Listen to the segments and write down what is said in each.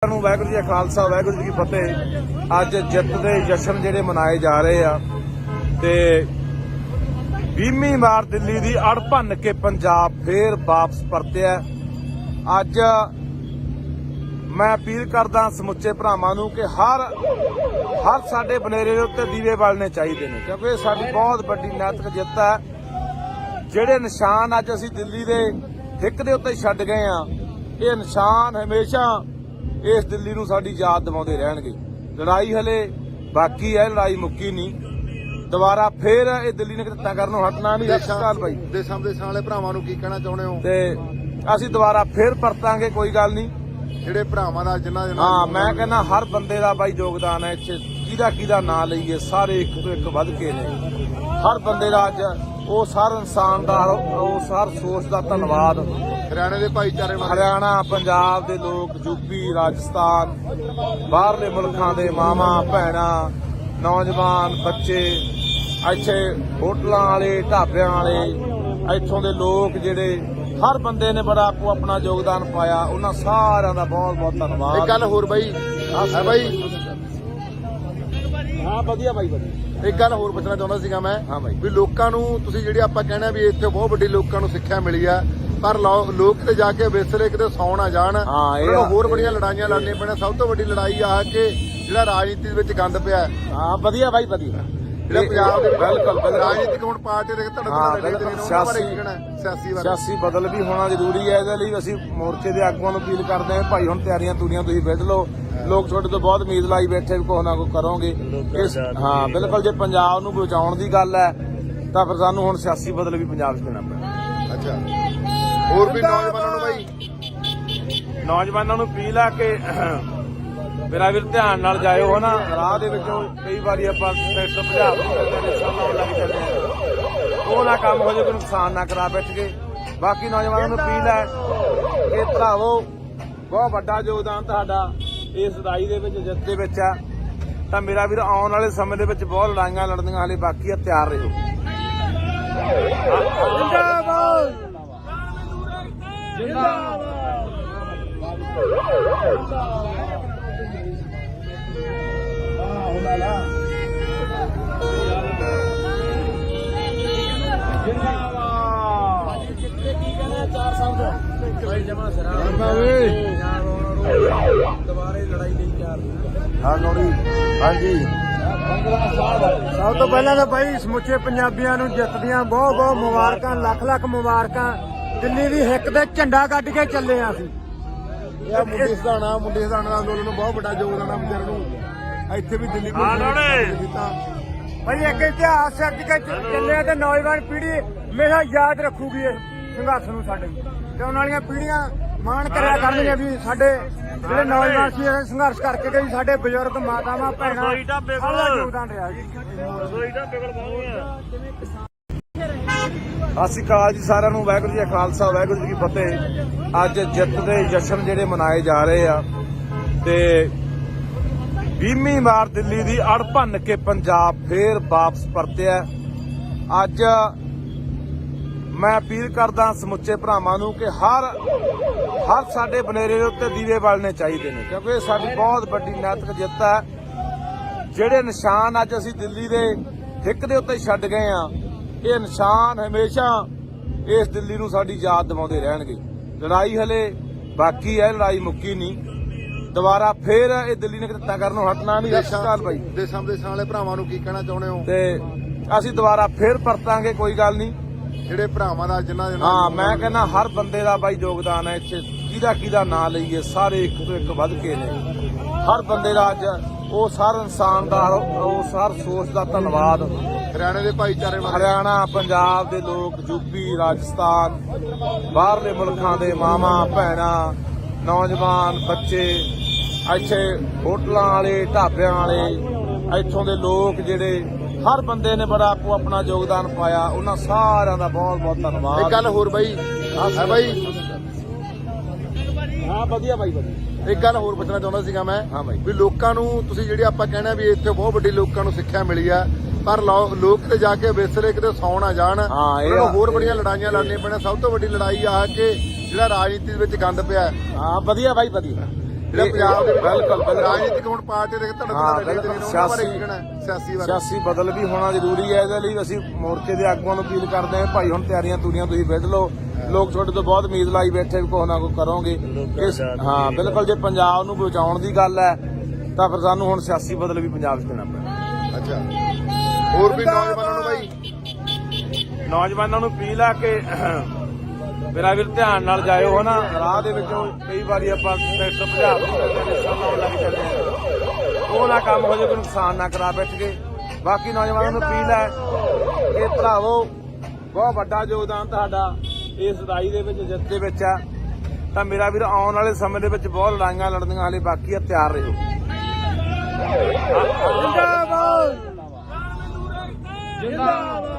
सारिਆਂ ਨੂੰ ਵਾਹਿਗੁਰੂ ਜੀ ਕਾ ਖਾਲਸਾ ਵਾਹਿਗੁਰੂ जी की फतेह। ਅੱਜ ਜਿੱਤ ਦੇ ਜਸ਼ਨ ਜਿਹੜੇ ਮਨਾਏ ਜਾ ਰਹੇ ਆ ਤੇ 20ਵੀਂ ਵਾਰ ਦਿੱਲੀ ਦੀ ਅੜ ਭੰਨ ਕੇ ਪੰਜਾਬ ਫੇਰ ਵਾਪਸ ਪਰਤਿਆ। ਅੱਜ ਮੈਂ ਅਪੀਲ ਕਰਦਾ ਸਮੁੱਚੇ ਭਰਾਵਾਂ ਨੂੰ ਕਿ ਹਰ ਸਾਡੇ ਬਨੇਰੇ ਦੇ ਉੱਤੇ ਦੀਵੇ ਬਾਲਣੇ ਚਾਹੀਦੇ ਨੇ, ਕਿਉਂਕਿ ਇਹ ਸਾਡੀ ਬਹੁਤ ਵੱਡੀ ਨੈਤਿਕ ਜਿੱਤ ਹੈ। ਜਿਹੜੇ ਨਿਸ਼ਾਨ ਅੱਜ ਅਸੀਂ ਦਿੱਲੀ ਦੇ ਹਿੱਕ ਦੇ ਉੱਤੇ ਛੱਡ ਗਏ ਆ, ਇਹ ਨਿਸ਼ਾਨ ਹਮੇਸ਼ਾ ਇਸ ਦਿੱਲੀ ਨੂੰ ਸਾਡੀ ਯਾਦ ਦਿਵਾਉਂਦੇ ਰਹਿਣਗੇ। ਲੜਾਈ ਹਲੇ ਬਾਕੀ ਹੈ, ਲੜਾਈ ਮੁੱਕੀ ਨਹੀਂ। ਦੁਬਾਰਾ ਫੇਰ ਇਹ ਦਿੱਲੀ ਨੇ ਕਿੱਤਾ ਕਰਨੋਂ ਹਟਣਾ ਨਹੀਂ। ਸਤਿ ਸ਼੍ਰੀ ਅਕਾਲ ਬਾਈ। ਦੇਸ਼ਾਂ ਵਿਦੇਸ਼ਾਂ ਵਾਲੇ ਭਰਾਵਾਂ ਨੂੰ ਕੀ ਕਹਿਣਾ ਚਾਹੁੰਦੇ ਹੋ? ਤੇ ਅਸੀਂ ਦੁਬਾਰਾ ਫੇਰ ਪਰਤਾਂਗੇ, ਕੋਈ ਗੱਲ ਨਹੀਂ। ਜਿਹੜੇ ਭਰਾਵਾਂ ਦਾ ਜਿਨ੍ਹਾਂ ਹਾਂ, ਮੈਂ ਕਹਿੰਦਾ ਹਰ ਬੰਦੇ ਦਾ ਬਾਈ ਯੋਗਦਾਨ ਹੈ ਇੱਥੇ। ਕਿਹਦਾ ਨਾਂ ਲਈਏ, ਸਾਰੇ ਇੱਕ ਤੋਂ ਇੱਕ ਵੱਧ ਕੇ ਨੇ। ਹਰ ਬੰਦੇ ਦਾ ਅੱਜ ਉਹ ਹਰ ਇਨਸਾਨ ਦਾ ਉਸ ਹਰ ਸੋਚ ਦਾ ਧੰਨਵਾਦ। ਹਰਿਆਣੇ ਦੇ ਭਾਈਚਾਰੇ ਹਰਿਆਣਾ, ਪੰਜਾਬ ਦੇ ਲੋਕ, ਯੂਪੀ, ਰਾਜਸਥਾਨ, ਬਾਹਰਲੇ ਮੁਲਕਾਂ ਦੇ ਮਾਵਾਂ ਭੈਣਾਂ, ਨੌਜਵਾਨ ਬੱਚੇ, ਇੱਥੇ ਹੋਟਲਾਂ ਵਾਲੇ, ਢਾਬਿਆਂ ਵਾਲੇ, ਇੱਥੋਂ ਦੇ ਲੋਕ ਜਿਹੜੇ ਹਰ ਬੰਦੇ ਨੇ ਬੜਾ ਆਪਣਾ ਯੋਗਦਾਨ ਪਾਇਆ। ਉਹਨਾਂ ਸਾਰਿਆਂ ਦਾ ਬਹੁਤ ਬਹੁਤ ਧੰਨਵਾਦ। ਇੱਕ ਗੱਲ ਹੋਰ ਬਾਈ, ਹਾਂ ਵਧੀਆ ਬਾਈ, ਵਧੀਆ। ਇੱਕ ਗੱਲ ਹੋਰ ਪੁੱਛਣਾ ਚਾਹੁੰਦਾ ਸੀਗਾ ਮੈਂ। ਹਾਂ ਬਾਈ। ਵੀ ਲੋਕਾਂ ਨੂੰ ਤੁਸੀਂ ਜਿਹੜੀ ਆਪਾਂ ਕਹਿਣਾ ਵੀ ਇੱਥੇ ਬਹੁਤ ਵੱਡੀ ਲੋਕਾਂ ਨੂੰ ਸਿੱਖਿਆ ਮਿਲੀ ਆ, ਪਰ ਲੋਕ ਤੇ ਜਾ ਕੇ ਵਿਸਰੇ ਕਿਤੇ ਸੌ ਨਾ ਜਾਣ। ਹੋਰ ਬੜੀਆਂ ਲੜਾਈਆਂ ਲੜਨੀਆਂ ਪੈਣਾ। ਸਭ ਤੋਂ ਵੱਡੀ ਲੜਾਈ ਆ ਕਿ ਜਿਹੜਾ ਰਾਜਨੀਤੀ ਵਿੱਚ ਗੰਦ ਪਿਆ। ਹਾਂ ਵਧੀਆ ਬਾਈ, ਵਧੀਆ। ਜਿਹੜਾ ਪੰਜਾਬ ਦੇ ਬਿਲਕੁਲ ਰਾਜਨੀਤਿਕ ਹੁਣ ਪਾਰਟੀ ਦੇ ਸਿਆਸੀ ਬਦਲ ਵੀ ਹੋਣਾ ਜ਼ਰੂਰੀ ਹੈ। ਇਹਦੇ ਲਈ ਅਸੀਂ ਮੋਰਚੇ ਦੇ ਆਗੂਆਂ ਨੂੰ ਅਪੀਲ ਕਰਦੇ ਹਾਂ, ਭਾਈ ਹੁਣ ਤਿਆਰੀਆਂ ਤੂਰੀਆਂ ਤੁਸੀਂ ਵਿੱਢ ਲਓ। ਲੋਕ ਤੁਹਾਡੇ ਤੋਂ ਬਹੁਤ ਉਮੀਦ ਲਾਈ ਬੈਠੇ ਵੀ ਕੁਛ ਨਾ ਕੁਛ ਕਰੋਗੇ। ਹਾਂ ਬਿਲਕੁਲ, ਜੇ ਪੰਜਾਬ ਨੂੰ ਬਚਾਉਣ ਦੀ ਗੱਲ ਹੈ ਤਾਂ ਫਿਰ ਸਾਨੂੰ ਹੁਣ ਸਿਆਸੀ ਬਦਲ ਵੀ ਪੰਜਾਬ 'ਚ ਦੇਣਾ ਪੈਣਾ। ਅੱਛਾ, ਹੋਰ ਵੀ ਨੌਜਵਾਨਾਂ ਨੂੰ ਬਾਈ, ਨੌਜਵਾਨਾਂ ਨੂੰ ਅਪੀਲ ਆ ਕਿ ਮੇਰਾ ਵੀਰ ਧਿਆਨ ਨਾਲ ਜਾਇਓ। ਹਨਾ ਰਾਹ ਦੇ ਵਿੱਚੋਂ ਕਈ ਵਾਰੀ ਆਪਾਂ ਟਰੈਕਟਰ ਭਜਾ ਲਾਉਣ ਲੱਗ ਜਾਂਦੇ ਆ, ਉਹ ਨਾ ਕੰਮ ਹੋ ਜਾਏ, ਕੋਈ ਨੁਕਸਾਨ ਨਾ ਕਰਾ ਬੈਠ ਕੇ। ਬਾਕੀ ਨੌਜਵਾਨਾਂ ਨੂੰ ਅਪੀਲ ਹੈ ਕਿ ਭਰਾਵੋ, ਬਹੁਤ ਵੱਡਾ ਯੋਗਦਾਨ ਤੁਹਾਡਾ ਇਸ ਲੜਾਈ ਦੇ ਵਿੱਚ, ਜਿੱਤ ਦੇ ਵਿੱਚ ਆ। ਤਾਂ ਮੇਰਾ ਵੀਰ ਆਉਣ ਵਾਲੇ ਸਮੇਂ ਦੇ ਵਿੱਚ ਬਹੁਤ ਲੜਾਈਆਂ ਲੜਨੀਆਂ ਹਾਲੇ ਬਾਕੀ ਆ, ਤਿਆਰ ਰਹੋ। ਜਿੰਦਾਬਾਦ ਜਿੰਦਾਬਾਦ। ਦੁਬਾਰੇ ਲੜਾਈ ਲਈ ਤਿਆਰ। ਹਾਂ ਨੋੜੀ, ਹਾਂਜੀ। ਸਭ ਤੋਂ ਪਹਿਲਾਂ ਤਾਂ ਬਾਈ ਸਮੁੱਚੇ ਪੰਜਾਬੀਆਂ ਨੂੰ ਜਿੱਤ ਦੀਆਂ ਬਹੁਤ ਬਹੁਤ ਮੁਬਾਰਕਾਂ, ਲੱਖ ਲੱਖ ਮੁਬਾਰਕਾਂ। ਦਿੱਲੀ ਦੀ ਹਿੱਕ ਤੇ ਝੰਡਾ ਕੱਢ ਕੇ ਚੱਲੇ ਆ ਅਸੀਂ। ਇਹ ਮੁੰਡੇ ਸਦਾਣਾ ਅੰਦੋਲਨ ਨੂੰ ਬਹੁਤ ਵੱਡਾ ਯੋਗਦਾਨ ਆ ਵਿਚਾਰ ਨੂੰ। ਇੱਥੇ ਵੀ ਦਿੱਲੀ ਕੀਤਾ ਭਾਈ ਇੱਕ ਇਤਿਹਾਸ ਛੱਡ ਕੇ ਚੱਲੇ ਤੇ ਨੌਜਵਾਨ ਪੀੜ੍ਹੀ ਹਮੇਸ਼ਾ ਯਾਦ ਰੱਖੂਗੀ ਇਸ ਸੰਘਰਸ਼ ਨੂੰ ਸਾਡੇ, ਤੇ ਆਉਣ ਵਾਲੀਆਂ ਪੀੜ੍ਹੀਆਂ ਮਾਣ ਕਰਿਆ ਕਰਨਗੀਆਂ ਵੀ ਸਾਡੇ ਜਿਹੜੇ ਨੌਜਵਾਨ ਸੀ ਇਹ ਸੰਘਰਸ਼ ਕਰਕੇ ਗਏ। ਸਾਡੇ ਬਜ਼ੁਰਗ, ਮਾਤਾਵਾਂ, ਭੈਣਾਂ ਦਾ ਯੋਗਦਾਨ ਰਿਹਾ ਜੀ। ਸਤਿ ਸ਼੍ਰੀ ਅਕਾਲ ਜੀ ਸਾਰਿਆਂ ਨੂੰ, ਵਾਹਿਗੁਰੂ ਜੀ ਕਾ ਖਾਲਸਾ ਵਾਹਿਗੁਰੂ ਜੀ ਕੀ ਫਤਿਹ। ਅੱਜ ਜਿੱਤ ਦੇ ਜਸ਼ਨ ਜਿਹੜੇ ਮਨਾਏ ਜਾ ਰਹੇ ਆ ਤੇ 20ਵੀਂ ਵਾਰ ਦਿੱਲੀ ਦੀ ਅੜ ਭੰਨ ਕੇ ਪੰਜਾਬ ਫੇਰ ਵਾਪਸ ਪਰਤਿਆ। ਅੱਜ ਮੈਂ ਅਪੀਲ ਕਰਦਾ ਸਮੁੱਚੇ ਭਰਾਵਾਂ ਨੂੰ ਕਿ ਹਰ ਸਾਡੇ ਬਨੇਰੇ ਦੇ ਉੱਤੇ ਦੀਵੇ ਬਾਲਣੇ ਚਾਹੀਦੇ ਨੇ, ਕਿਉਂਕਿ ਇਹ ਸਾਡੀ ਬਹੁਤ ਵੱਡੀ ਨੈਤਿਕ ਜਿੱਤ ਹੈ। ਜਿਹੜੇ ਨਿਸ਼ਾਨ ਅੱਜ ਅਸੀਂ ਦਿੱਲੀ ਦੇ ਹਿੱਕ ਦੇ ਉੱਤੇ ਛੱਡ ਗਏ ਆ, ਇਹ ਨਿਸ਼ਾਨ ਹਮੇਸ਼ਾ ਇਸ ਦਿੱਲੀ ਨੂੰ ਸਾਡੀ ਯਾਦ ਦਿਵਾਉਂਦੇ ਰਹਿਣਗੇ। ਲੜਾਈ ਹਲੇ ਬਾਕੀ ਹੈ, ਲੜਾਈ ਮੁੱਕੀ ਨਹੀਂ। ਦੁਬਾਰਾ ਫੇਰ ਇਹ ਦਿੱਲੀ ਨੇ ਕਿੱਤਾ ਕਰਨੋਂ ਹਟਣਾ ਨਹੀਂ। ਸਤਿ ਸ਼੍ਰੀ ਅਕਾਲ ਬਾਈ। ਦੇਸ਼ਾਂ ਵਿਦੇਸ਼ਾਂ ਵਾਲੇ ਭਰਾਵਾਂ ਨੂੰ ਕੀ ਕਹਿਣਾ ਚਾਹੁੰਦੇ ਹੋ? ਤੇ ਅਸੀਂ ਦੁਬਾਰਾ ਫੇਰ ਪਰਤਾਂਗੇ, ਕੋਈ ਗੱਲ ਨਹੀਂ। ਜਿਹੜੇ ਭਰਾਵਾਂ ਦਾ ਜਿਨ੍ਹਾਂ ਹਾਂ, ਮੈਂ ਕਹਿੰਦਾ ਹਰ ਬੰਦੇ ਦਾ ਬਾਈ ਯੋਗਦਾਨ ਹੈ ਇੱਥੇ। ਕਿਹਦਾ ਨਾਂ ਲਈਏ, ਸਾਰੇ ਇੱਕ ਤੋਂ ਇੱਕ ਵੱਧ ਕੇ ਨੇ। ਹਰ ਬੰਦੇ ਦਾ ਅੱਜ ਉਸ ਹਰ ਇਨਸਾਨ ਦਾ ਉਸ ਹਰ ਸੋਚ ਦਾ ਧੰਨਵਾਦ। ਹਰਿਆਣੇ ਦੇ ਭਾਈਚਾਰੇ ਹਰਿਆਣਾ, ਪੰਜਾਬ ਦੇ ਲੋਕ, ਯੂਪੀ, ਰਾਜਸਥਾਨ, ਬਾਹਰਲੇ ਮੁਲਕਾਂ ਦੇ ਮਾਵਾਂ ਭੈਣਾਂ, ਨੌਜਵਾਨ ਬੱਚੇ, ਇੱਥੇ ਹੋਟਲਾਂ ਵਾਲੇ, ਢਾਬਿਆਂ ਵਾਲੇ, ਇੱਥੋਂ ਦੇ ਲੋਕ ਜਿਹੜੇ ਹਰ ਬੰਦੇ ਨੇ ਬੜਾ ਆਪਣਾ ਯੋਗਦਾਨ ਪਾਇਆ। ਉਹਨਾਂ ਸਾਰਿਆਂ ਦਾ ਬਹੁਤ ਬਹੁਤ ਧੰਨਵਾਦ। ਇੱਕ ਗੱਲ ਹੋਰ ਬਾਈ, ਹਾਂ ਵਧੀਆ ਬਾਈ, ਵਧੀਆ। ਇੱਕ ਗੱਲ ਹੋਰ ਪੁੱਛਣਾ ਚਾਹੁੰਦਾ ਸੀਗਾ ਮੈਂ। ਹਾਂ ਬਾਈ। ਵੀ ਲੋਕਾਂ ਨੂੰ ਤੁਸੀਂ ਜਿਹੜੀ ਆਪਾਂ ਕਹਿਣਾ ਵੀ ਇੱਥੇ ਬਹੁਤ ਵੱਡੀ ਲੋਕਾਂ ਨੂੰ ਸਿੱਖਿਆ ਮਿਲੀ ਆ, ਪਰ ਲੋਕ ਤੇ ਜਾ ਕੇ ਵਿਸਰੇ ਕਿਤੇ ਸੌ ਨਾ ਜਾਣ। ਹੋਰ ਬੜੀਆਂ ਲੜਾਈਆਂ ਲੜਨੀਆਂ ਪੈਣਾ। ਸਭ ਤੋਂ ਵੱਡੀ ਲੜਾਈ ਆ ਕਿ ਜਿਹੜਾ ਰਾਜਨੀਤੀ ਵਿੱਚ ਗੰਦ ਪਿਆ। ਹਾਂ ਵਧੀਆ ਬਾਈ, ਵਧੀਆ। ਜਿਹੜਾ ਪੰਜਾਬ ਦੇ ਵਿੱਚ ਬਿਲਕੁਲ ਰਾਜਨੀਤਿਕ ਹੁਣ ਪਾਰਟੀ ਦੇ ਸਿਆਸੀ ਬਦਲ ਵੀ ਹੋਣਾ ਜ਼ਰੂਰੀ ਹੈ। ਇਹਦੇ ਲਈ ਅਸੀਂ ਮੋਰਚੇ ਦੇ ਆਗੂਆਂ ਨੂੰ ਅਪੀਲ ਕਰਦੇ ਹਾਂ, ਭਾਈ ਹੁਣ ਤਿਆਰੀਆਂ ਤੂਰੀਆਂ ਤੁਸੀਂ ਵਿੱਢ ਲਓ। ਲੋਕ ਤੁਹਾਡੇ ਤੋਂ ਬਹੁਤ ਉਮੀਦ ਲਾਈ ਬੈਠੇ ਵੀ ਕੁਛ ਨਾ ਕੁਛ ਕਰੋਗੇ। ਹਾਂ ਬਿਲਕੁਲ, ਜੇ ਪੰਜਾਬ ਨੂੰ ਬਚਾਉਣ ਦੀ ਗੱਲ ਹੈ ਤਾਂ ਫਿਰ ਸਾਨੂੰ ਹੁਣ ਸਿਆਸੀ ਬਦਲ ਵੀ ਪੰਜਾਬ 'ਚ ਦੇਣਾ ਪੈਣਾ। ਅੱਛਾ, ਹੋਰ ਵੀ ਨੌਜਵਾਨਾਂ ਨੂੰ ਬਾਈ, ਨੌਜਵਾਨਾਂ ਨੂੰ ਅਪੀਲ ਆ ਕਿ ਮੇਰਾ ਵੀਰ ਧਿਆਨ ਨਾਲ ਜਾਇਓ ਹਨਾ। ਰਾਹ ਦੇ ਵਿੱਚੋਂ ਕਈ ਵਾਰੀ ਆਪਾਂ ਟਰੈਕਟਰ ਭਜਾ ਲੱਗ ਜਾਂਦੇ ਆ, ਉਹ ਨਾ ਕੰਮ ਹੋ ਜਾਏ, ਕੋਈ ਨੁਕਸਾਨ ਨਾ ਕਰਾ ਬੈਠ ਕੇ। ਬਾਕੀ ਨੌਜਵਾਨਾਂ ਨੂੰ ਅਪੀਲ ਹੈ ਕਿ ਭਰਾਵੋ ਬਹੁਤ ਵੱਡਾ ਯੋਗਦਾਨ ਤੁਹਾਡਾ ਇਸ ਲੜਾਈ ਦੇ ਵਿੱਚ, ਜਿੱਤ ਦੇ ਵਿੱਚ ਆ। ਤਾਂ ਮੇਰਾ ਵੀਰ ਆਉਣ ਵਾਲੇ ਸਮੇਂ ਦੇ ਵਿੱਚ ਬਹੁਤ ਲੜਾਈਆਂ ਲੜਨੀਆਂ ਹਾਲੇ ਬਾਕੀ ਆ, ਤਿਆਰ ਰਹੋ। ਜਿੰਦਾਬਾਦ ਜਿੰਦਾਬਾਦ।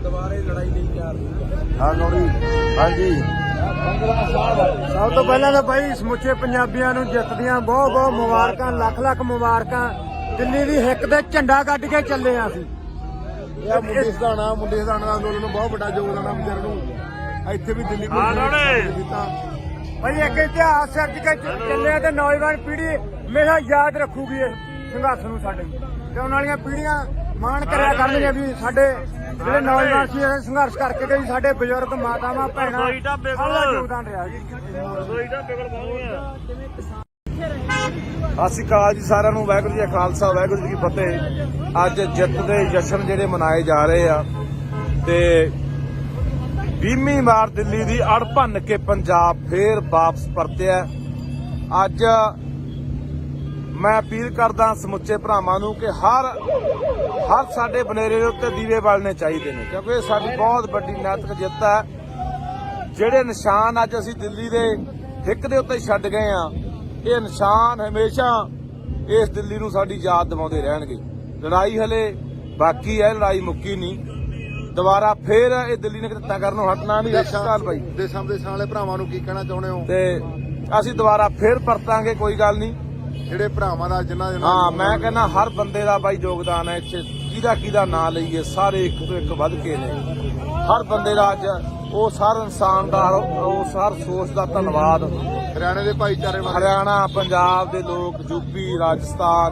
ਦੁਬਾਰੇ ਲੜਾਈ ਲਈ ਤਿਆਰ ਹਾਂਜੀ। ਸਭ ਤੋਂ ਪਹਿਲਾਂ ਤਾਂ ਬਾਈ ਸਮੁੱਚੇ ਪੰਜਾਬੀਆਂ ਨੂੰ ਜਿੱਤ ਦੀਆਂ ਬਹੁਤ ਬਹੁਤ ਮੁਬਾਰਕਾਂ, ਲੱਖ ਲੱਖ ਮੁਬਾਰਕਾਂ। ਦਿੱਲੀ ਦੀ ਹਿੱਕ ਤੇ ਝੰਡਾ ਕੱਢ ਕੇ ਚੱਲੇ ਆ ਅਸੀਂ। ਇਹ ਮੁੰਡੇ ਸਧਾਣਾ ਦਾ ਅੰਦੋਲਨ ਨੂੰ ਬਹੁਤ ਵੱਡਾ ਯੋਗਦਾਨ ਆ ਵਿਚਾਰ ਨੂੰ। ਇੱਥੇ ਵੀ ਦਿੱਲੀ ਕੀਤਾ ਭਾਈ ਇੱਕ ਇਤਿਹਾਸ ਸਿਰਜ ਕੇ ਚੱਲੇ ਤੇ ਨੌਜਵਾਨ ਪੀੜ੍ਹੀ ਹਮੇਸ਼ਾ ਯਾਦ ਰੱਖੂਗੀ ਇਸ ਸੰਘਰਸ਼ ਨੂੰ ਸਾਡੇ, ਤੇ ਆਉਣ ਵਾਲੀਆਂ ਪੀੜ੍ਹੀਆਂ ਮਾਣ ਕਰਿਆ ਕਰਨਗੀਆਂ ਵੀ ਸਾਡੇ ਜਿਹੜੇ ਨੌਜਵਾਨ ਸੀ ਇਹ ਸੰਘਰਸ਼ ਕਰਕੇ ਗਏ, ਸਾਡੇ ਬਜ਼ੁਰਗ ਮਾਤਾਵਾਂ ਭੈਣਾਂ ਦਾ ਯੋਗਦਾਨ ਰਿਹਾ ਜੀ। ਸਤਿ ਸ਼੍ਰੀ ਅਕਾਲ ਜੀ ਸਾਰਿਆਂ ਨੂੰ। ਵਾਹਿਗੁਰੂ ਜੀ ਕਾ ਖਾਲਸਾ, ਵਾਹਿਗੁਰੂ ਜੀ ਕੀ ਫਤਿਹ। ਅੱਜ ਜਿੱਤ ਦੇ ਜਸ਼ਨ ਜਿਹੜੇ ਮਨਾਏ ਜਾ ਰਹੇ ਆ ਤੇ 20ਵੀਂ ਵਾਰ ਦਿੱਲੀ ਦੀ ਅੜ ਭੰਨ ਕੇ ਪੰਜਾਬ ਫੇਰ ਵਾਪਸ ਪਰਤਿਆ। ਅੱਜ ਮੈਂ ਅਪੀਲ ਕਰਦਾ ਸਮੁੱਚੇ ਭਰਾਵਾਂ ਨੂੰ ਕਿ ਹਰ ਸਾਡੇ ਬਨੇਰੇ ਦੇ ਉੱਤੇ ਦੀਵੇ ਬਾਲਣੇ ਚਾਹੀਦੇ ਨੇ, ਕਿਉਂਕਿ ਇਹ ਸਾਡੀ ਬਹੁਤ ਵੱਡੀ ਨੈਤਿਕ ਜਿੱਤ ਹੈ। ਜਿਹੜੇ ਨਿਸ਼ਾਨ ਅੱਜ ਅਸੀਂ ਦਿੱਲੀ ਦੇ ਹਿੱਕ ਦੇ ਉੱਤੇ ਛੱਡ ਗਏ ਆ, ਇਹ ਨਿਸ਼ਾਨ ਹਮੇਸ਼ਾ ਇਸ ਦਿੱਲੀ ਨੂੰ ਸਾਡੀ ਯਾਦ ਦਿਵਾਉਂਦੇ ਰਹਿਣਗੇ। ਲੜਾਈ ਹਲੇ ਬਾਕੀ ਹੈ, ਲੜਾਈ ਮੁੱਕੀ ਨਹੀਂ। ਦੁਬਾਰਾ ਫੇਰ ਇਹ ਦਿੱਲੀ ਨੇ ਕਿੱਤਾ ਕਰਨੋਂ ਹਟਣਾ ਨਹੀਂ। ਹਸਪਤਾਲ ਬਾਈ ਦੇਸ਼ਾਂ ਵਾਲੇ ਭਰਾਵਾਂ ਨੂੰ ਕੀ ਕਹਿਣਾ ਚਾਹੁੰਦੇ ਹੋ? ਤੇ ਅਸੀਂ ਦੁਬਾਰਾ ਫੇਰ ਪਰਤਾਂਗੇ, ਕੋਈ ਗੱਲ ਨਹੀਂ। ਜਿਹੜੇ ਭਰਾਵਾਂ ਦਾ ਜਿਨ੍ਹਾਂ ਹਾਂ ਮੈਂ ਕਹਿੰਦਾ ਹਰ ਬੰਦੇ ਦਾ ਬਾਈ ਯੋਗਦਾਨ ਹੈ ਇੱਥੇ। ਕਿਹਦਾ ਨਾਂ ਲਈਏ, ਸਾਰੇ ਇੱਕ ਤੋਂ ਇੱਕ ਵੱਧ ਕੇ ਨੇ। ਹਰ ਬੰਦੇ ਦਾ ਅੱਜ ਉਹ ਹਰ ਇਨਸਾਨ ਦਾ, ਉਸ ਹਰ ਸੋਚ ਦਾ ਧੰਨਵਾਦ। ਹਰਿਆਣੇ ਦੇ ਭਾਈਚਾਰੇ, ਹਰਿਆਣਾ, ਪੰਜਾਬ ਦੇ ਲੋਕ, ਯੂਪੀ, ਰਾਜਸਥਾਨ,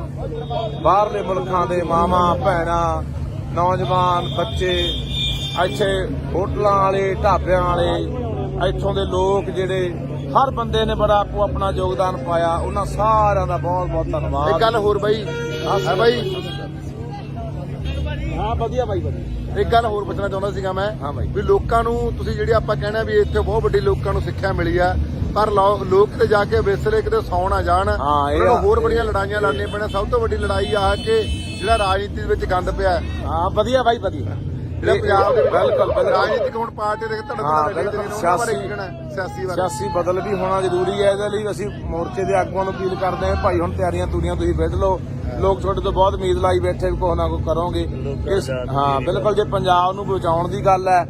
ਬਾਹਰਲੇ ਮੁਲਕਾਂ ਦੇ ਮਾਵਾਂ ਭੈਣਾਂ, ਨੌਜਵਾਨ ਬੱਚੇ, ਇੱਥੇ ਹੋਟਲਾਂ ਵਾਲੇ, ਢਾਬਿਆਂ ਵਾਲੇ, ਇੱਥੋਂ ਦੇ ਲੋਕ ਜਿਹੜੇ ਹਰ ਬੰਦੇ ਨੇ ਬੜਾ ਆਪਣਾ ਯੋਗਦਾਨ ਪਾਇਆ। ਉਹਨਾਂ ਸਾਰਿਆਂ ਦਾ ਬਹੁਤ ਬਹੁਤ ਧੰਨਵਾਦ। ਇੱਕ ਗੱਲ ਹੋਰ ਬਾਈ, ਹਾਂ ਵਧੀਆ ਬਾਈ ਵਧੀਆ। ਇੱਕ ਗੱਲ ਹੋਰ ਪੁੱਛਣਾ ਚਾਹੁੰਦਾ ਸੀਗਾ ਮੈਂ। ਹਾਂ ਬਾਈ, ਵੀ ਲੋਕਾਂ ਨੂੰ ਤੁਸੀਂ ਜਿਹੜੀ ਆਪਾਂ ਕਹਿਣਾ ਵੀ ਇੱਥੇ ਬਹੁਤ ਵੱਡੀ ਲੋਕਾਂ ਨੂੰ ਸਿੱਖਿਆ ਮਿਲੀ ਆ, ਪਰ ਲੋਕ ਤੇ ਜਾ ਕੇ ਵਿਸਰੇ ਕਿਤੇ ਸੌ ਨਾ ਜਾਣ। ਉਹਨਾਂ ਨੂੰ ਹੋਰ ਬੜੀਆਂ ਲੜਾਈਆਂ ਲੜਨੀਆਂ ਪੈਣੀਆਂ। ਸਭ ਤੋਂ ਵੱਡੀ ਲੜਾਈ ਆ ਕਿ ਜਿਹੜਾ ਰਾਜਨੀਤੀ ਵਿੱਚ ਗੰਦ ਪਿਆ। ਹਾਂ ਵਧੀਆ ਬਾਈ ਵਧੀਆ। ਜਿਹੜਾ ਪੰਜਾਬ ਦੇ ਬਿਲਕੁਲ ਰਾਜਨੀਤਿਕ ਹੁਣ ਪਾਰਟੀ ਦੇ ਸਿਆਸੀ ਬਦਲ ਵੀ ਹੋਣਾ ਜ਼ਰੂਰੀ ਹੈ। ਇਹਦੇ ਲਈ ਅਸੀਂ ਮੋਰਚੇ ਦੇ ਆਗੂਆਂ ਨੂੰ ਅਪੀਲ ਕਰਦੇ ਹਾਂ, ਭਾਈ ਹੁਣ ਤਿਆਰੀਆਂ ਤੂਰੀਆਂ ਤੁਸੀਂ ਵਿੱਢ ਲਓ। ਲੋਕ ਤੁਹਾਡੇ ਤੋਂ ਬਹੁਤ ਉਮੀਦ ਲਾਈ ਬੈਠੇ ਵੀ ਕੁਛ ਨਾ ਕੁਛ ਕਰੋਗੇ। ਹਾਂ ਬਿਲਕੁਲ, ਜੇ ਪੰਜਾਬ ਨੂੰ ਬਚਾਉਣ ਦੀ ਗੱਲ ਹੈ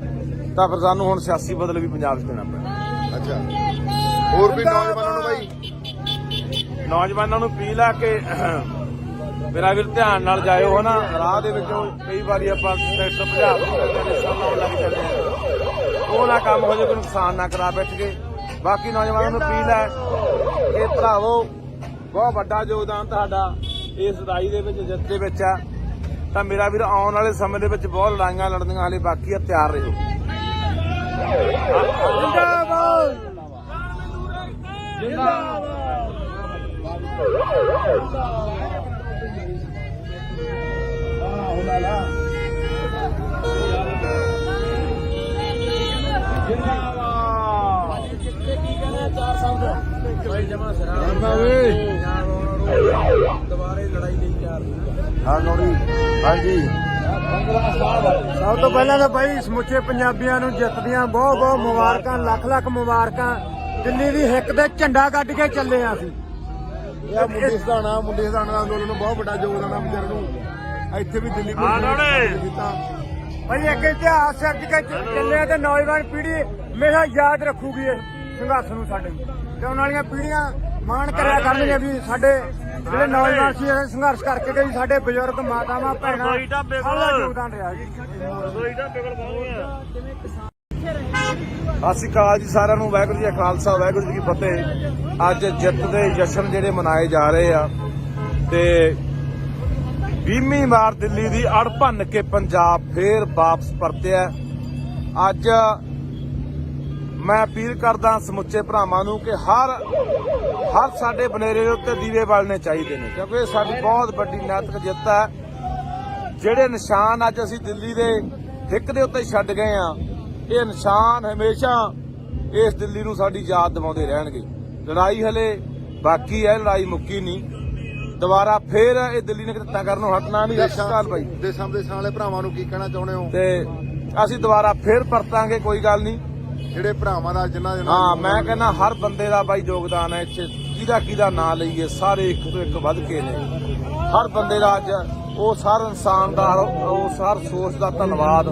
ਤਾਂ ਫਿਰ ਸਾਨੂੰ ਹੁਣ ਸਿਆਸੀ ਬਦਲ ਵੀ ਪੰਜਾਬ 'ਚ ਦੇਣਾ ਪੈਣਾ। ਅੱਛਾ, ਹੋਰ ਵੀ ਨੌਜਵਾਨਾਂ ਨੂੰ ਬਾਈ, ਨੌਜਵਾਨਾਂ ਨੂੰ ਅਪੀਲ ਆ ਕਿ ਮੇਰਾ ਵੀਰ ਧਿਆਨ ਨਾਲ ਜਾਇਓ ਹਨਾ। ਰਾਹ ਦੇ ਵਿੱਚੋਂ ਕਈ ਵਾਰੀ ਆਪਾਂ ਟਰੈਕਟਰ ਭਜਾ ਲੱਗ ਜਾਂਦੇ ਆ, ਉਹ ਨਾ ਕੰਮ ਹੋ ਜਾਏ, ਕੋਈ ਨੁਕਸਾਨ ਨਾ ਕਰਾ ਬੈਠ ਕੇ। ਬਾਕੀ ਨੌਜਵਾਨਾਂ ਨੂੰ ਅਪੀਲ ਹੈ ਕਿ ਭਰਾਵੋ ਬਹੁਤ ਵੱਡਾ ਯੋਗਦਾਨ ਤੁਹਾਡਾ ਇਸ ਲੜਾਈ ਦੇ ਵਿੱਚ, ਜਿੱਤ ਦੇ ਵਿੱਚ ਆ। ਤਾਂ ਮੇਰਾ ਵੀਰ ਆਉਣ ਵਾਲੇ ਸਮੇਂ ਦੇ ਵਿੱਚ ਬਹੁਤ ਲੜਾਈਆਂ ਲੜਨੀਆਂ ਹਾਲੇ ਬਾਕੀ ਆ, ਤਿਆਰ ਰਹੋ। ਜਿੰਦਾਬਾਦ ਜਿੰਦਾਬਾਦ। ਦੁਬਾਰੇ ਲੜਾਈ ਲਈ ਤਿਆਰ ਹਾਂਜੀ। ਸਭ ਤੋਂ ਪਹਿਲਾਂ ਤਾਂ ਬਾਈ ਸਮੁੱਚੇ ਪੰਜਾਬੀਆਂ ਨੂੰ ਜਿੱਤ ਦੀਆਂ ਬਹੁਤ ਬਹੁਤ ਮੁਬਾਰਕਾਂ, ਲੱਖ ਲੱਖ ਮੁਬਾਰਕਾਂ। ਦਿੱਲੀ ਦੀ ਹਿੱਕ ਤੇ ਝੰਡਾ ਕੱਢ ਕੇ ਚੱਲੇ ਆ ਅਸੀਂ। ਇਹ ਮੁੰਡੇ ਸਧਾਣਾ ਦਾ ਅੰਦੋਲਨ ਨੂੰ ਬਹੁਤ ਵੱਡਾ ਯੋਗਦਾਨ ਆ ਵਿਚਾਰ ਨੂੰ। ਇੱਥੇ ਵੀ ਦਿੱਲੀ ਕੀਤਾ ਭਾਈ ਇੱਕ ਇਤਿਹਾਸ ਸਿਰਜ ਕੇ ਚੱਲੇ ਤੇ ਨੌਜਵਾਨ ਪੀੜ੍ਹੀ ਹਮੇਸ਼ਾ ਯਾਦ ਰੱਖੂਗੀ ਇਸ ਸੰਘਰਸ਼ ਨੂੰ ਸਾਡੇ, ਤੇ ਉਹਨਾਂ ਵਾਲੀਆਂ ਪੀੜ੍ਹੀਆਂ ਮਾਣ ਕਰਿਆ ਕਰਨਗੀਆਂ ਵੀ ਸਾਡੇ ਜਿਹੜੇ ਨੌਜਵਾਨ ਸੀ ਇਹ ਸੰਘਰਸ਼ ਕਰਕੇ ਗਏ ਸਾਡੇ ਬਜ਼ੁਰਗ ਮਾਤਾਵਾਂ ਭੈਣਾਂ ਸਾਡਾ ਯੋਗਦਾਨ ਰਿਹਾ ਜੀ। ਸਤਿ ਸ਼੍ਰੀ ਅਕਾਲ ਜੀ ਸਾਰਿਆਂ ਨੂੰ। ਵਾਹਿਗੁਰੂ ਜੀ ਕਾ ਖਾਲਸਾ ਵਾਹਿਗੁਰੂ ਜੀ ਕੀ ਫਤਿਹ। ਅੱਜ ਜਿੱਤ ਦੇ ਜਸ਼ਨ ਜਿਹੜੇ ਮਨਾਏ ਜਾ ਰਹੇ ਆ ਤੇ 20ਵੀਂ ਵਾਰ ਦਿੱਲੀ ਦੀ ਅੜ ਭੰਨ ਕੇ ਪੰਜਾਬ ਫੇਰ ਵਾਪਸ ਪਰਤਿਆ। ਅੱਜ ਮੈਂ ਅਪੀਲ ਕਰਦਾ ਸਮੁੱਚੇ ਭਰਾਵਾਂ ਨੂੰ ਕਿ ਹਰ ਸਾਡੇ ਬਨੇਰੇ ਦੇ ਉੱਤੇ ਦੀਵੇ ਬਾਲਣੇ ਚਾਹੀਦੇ ਨੇ, ਕਿਉਂਕਿ ਇਹ ਸਾਡੀ ਬਹੁਤ ਵੱਡੀ ਨੈਤਿਕ ਜਿੱਤ ਹੈ। ਜਿਹੜੇ ਨਿਸ਼ਾਨ ਅੱਜ ਅਸੀਂ ਦਿੱਲੀ ਦੇ ਹਿੱਕ ਦੇ ਉੱਤੇ ਛੱਡ ਗਏ ਆ, ਇਹ ਨਿਸ਼ਾਨ ਹਮੇਸ਼ਾ ਇਸ ਦਿੱਲੀ ਨੂੰ ਸਾਡੀ ਯਾਦ ਦਿਵਾਉਂਦੇ ਰਹਿਣਗੇ। ਲੜਾਈ ਹਲੇ ਬਾਕੀ ਹੈ, ਲੜਾਈ ਮੁੱਕੀ ਨਹੀਂ। ਦੁਬਾਰਾ ਫੇਰ ਇਹ ਦਿੱਲੀ ਨੇ ਕਿੱਤਾ ਕਰਨੋਂ ਹਟਣਾ ਨਹੀਂ। ਸਤਿ ਸ਼੍ਰੀ ਅਕਾਲ ਬਾਈ। ਦੇਸ਼ਾਂ ਵਿਦੇਸ਼ਾਂ ਵਾਲੇ ਭਰਾਵਾਂ ਨੂੰ ਕੀ ਕਹਿਣਾ ਚਾਹੁੰਦੇ ਹੋ? ਤੇ ਅਸੀਂ ਦੁਬਾਰਾ ਫੇਰ ਪਰਤਾਂਗੇ, ਕੋਈ ਗੱਲ ਨਹੀਂ। ਜਿਹੜੇ ਭਰਾਵਾਂ ਦਾ ਜਿਨ੍ਹਾਂ ਦੇ ਹਾਂ, ਮੈਂ ਕਹਿੰਦਾ ਹਰ ਬੰਦੇ ਦਾ ਬਾਈ ਯੋਗਦਾਨ ਹੈ ਇੱਥੇ। ਕਿਹਦਾ ਨਾਂ ਲਈਏ, ਸਾਰੇ ਇੱਕ ਤੋਂ ਇੱਕ ਵੱਧ ਕੇ ਨੇ। ਹਰ ਬੰਦੇ ਦਾ ਅੱਜ ਉਸ ਹਰ ਇਨਸਾਨ ਦਾ, ਉਸ ਹਰ ਸੋਚ ਦਾ ਧੰਨਵਾਦ।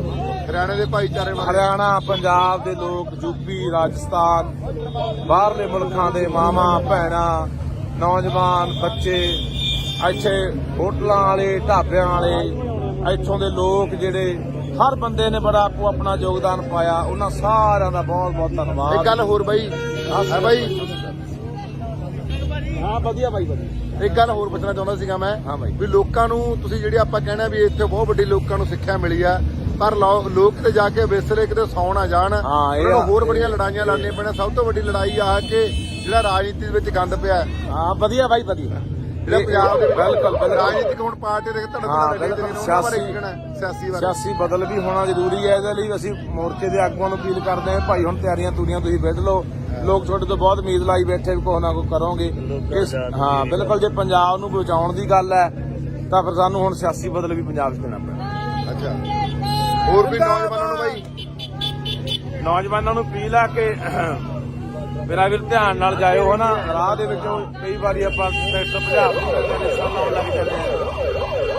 ਹਰਿਆਣੇ ਦੇ ਭਾਈਚਾਰੇ ਵਾਲੇ, ਹਰਿਆਣਾ, ਪੰਜਾਬ ਦੇ ਲੋਕ, ਯੂਪੀ, ਰਾਜਸਥਾਨ, ਬਾਹਰਲੇ ਮੁਲਕਾਂ ਦੇ ਮਾਵਾਂ ਭੈਣਾਂ, ਨੌਜਵਾਨ, ਬੱਚੇ, ਇੱਥੇ ਹੋਟਲਾਂ ਵਾਲੇ, ਢਾਬਿਆਂ ਵਾਲੇ, ਇੱਥੋਂ ਦੇ ਲੋਕ ਜਿਹੜੇ ਹਰ ਬੰਦੇ ਨੇ ਬੜਾ ਆਪੋ ਆਪਣਾ ਯੋਗਦਾਨ ਪਾਇਆ। ਉਹਨਾਂ ਸਾਰਿਆਂ ਦਾ ਬਹੁਤ ਬਹੁਤ ਧੰਨਵਾਦ। ਇੱਕ ਗੱਲ ਹੋਰ ਬਾਈ, ਹਾਂ ਬਾਈ, ਹਾਂ ਵਧੀਆ ਬਾਈ, ਵਧੀਆ। ਇੱਕ ਗੱਲ ਹੋਰ ਪੁੱਛਣਾ ਚਾਹੁੰਦਾ ਸੀਗਾ ਮੈਂ। ਹਾਂ ਬਾਈ। ਵੀ ਲੋਕਾਂ ਨੂੰ ਤੁਸੀਂ ਜਿਹੜੀ ਆਪਾਂ ਕਹਿਣਾ ਵੀ ਇੱਥੇ ਬਹੁਤ ਵੱਡੀ ਲੋਕਾਂ ਨੂੰ ਸਿੱਖਿਆ ਮਿਲੀ ਆ, ਪਰ ਲੋਕ ਤੇ ਜਾ ਕੇ ਵਿਸਰੇ ਕਿਤੇ ਸੌ ਨਾ ਜਾਣ। ਉਹਨਾਂ ਨੂੰ ਹੋਰ ਬੜੀਆਂ ਲੜਾਈਆਂ ਲੜਨੀਆਂ ਪੈਣਾ। ਸਭ ਤੋਂ ਵੱਡੀ ਲੜਾਈ ਆ ਕਿ ਜਿਹੜਾ ਰਾਜਨੀਤੀ ਵਿੱਚ ਗੰਦ ਪਿਆ। ਹਾਂ ਵਧੀਆ ਬਾਈ, ਵਧੀਆ। ਜਿਹੜਾ ਪੰਜਾਬ ਦੇ ਬਿਲਕੁਲ ਰਾਜਨੀਤਿਕ ਹੁਣ ਪਾਰਟੀ ਦੇ ਸਿਆਸੀ ਬਦਲ ਵੀ ਹੋਣਾ ਜ਼ਰੂਰੀ ਹੈ। ਇਹਦੇ ਲਈ ਅਸੀਂ ਮੋਰਚੇ ਦੇ ਆਗੂਆਂ ਨੂੰ ਅਪੀਲ ਕਰਦੇ ਹਾਂ, ਭਾਈ ਹੁਣ ਤਿਆਰੀਆਂ ਤੂਰੀਆਂ ਤੁਸੀਂ ਵਿੱਢ ਲਓ। ਲੋਕ ਤੁਹਾਡੇ ਤੋਂ ਬਹੁਤ ਉਮੀਦ ਲਾਈ ਬੈਠੇ ਵੀ ਕੁਛ ਨਾ ਕੁਛ ਕਰੋਗੇ। ਹਾਂ ਬਿਲਕੁਲ, ਜੇ ਪੰਜਾਬ ਨੂੰ ਬਚਾਉਣ ਦੀ ਗੱਲ ਹੈ ਤਾਂ ਫਿਰ ਸਾਨੂੰ ਹੁਣ ਸਿਆਸੀ ਬਦਲ ਵੀ ਪੰਜਾਬ 'ਚ ਦੇਣਾ ਪੈਣਾ। ਅੱਛਾ, ਹੋਰ ਵੀ ਨੌਜਵਾਨਾਂ ਨੂੰ ਬਾਈ, ਨੌਜਵਾਨਾਂ ਨੂੰ ਅਪੀਲ ਆ ਕਿ ਮੇਰਾ ਵੀਰ ਧਿਆਨ ਨਾਲ ਜਾਇਓ। ਹਨਾ ਰਾਹ ਦੇ ਵਿੱਚੋਂ ਕਈ ਵਾਰੀ ਆਪਾਂ ਟਰੈਕਟਰ ਭਜਾ ਲਾਉਣ ਲੱਗ ਜਾਂਦੇ ਆ,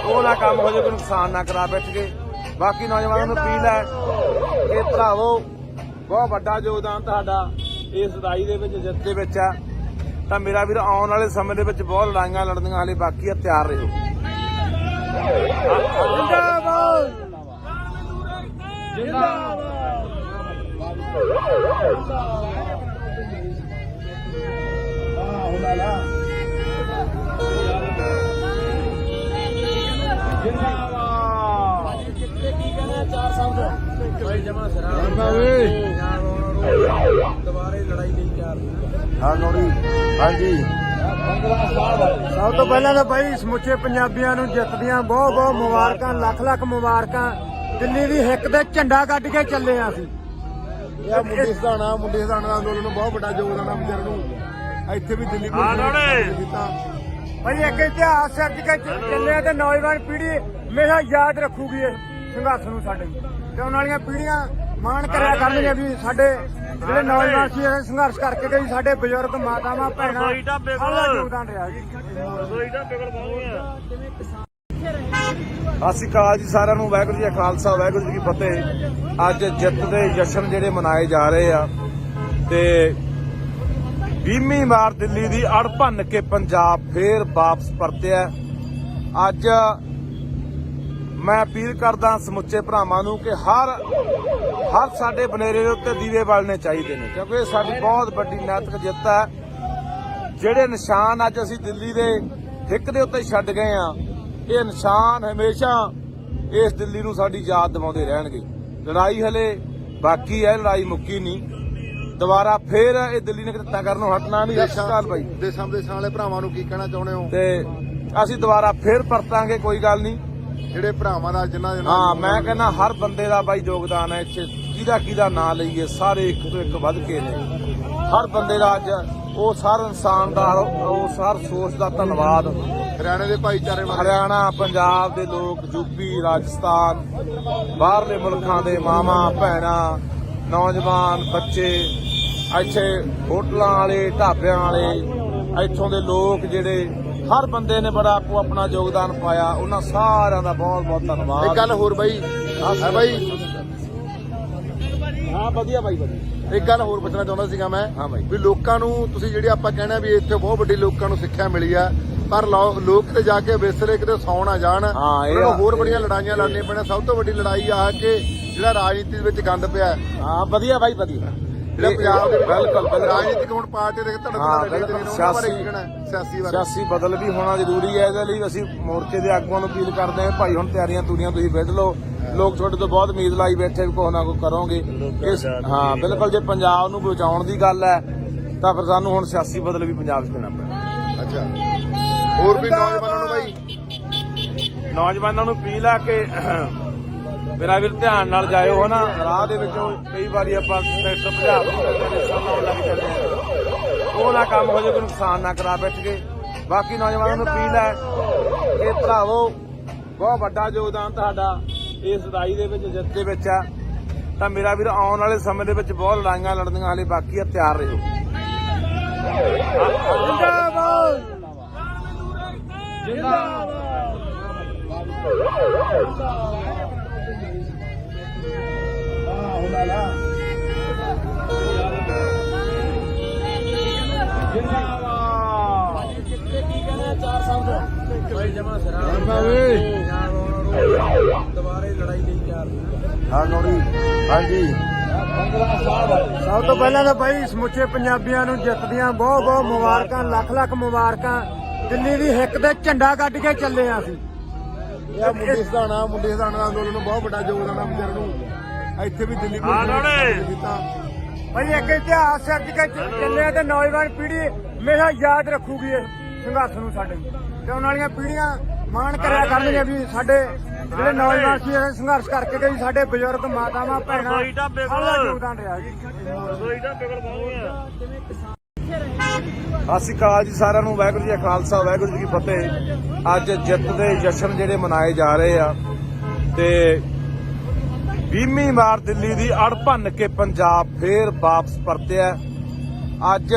ਉਹ ਨਾ ਕੰਮ ਹੋ ਜਾਏ, ਕੋਈ ਨੁਕਸਾਨ ਨਾ ਕਰਾ ਬੈਠ ਕੇ। ਬਾਕੀ ਨੌਜਵਾਨਾਂ ਨੂੰ ਅਪੀਲ ਹੈ ਕਿ ਭਰਾਵੋ, ਬਹੁਤ ਵੱਡਾ ਯੋਗਦਾਨ ਤੁਹਾਡਾ ਇਸ ਲੜਾਈ ਦੇ ਵਿੱਚ, ਜਿੱਤ ਦੇ ਵਿੱਚ ਆ। ਤਾਂ ਮੇਰਾ ਵੀਰ ਆਉਣ ਵਾਲੇ ਸਮੇਂ ਦੇ ਵਿੱਚ ਬਹੁਤ ਲੜਾਈਆਂ ਲੜਨੀਆਂ ਹਾਲੇ ਬਾਕੀ ਆ, ਤਿਆਰ ਰਹੋ। ਜਿੰਦਾਬਾਦ ਜਿੰਦਾਬਾਦ। ਦੁਬਾਰੇ ਲੜਾਈ ਲਈ ਤਿਆਰ। ਹਾਂ ਨੌਰੀ, ਹਾਂਜੀ। ਸਭ ਤੋਂ ਪਹਿਲਾਂ ਤਾਂ ਬਾਈ ਸਮੁੱਚੇ ਪੰਜਾਬੀਆਂ ਨੂੰ ਜਿੱਤ ਦੀਆਂ ਬਹੁਤ ਬਹੁਤ ਮੁਬਾਰਕਾਂ, ਲੱਖ ਲੱਖ ਮੁਬਾਰਕਾਂ। ਦਿੱਲੀ ਦੀ ਹਿੱਕ ਤੇ ਝੰਡਾ ਕੱਢ ਕੇ ਚੱਲੇ ਆ ਅਸੀਂ। ਇਹ ਮੁੰਡੇ ਸਦਾਣਾ ਅੰਦੋਲਨ ਨੂੰ ਬਹੁਤ ਵੱਡਾ ਯੋਗਦਾਨ ਆ ਵਿਚਾਰ ਨੂੰ। ਇੱਥੇ ਵੀ ਦਿੱਲੀ ਕੋਲ ਕੀਤਾ ਭਾਈ। ਇੱਕ ਇਤਿਹਾਸ ਸਿਰਜ ਕੇ ਚੱਲੇ ਤੇ ਨੌਜਵਾਨ ਪੀੜ੍ਹੀ ਹਮੇਸ਼ਾ ਯਾਦ ਰੱਖੂਗੀ ਇਸ ਸੰਘਰਸ਼ ਨੂੰ ਸਾਡੇ। ਤੇ ਉਹਨਾਂ ਵਾਲੀਆਂ ਪੀੜ੍ਹੀਆਂ ਮਾਣ ਕਰਿਆ ਕਰਨਗੀਆਂ ਵੀ ਸਾਡੇ ਜਿਹੜੇ ਨੌਜਵਾਨ ਸੀ ਇਹ ਸੰਘਰਸ਼ ਕਰਕੇ ਗਏ ਸਾਡੇ ਬਜ਼ੁਰਗ ਮਾਤਾਵਾਂ ਭੈਣਾਂ ਸਾਡਾ ਯੋਗਦਾਨ ਰਿਹਾ ਜੀ। ਸਤਿ ਸ਼੍ਰੀ ਅਕਾਲ ਜੀ ਸਾਰਿਆਂ ਨੂੰ। ਵਾਹਿਗੁਰੂ ਜੀ ਕਾ ਖਾਲਸਾ ਵਾਹਿਗੁਰੂ ਜੀ ਕੀ ਫਤਿਹ। ਅੱਜ ਜਿੱਤ ਦੇ ਜਸ਼ਨ ਜਿਹੜੇ ਮਨਾਏ ਜਾ ਰਹੇ ਆ ਤੇ 20ਵੀਂ ਵਾਰ ਦਿੱਲੀ ਦੀ ਅੜ ਭੰਨ ਕੇ ਪੰਜਾਬ ਫੇਰ ਵਾਪਸ ਪਰਤਿਆ। ਅੱਜ ਮੈਂ ਅਪੀਲ ਕਰਦਾ ਸਮੁੱਚੇ ਭਰਾਵਾਂ ਨੂੰ ਕਿ ਹਰ ਸਾਡੇ ਬਨੇਰੇ ਦੇ ਉੱਤੇ ਦੀਵੇ ਬਾਲਣੇ ਚਾਹੀਦੇ ਨੇ, ਕਿਉਂਕਿ ਇਹ ਸਾਡੀ ਬਹੁਤ ਵੱਡੀ ਨੈਤਿਕ ਜਿੱਤ ਹੈ। ਜਿਹੜੇ ਨਿਸ਼ਾਨ ਅੱਜ ਅਸੀਂ ਦਿੱਲੀ ਦੇ ਹਿੱਕ ਦੇ ਉੱਤੇ ਛੱਡ ਗਏ ਆ, ਇਹ ਨਿਸ਼ਾਨ ਹਮੇਸ਼ਾ ਇਸ ਦਿੱਲੀ ਨੂੰ ਸਾਡੀ ਯਾਦ ਦਿਵਾਉਂਦੇ ਰਹਿਣਗੇ। ਲੜਾਈ ਹਲੇ ਬਾਕੀ ਹੈ, ਲੜਾਈ ਮੁੱਕੀ ਨਹੀਂ। ਦੁਬਾਰਾ ਫੇਰ ਇਹ ਦਿੱਲੀ ਨੇ ਕਿੱਤਾ ਕਰਨੋਂ ਹਟਣਾ ਨਹੀਂ। ਸਤਿ ਸ਼੍ਰੀ ਅਕਾਲ ਬਾਈ। ਦੇਸ਼ਾਂ ਵਿਦੇਸ਼ਾਂ ਵਾਲੇ ਭਰਾਵਾਂ ਨੂੰ ਕੀ ਕਹਿਣਾ ਚਾਹੁੰਦੇ ਹੋ? ਤੇ ਅਸੀਂ ਦੁਬਾਰਾ ਫੇਰ ਪਰਤਾਂਗੇ, ਕੋਈ ਗੱਲ ਨਹੀਂ। ਜਿਹੜੇ ਭਰਾਵਾਂ ਦਾ ਜਿਨ੍ਹਾਂ ਦੇ ਹਾਂ, ਮੈਂ ਕਹਿੰਦਾ ਹਰ ਬੰਦੇ ਦਾ ਬਾਈ ਯੋਗਦਾਨ ਹੈ ਇੱਥੇ। ਕਿਹਦਾ ਨਾਂ ਲਈਏ, ਸਾਰੇ ਇੱਕ ਤੋਂ ਇੱਕ ਵੱਧ ਕੇ ਨੇ। ਹਰ ਬੰਦੇ ਦਾ ਅੱਜ ਉਸ ਹਰ ਇਨਸਾਨ ਦਾ, ਉਸ ਹਰ ਸੋਚ ਦਾ ਧੰਨਵਾਦ। ਹਰਿਆਣੇ ਦੇ ਭਾਈਚਾਰੇ ਵਾਲੇ, ਹਰਿਆਣਾ, ਪੰਜਾਬ ਦੇ ਲੋਕ, ਯੂਪੀ, ਰਾਜਸਥਾਨ, ਬਾਹਰਲੇ ਮੁਲਕਾਂ ਦੇ ਮਾਵਾਂ ਭੈਣਾਂ, ਨੌਜਵਾਨ, ਬੱਚੇ, ਇੱਥੇ ਹੋਟਲਾਂ ਵਾਲੇ, ਢਾਬਿਆਂ ਵਾਲੇ, ਇੱਥੋਂ ਦੇ ਲੋਕ ਜਿਹੜੇ ਹਰ ਬੰਦੇ ਨੇ ਬੜਾ ਆਪੋ ਆਪਣਾ ਯੋਗਦਾਨ ਪਾਇਆ। ਉਹਨਾਂ ਸਾਰਿਆਂ ਦਾ ਬਹੁਤ ਬਹੁਤ ਧੰਨਵਾਦ। ਇੱਕ ਗੱਲ ਹੋਰ ਬਾਈ, ਹਾਂ ਬਾਈ, ਹਾਂ ਵਧੀਆ ਬਾਈ, ਵਧੀਆ। ਇੱਕ ਗੱਲ ਹੋਰ ਪੁੱਛਣਾ ਚਾਹੁੰਦਾ ਸੀਗਾ ਮੈਂ ਹਾਂ ਬਾਈ। ਵੀ ਲੋਕਾਂ ਨੂੰ ਤੁਸੀਂ ਜਿਹੜੀ ਆਪਾਂ ਕਹਿਣਾ ਵੀ ਇੱਥੇ ਬਹੁਤ ਵੱਡੀ ਲੋਕਾਂ ਨੂੰ ਸਿੱਖਿਆ ਮਿਲੀ ਆ ਪਰ ਲੋਕ ਤੇ ਜਾ ਕੇ ਵਿਸਰੇ ਕਿਤੇ ਸੌ ਨਾ ਜਾਣ ਉਹਨਾਂ ਨੂੰ ਹੋਰ ਬੜੀਆਂ ਲੜਾਈਆਂ ਲੜਨੀਆਂ ਪੈਣਾ। ਸਭ ਤੋਂ ਵੱਡੀ ਲੜਾਈ ਆ ਕਿ ਜਿਹੜਾ ਰਾਜਨੀਤੀ ਵਿੱਚ ਗੰਦ ਪਿਆ। ਹਾਂ ਵਧੀਆ ਬਾਈ ਵਧੀਆ। ਜਿਹੜਾ ਪੰਜਾਬ ਦੇ ਬਿਲਕੁਲ ਰਾਜਨੀਤਿਕ ਹੁਣ ਪਾਰਟੀ ਦੇ ਸਿਆਸੀ ਬਦਲ ਵੀ ਹੋਣਾ ਜ਼ਰੂਰੀ ਹੈ। ਇਹਦੇ ਲਈ ਅਸੀਂ ਮੋਰਚੇ ਦੇ ਆਗੂਆਂ ਨੂੰ ਅਪੀਲ ਕਰਦੇ ਹਾਂ, ਭਾਈ ਹੁਣ ਤਿਆਰੀਆਂ ਤੂਰੀਆਂ ਤੁਸੀਂ ਵਿੱਢ ਲਓ। ਲੋਕ ਤੁਹਾਡੇ ਤੋਂ ਬਹੁਤ ਉਮੀਦ ਲਾਈ ਬੈਠੇ ਵੀ ਕੁਛ ਨਾ ਕੁਛ ਕਰੋਗੇ। ਹਾਂ ਬਿਲਕੁਲ, ਜੇ ਪੰਜਾਬ ਨੂੰ ਬਚਾਉਣ ਦੀ ਗੱਲ ਹੈ ਤਾਂ ਫਿਰ ਸਾਨੂੰ ਹੁਣ ਸਿਆਸੀ ਬਦਲ ਵੀ ਪੰਜਾਬ 'ਚ ਦੇਣਾ ਪੈਣਾ। ਅੱਛਾ, ਹੋਰ ਵੀ ਨੌਜਵਾਨਾਂ ਨੂੰ ਬਾਈ, ਨੌਜਵਾਨਾਂ ਨੂੰ ਅਪੀਲ ਆ ਕਿ ਮੇਰਾ ਵੀਰ ਧਿਆਨ ਨਾਲ ਜਾਇਓ ਹਨਾ। ਰਾਹ ਦੇ ਵਿੱਚੋਂ ਕਈ ਵਾਰੀ ਆਪਾਂ ਟਰੈਕਟਰ ਭਜਾ ਲਾਉਣ ਲੱਗ ਜਾਂਦੇ ਆ, ਉਹ ਨਾ ਕੰਮ ਹੋ ਜਾਏ, ਕੋਈ ਨੁਕਸਾਨ ਨਾ ਕਰਾ ਬੈਠ ਕੇ। ਬਾਕੀ ਨੌਜਵਾਨਾਂ ਨੂੰ ਅਪੀਲ ਹੈ ਕਿ ਭਰਾਵੋ ਬਹੁਤ ਵੱਡਾ ਯੋਗਦਾਨ ਤੁਹਾਡਾ ਇਸ ਲੜਾਈ ਦੇ ਵਿੱਚ, ਜਿੱਤ ਦੇ ਵਿੱਚ ਆ। ਤਾਂ ਮੇਰਾ ਵੀਰ ਆਉਣ ਵਾਲੇ ਸਮੇਂ ਦੇ ਵਿੱਚ ਬਹੁਤ ਲੜਾਈਆਂ ਲੜਨੀਆਂ ਹਾਲੇ ਬਾਕੀ ਆ, ਤਿਆਰ ਰਹੋ। ਜਿੰਦਾਬਾਦ ਜਿੰਦਾਬਾਦ। ਦੁਬਾਰੇ ਲੜਾਈ ਲਈ ਤਿਆਰ। ਹਾਂ ਨੌੜੀ, ਹਾਂਜੀ। ਸਭ ਤੋਂ ਪਹਿਲਾਂ ਤਾਂ ਬਾਈ ਸਮੁੱਚੇ ਪੰਜਾਬੀਆਂ ਨੂੰ ਜਿੱਤ ਦੀਆਂ ਬਹੁਤ ਬਹੁਤ ਮੁਬਾਰਕਾਂ, ਲੱਖ ਲੱਖ ਮੁਬਾਰਕਾਂ। ਦਿੱਲੀ ਦੀ ਹਿੱਕ ਤੇ ਝੰਡਾ ਕੱਢ ਕੇ ਚੱਲੇ ਆ ਅਸੀਂ। ਇਹ ਮੁੰਡੇ ਸਧਾਣਾ ਅੰਦੋਲਨ ਨੂੰ ਬਹੁਤ ਵੱਡਾ ਯੋਗਦਾਨ ਆ ਵਿਚਾਰ ਨੂੰ। ਇੱਥੇ ਵੀ ਦਿੱਲੀ ਕੀਤਾ ਭਾਈ ਇੱਕ ਇਤਿਹਾਸ ਸਿਰਜ ਕੇ ਚੱਲੇ ਆ ਤੇ ਨੌਜਵਾਨ ਪੀੜ੍ਹੀ ਹਮੇਸ਼ਾ ਯਾਦ ਰੱਖੂਗੀ ਇਸ ਸੰਘਰਸ਼ ਨੂੰ ਸਾਡੇ। ਤੇ ਆਉਣ ਵਾਲੀਆਂ ਪੀੜ੍ਹੀਆਂ ਮਾਣ ਕਰਿਆ ਕਰਨਗੀਆਂ ਵੀ ਸਾਡੇ ਜਿਹੜੇ ਨੌਜਵਾਨ ਸੀ ਇਹ ਸੰਘਰਸ਼ ਕਰਕੇ ਗਏ, ਸਾਡੇ ਬਜ਼ੁਰਗ ਮਾਤਾਵਾਂ ਭੈਣਾਂ ਸਾਡਾ ਯੋਗਦਾਨ ਰਿਹਾ ਜੀ। ਸਤਿ ਸ਼੍ਰੀ ਅਕਾਲ ਜੀ ਸਾਰਿਆਂ ਨੂੰ। ਵਾਹਿਗੁਰੂ ਜੀ ਕਾ ਖਾਲਸਾ, ਵਾਹਿਗੁਰੂ ਜੀ ਕੀ ਫਤਿਹ। ਅੱਜ ਜਿੱਤ ਦੇ ਜਸ਼ਨ ਜਿਹੜੇ ਮਨਾਏ ਜਾ ਰਹੇ ਆ ਤੇ 20ਵੀਂ ਵਾਰ ਦਿੱਲੀ ਦੀ ਅੜ ਭੰਨ ਕੇ ਪੰਜਾਬ ਫੇਰ ਵਾਪਸ ਪਰਤਿਆ। ਅੱਜ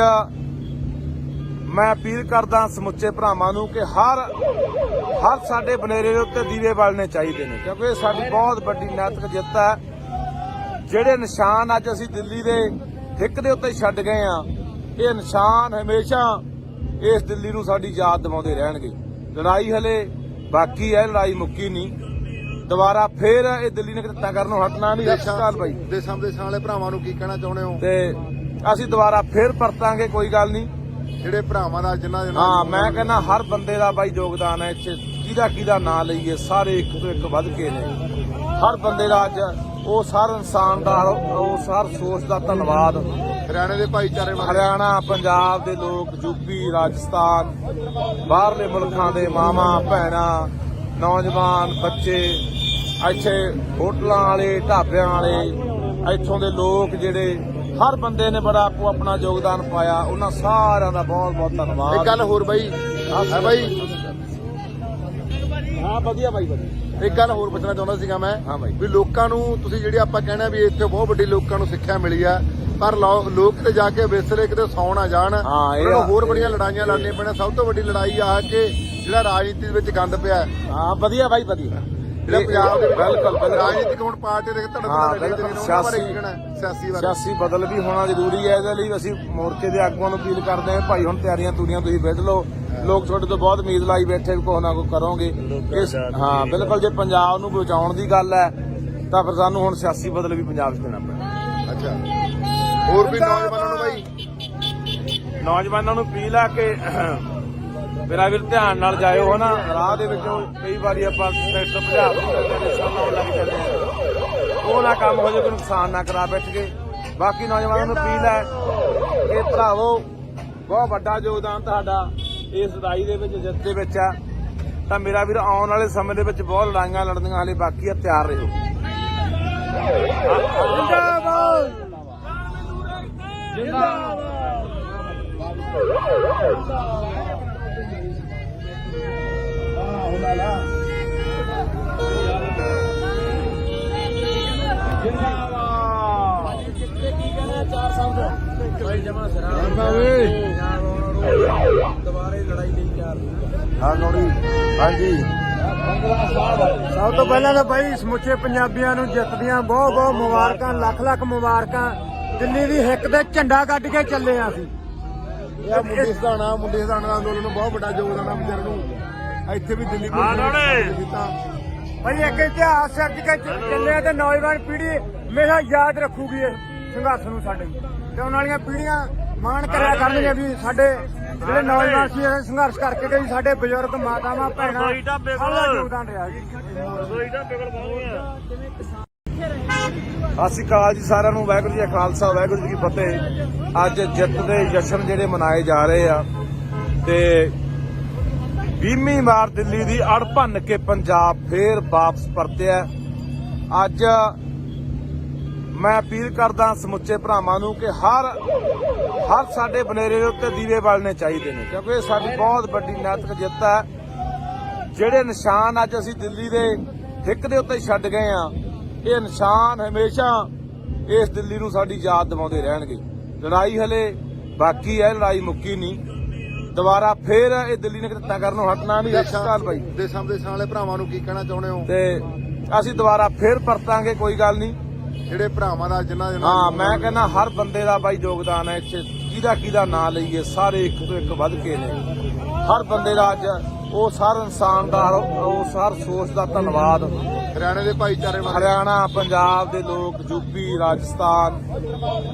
ਮੈਂ ਅਪੀਲ ਕਰਦਾ ਸਮੁੱਚੇ ਭਰਾਵਾਂ ਨੂੰ ਕਿ ਹਰ ਸਾਡੇ ਬਨੇਰੇ ਦੇ ਉੱਤੇ ਦੀਵੇ ਬਾਲਣੇ ਚਾਹੀਦੇ ਨੇ, ਕਿਉਂਕਿ ਇਹ ਸਾਡੀ ਬਹੁਤ ਵੱਡੀ ਨੈਤਿਕ ਜਿੱਤ ਹੈ। ਜਿਹੜੇ ਨਿਸ਼ਾਨ ਅੱਜ ਅਸੀਂ ਦਿੱਲੀ ਦੇ ਹਿੱਕ ਦੇ ਉੱਤੇ ਛੱਡ ਗਏ ਆ, ਇਹ ਨਿਸ਼ਾਨ ਹਮੇਸ਼ਾ ਇਸ ਦਿੱਲੀ ਨੂੰ ਸਾਡੀ ਯਾਦ ਦਿਵਾਉਂਦੇ ਰਹਿਣਗੇ। ਲੜਾਈ ਹਲੇ ਬਾਕੀ ਹੈ, ਲੜਾਈ ਮੁੱਕੀ ਨਹੀਂ। ਦੁਬਾਰਾ ਫੇਰ ਇਹ ਦਿੱਲੀ ਨੇ ਕਿੱਤਾ ਕਰਨੋਂ ਹਟਣਾ ਨਹੀਂ। ਸਤਿ ਸ਼੍ਰੀ ਅਕਾਲ ਬਾਈ। ਦੇਸ਼ਾਂ ਵਾਲੇ ਭਰਾਵਾਂ ਨੂੰ ਕੀ ਕਹਿਣਾ ਚਾਹੁੰਦੇ ਹੋ? ਤੇ ਅਸੀਂ ਦੁਬਾਰਾ ਫੇਰ ਪਰਤਾਂਗੇ, ਕੋਈ ਗੱਲ ਨਹੀਂ। ਜਿਹੜੇ ਭਰਾਵਾਂ ਦਾ ਜਿਨ੍ਹਾਂ ਦੇ ਹਾਂ ਮੈਂ ਕਹਿੰਦਾ ਹਰ ਬੰਦੇ ਦਾ ਬਾਈ ਯੋਗਦਾਨ ਹੈ ਇੱਥੇ। ਕਿਹਦਾ ਨਾਂ ਲਈਏ, ਸਾਰੇ ਇੱਕ ਤੋਂ ਇੱਕ ਵੱਧ ਕੇ ਨੇ। ਹਰ ਬੰਦੇ ਦਾ ਅੱਜ ਉਹ ਹਰ ਇਨਸਾਨ ਦਾ, ਉਸ ਹਰ ਸੋਚ ਦਾ ਧੰਨਵਾਦ। ਹਰਿਆਣੇ ਦੇ ਭਾਈਚਾਰੇ, ਹਰਿਆਣਾ, ਪੰਜਾਬ ਦੇ ਲੋਕ, ਯੂਪੀ, ਰਾਜਸਥਾਨ, ਬਾਹਰਲੇ ਮੁਲਕਾਂ ਦੇ ਮਾਵਾਂ ਭੈਣਾਂ, ਨੌਜਵਾਨ ਬੱਚੇ, ਇੱਥੇ ਹੋਟਲਾਂ ਵਾਲੇ, ਢਾਬਿਆਂ ਵਾਲੇ, ਇੱਥੋਂ ਦੇ ਲੋਕ ਜਿਹੜੇ ਹਰ ਬੰਦੇ ਨੇ ਬੜਾ ਆਪੋ ਆਪਣਾ ਯੋਗਦਾਨ ਪਾਇਆ। ਉਹਨਾਂ ਸਾਰਿਆਂ ਦਾ ਬਹੁਤ ਬਹੁਤ ਧੰਨਵਾਦ। ਇੱਕ ਗੱਲ ਹੋਰ ਬਾਈ, ਬਾਈ ਹਾਂ ਵਧੀਆ ਬਾਈ ਵਧੀਆ। ਇੱਕ ਗੱਲ ਹੋਰ ਪੁੱਛਣਾ ਚਾਹੁੰਦਾ ਸੀਗਾ ਮੈਂ ਹਾਂ ਬਾਈ। ਵੀ ਲੋਕਾਂ ਨੂੰ ਤੁਸੀਂ ਜਿਹੜੀ ਆਪਾਂ ਕਹਿਣਾ ਵੀ ਇੱਥੇ ਬਹੁਤ ਵੱਡੀ ਲੋਕਾਂ ਨੂੰ ਸਿੱਖਿਆ ਮਿਲੀ ਆ ਪਰ ਲੋਕ ਤੇ ਜਾ ਕੇ ਵਿਸਰੇ ਕਿਤੇ ਸੌ ਨਾ ਜਾਣ ਉਹਨਾਂ ਨੂੰ ਹੋਰ ਬੜੀਆਂ ਲੜਾਈਆਂ ਲੜਨੀਆਂ ਪੈਣਾ। ਸਭ ਤੋਂ ਵੱਡੀ ਲੜਾਈ ਆ ਕਿ ਜਿਹੜਾ ਰਾਜਨੀਤੀ ਵਿੱਚ ਗੰਦ ਪਿਆ। ਹਾਂ ਵਧੀਆ ਬਾਈ ਵਧੀਆ। ਜਿਹੜਾ ਪੰਜਾਬ ਦੇ ਬਿਲਕੁਲ ਰਾਜਨੀਤਿਕ ਹੁਣ ਪਾਰਟੀ ਦੇ ਸਿਆਸੀ ਬਦਲ ਵੀ ਹੋਣਾ ਜ਼ਰੂਰੀ ਹੈ। ਇਹਦੇ ਲਈ ਅਸੀਂ ਮੋਰਚੇ ਦੇ ਆਗੂਆਂ ਨੂੰ ਅਪੀਲ ਕਰਦੇ ਹਾਂ, ਭਾਈ ਹੁਣ ਤਿਆਰੀਆਂ ਤੂਰੀਆਂ ਤੁਸੀਂ ਵਿੱਢ ਲਓ। ਲੋਕ ਤੁਹਾਡੇ ਤੋਂ ਬਹੁਤ ਉਮੀਦ ਲਾਈ ਬੈਠੇ ਵੀ ਕੁਛ ਨਾ ਕੁਛ ਕਰੋਗੇ। ਹਾਂ ਬਿਲਕੁਲ, ਜੇ ਪੰਜਾਬ ਨੂੰ ਬਚਾਉਣ ਦੀ ਗੱਲ ਹੈ ਤਾਂ ਫਿਰ ਸਾਨੂੰ ਹੁਣ ਸਿਆਸੀ ਬਦਲ ਵੀ ਪੰਜਾਬ 'ਚ ਦੇਣਾ ਪੈਣਾ। ਅੱਛਾ, ਹੋਰ ਵੀ ਨੌਜਵਾਨਾਂ ਨੂੰ ਬਾਈ, ਨੌਜਵਾਨਾਂ ਨੂੰ ਅਪੀਲ ਆ ਕਿ ਮੇਰਾ ਵੀਰ ਧਿਆਨ ਨਾਲ ਜਾਇਓ ਹਨਾ। ਰਾਹ ਦੇ ਵਿੱਚੋਂ ਕਈ ਵਾਰੀ ਆਪਾਂ ਟਰੈਕਟਰ ਭਜਾ ਲਾਉਣ ਲੱਗ ਜਾਂਦੇ ਆ, ਉਹ ਨਾ ਕੰਮ ਹੋ ਜਾਏ, ਕੋਈ ਨੁਕਸਾਨ ਨਾ ਕਰਾ ਬੈਠ ਕੇ। ਬਾਕੀ ਨੌਜਵਾਨਾਂ ਨੂੰ ਅਪੀਲ ਹੈ ਕਿ ਭਰਾਵੋ ਬਹੁਤ ਵੱਡਾ ਯੋਗਦਾਨ ਤੁਹਾਡਾ ਇਸ ਲੜਾਈ ਦੇ ਵਿੱਚ, ਜਿੱਤ ਦੇ ਵਿੱਚ ਆ। ਤਾਂ ਮੇਰਾ ਵੀਰ ਆਉਣ ਵਾਲੇ ਸਮੇਂ ਦੇ ਵਿੱਚ ਬਹੁਤ ਲੜਾਈਆਂ ਲੜਨੀਆਂ ਹਾਲੇ ਬਾਕੀ ਆ, ਤਿਆਰ ਰਹੋ। ਜਿੰਦਾਬਾਦ ਜਿੰਦਾਬਾਦ। ਦੁਬਾਰੇ ਲੜਾਈ ਲਈ ਤਿਆਰ। ਹਾਂ ਨੌੜੀ, ਹਾਂਜੀ। ਸਭ ਤੋਂ ਪਹਿਲਾਂ ਤਾਂ ਬਾਈ ਸਮੁੱਚੇ ਪੰਜਾਬੀਆਂ ਨੂੰ ਜਿੱਤ ਦੀਆਂ ਬਹੁਤ ਬਹੁਤ ਮੁਬਾਰਕਾਂ, ਲੱਖ ਲੱਖ ਮੁਬਾਰਕਾਂ। ਦਿੱਲੀ ਦੀ ਹਿੱਕ ਤੇ ਝੰਡਾ ਕੱਢ ਕੇ ਚੱਲੇ ਆ ਅਸੀਂ। ਇਹ ਮੁੰਡੇ ਸਧਾਣਾ ਦਾ ਅੰਦੋਲਨ ਨੂੰ ਬਹੁਤ ਵੱਡਾ ਯੋਗਦਾਨ ਆ ਵਿਚਾਰ ਨੂੰ ਇੱਥੇ ਵੀ ਦਿੱਲੀ ਪੁਲਿਸ ਕੀਤਾ। ਭਾਈ ਇੱਕ ਇਤਿਹਾਸ ਸਿਰਜ ਕੇ ਚੱਲੇ ਆ ਤੇ ਨੌਜਵਾਨ ਪੀੜ੍ਹੀ ਹਮੇਸ਼ਾ ਯਾਦ ਰੱਖੂਗੀ ਇਸ ਸੰਘਰਸ਼ ਨੂੰ ਸਾਡੇ, ਤੇ ਆਉਣ ਵਾਲੀਆਂ ਪੀੜ੍ਹੀਆਂ ਮਾਣ ਕਰਿਆ ਕਰਨਗੀਆਂ ਵੀ ਸਾਡੇ ਜਿਹੜੇ ਨੌਜਵਾਨ ਸੀ ਇਹ ਸੰਘਰਸ਼ ਕਰਕੇ ਗਏ, ਸਾਡੇ ਬਜ਼ੁਰਗ ਮਾਤਾਵਾਂ ਭੈਣਾਂ ਸਭ ਦਾ ਯੋਗਦਾਨ ਰਿਹਾ ਜੀ। ਸਤਿ ਸ਼੍ਰੀ ਅਕਾਲ ਜੀ ਸਾਰਿਆਂ ਨੂੰ। ਵਾਹਿਗੁਰੂ ਜੀ ਕਾ ਖਾਲਸਾ ਵਾਹਿਗੁਰੂ ਜੀ ਕੀ ਫਤਿਹ। ਅੱਜ ਜਿੱਤ ਦੇ ਜਸ਼ਨ ਜਿਹੜੇ ਮਨਾਏ ਜਾ ਰਹੇ ਆ ਤੇ 20ਵੀਂ ਵਾਰ ਦਿੱਲੀ ਦੀ ਅੜ ਭੰਨ ਕੇ ਪੰਜਾਬ ਫੇਰ ਵਾਪਸ ਪਰਤਿਆ। ਅੱਜ ਮੈਂ ਅਪੀਲ ਕਰਦਾ ਸਮੁੱਚੇ ਭਰਾਵਾਂ ਨੂੰ ਕਿ ਹਰ ਸਾਡੇ ਬਨੇਰੇ ਦੇ ਉੱਤੇ ਦੀਵੇ ਬਾਲਣੇ ਚਾਹੀਦੇ ਨੇ, ਕਿਉਂਕਿ ਇਹ ਸਾਡੀ ਬਹੁਤ ਵੱਡੀ ਨੈਤਿਕ ਜਿੱਤ ਹੈ। ਜਿਹੜੇ ਨਿਸ਼ਾਨ ਅੱਜ ਅਸੀਂ ਦਿੱਲੀ ਦੇ ਹਿੱਕ ਦੇ ਉੱਤੇ ਛੱਡ ਗਏ ਆ, ਇਹ ਨਿਸ਼ਾਨ ਹਮੇਸ਼ਾ ਇਸ ਦਿੱਲੀ ਨੂੰ ਸਾਡੀ ਯਾਦ ਦਿਵਾਉਂਦੇ ਰਹਿਣਗੇ। ਲੜਾਈ ਹਲੇ ਬਾਕੀ ਹੈ, ਲੜਾਈ ਮੁੱਕੀ ਨਹੀਂ। ਦੁਬਾਰਾ ਫੇਰ ਇਹ ਦਿੱਲੀ ਨੇ ਕਿੱਤਾ ਕਰਨੋਂ ਹਟਣਾ ਨਹੀਂ। ਅਸਲ ਬਾਈ ਦੇਸ਼ਾਂ ਵਾਲੇ ਭਰਾਵਾਂ ਨੂੰ ਕੀ ਕਹਿਣਾ ਚਾਹੁੰਦੇ ਹੋ? ਤੇ ਅਸੀਂ ਦੁਬਾਰਾ ਫੇਰ ਪਰਤਾਂਗੇ, ਕੋਈ ਗੱਲ ਨਹੀਂ। ਜਿਹੜੇ ਭਰਾਵਾਂ ਦਾ ਜਿਨ੍ਹਾਂ ਹਾਂ, ਮੈਂ ਕਹਿੰਦਾ ਹਰ ਬੰਦੇ ਦਾ ਬਾਈ ਯੋਗਦਾਨ ਹੈ ਇੱਥੇ। ਕਿਹਦਾ ਨਾਂ ਲਈਏ, ਸਾਰੇ ਇੱਕ ਤੋਂ ਇੱਕ ਵੱਧ ਕੇ ਨੇ। ਹਰ ਬੰਦੇ ਦਾ ਅੱਜ ਉਹ ਹਰ ਇਨਸਾਨ ਦਾ ਉਸ ਹਰ ਸੋਚ ਦਾ ਧੰਨਵਾਦ। ਹਰਿਆਣੇ ਦੇ ਭਾਈਚਾਰੇ ਹਰਿਆਣਾ, ਪੰਜਾਬ ਦੇ ਲੋਕ, ਯੂਪੀ, ਰਾਜਸਥਾਨ,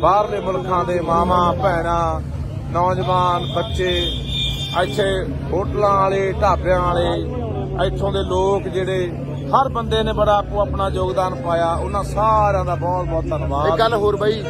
ਬਾਹਰਲੇ ਮੁਲਕਾਂ ਦੇ ਮਾਵਾਂ ਭੈਣਾਂ, ਨੌਜਵਾਨ ਬੱਚੇ, ਇੱਥੇ ਹੋਟਲਾਂ ਵਾਲੇ, ਢਾਬਿਆਂ ਵਾਲੇ, ਇੱਥੋਂ ਦੇ ਲੋਕ ਜਿਹੜੇ ਹਰ ਬੰਦੇ ਨੇ ਬੜਾ ਆਪਣਾ ਯੋਗਦਾਨ ਪਾਇਆ। ਉਹਨਾਂ ਸਾਰਿਆਂ ਦਾ ਬਹੁਤ ਬਹੁਤ ਧੰਨਵਾਦ। ਇੱਕ ਗੱਲ ਹੋਰ ਬਾਈ,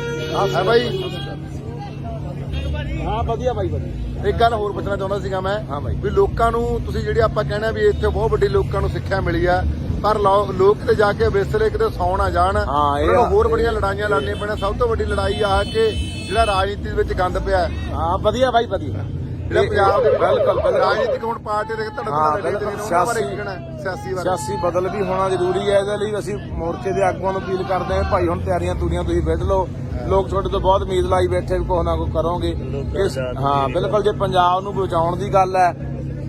ਹਾਂ ਵਧੀਆ ਬਾਈ ਵਧੀਆ। ਇੱਕ ਗੱਲ ਹੋਰ ਪੁੱਛਣਾ ਚਾਹੁੰਦਾ ਸੀਗਾ ਮੈਂ। ਹਾਂ ਬਾਈ। ਵੀ ਲੋਕਾਂ ਨੂੰ ਤੁਸੀਂ ਜਿਹੜੀ ਆਪਾਂ ਕਹਿੰਦੇ ਵੀ ਇੱਥੇ ਬਹੁਤ ਵੱਡੀ ਲੋਕਾਂ ਨੂੰ ਸਿੱਖਿਆ ਮਿਲੀ ਆ, ਪਰ ਲੋਕ ਤੇ ਜਾ ਕੇ ਵਿਸਰੇ ਕਿਤੇ ਸੌ ਨਾ ਜਾਣ। ਉਹਨਾਂ ਨੂੰ ਹੋਰ ਬੜੀਆਂ ਲੜਾਈਆਂ ਲੜਨੀਆਂ ਪੈਣੀਆਂ। ਸਭ ਤੋਂ ਵੱਡੀ ਲੜਾਈ ਆ ਕਿ ਜਿਹੜਾ ਰਾਜਨੀਤੀ ਵਿੱਚ ਗੰਦ ਪਿਆ। ਹਾਂ ਵਧੀਆ ਬਾਈ ਵਧੀਆ। ਜਿਹੜਾ ਪੰਜਾਬ ਦੇ ਬਿਲਕੁਲ ਰਾਜਨੀਤਿਕ ਹੁਣ ਪਾਰਟੀ ਦੇ ਸਿਆਸੀ ਬਦਲ ਵੀ ਹੋਣਾ ਜ਼ਰੂਰੀ ਹੈ। ਇਹਦੇ ਲਈ ਅਸੀਂ ਮੋਰਚੇ ਦੇ ਆਗੂਆਂ ਨੂੰ ਅਪੀਲ ਕਰਦੇ ਹਾਂ, ਭਾਈ ਹੁਣ ਤਿਆਰੀਆਂ ਤੂਰੀਆਂ ਤੁਸੀਂ ਵਿੱਢ ਲਓ। ਲੋਕ ਤੁਹਾਡੇ ਤੋਂ ਬਹੁਤ ਉਮੀਦ ਲਾਈ ਬੈਠੇ ਕੁਛ ਨਾ ਕੁਛ ਕਰੋਗੇ। ਹਾਂ ਬਿਲਕੁਲ, ਜੇ ਪੰਜਾਬ ਨੂੰ ਬਚਾਉਣ ਦੀ ਗੱਲ ਹੈ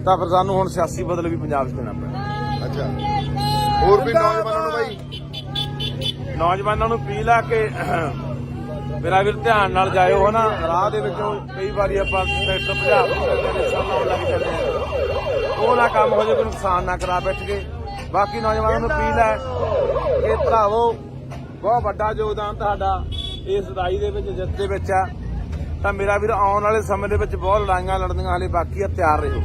ਤਾਂ ਫਿਰ ਸਾਨੂੰ ਹੁਣ ਸਿਆਸੀ ਬਦਲ ਵੀ ਪੰਜਾਬ 'ਚ ਦੇਣਾ ਪੈਣਾ। ਅੱਛਾ, ਹੋਰ ਵੀ ਨੌਜਵਾਨਾਂ ਨੂੰ ਬਾਈ, ਨੌਜਵਾਨਾਂ ਨੂੰ ਅਪੀਲ ਆ ਕਿ ਮੇਰਾ ਵੀਰ ਧਿਆਨ ਨਾਲ ਜਾਇਓ। ਹਨਾ ਰਾਹ ਦੇ ਵਿੱਚੋਂ ਕਈ ਵਾਰੀ ਆਪਾਂ ਟਰੈਕਟਰ ਭਜਾ ਲੱਗ ਜਾਂਦੇ ਆ, ਉਹ ਨਾ ਕੰਮ ਹੋ ਜਾਏ, ਕੋਈ ਨੁਕਸਾਨ ਨਾ ਕਰਾ ਬੈਠ ਕੇ। ਬਾਕੀ ਨੌਜਵਾਨਾਂ ਨੂੰ ਅਪੀਲ ਹੈ ਕਿ ਭਰਾਵੋ ਬਹੁਤ ਵੱਡਾ ਯੋਗਦਾਨ ਤੁਹਾਡਾ ਇਸ ਲੜਾਈ ਦੇ ਵਿੱਚ, ਜਿੱਤ ਦੇ ਵਿੱਚ ਆ। ਤਾਂ ਮੇਰਾ ਵੀਰ ਆਉਣ ਵਾਲੇ ਸਮੇਂ ਦੇ ਵਿੱਚ ਬਹੁਤ ਲੜਾਈਆਂ ਲੜਨੀਆਂ ਹਾਲੇ ਬਾਕੀ ਆ, ਤਿਆਰ ਰਹੋ।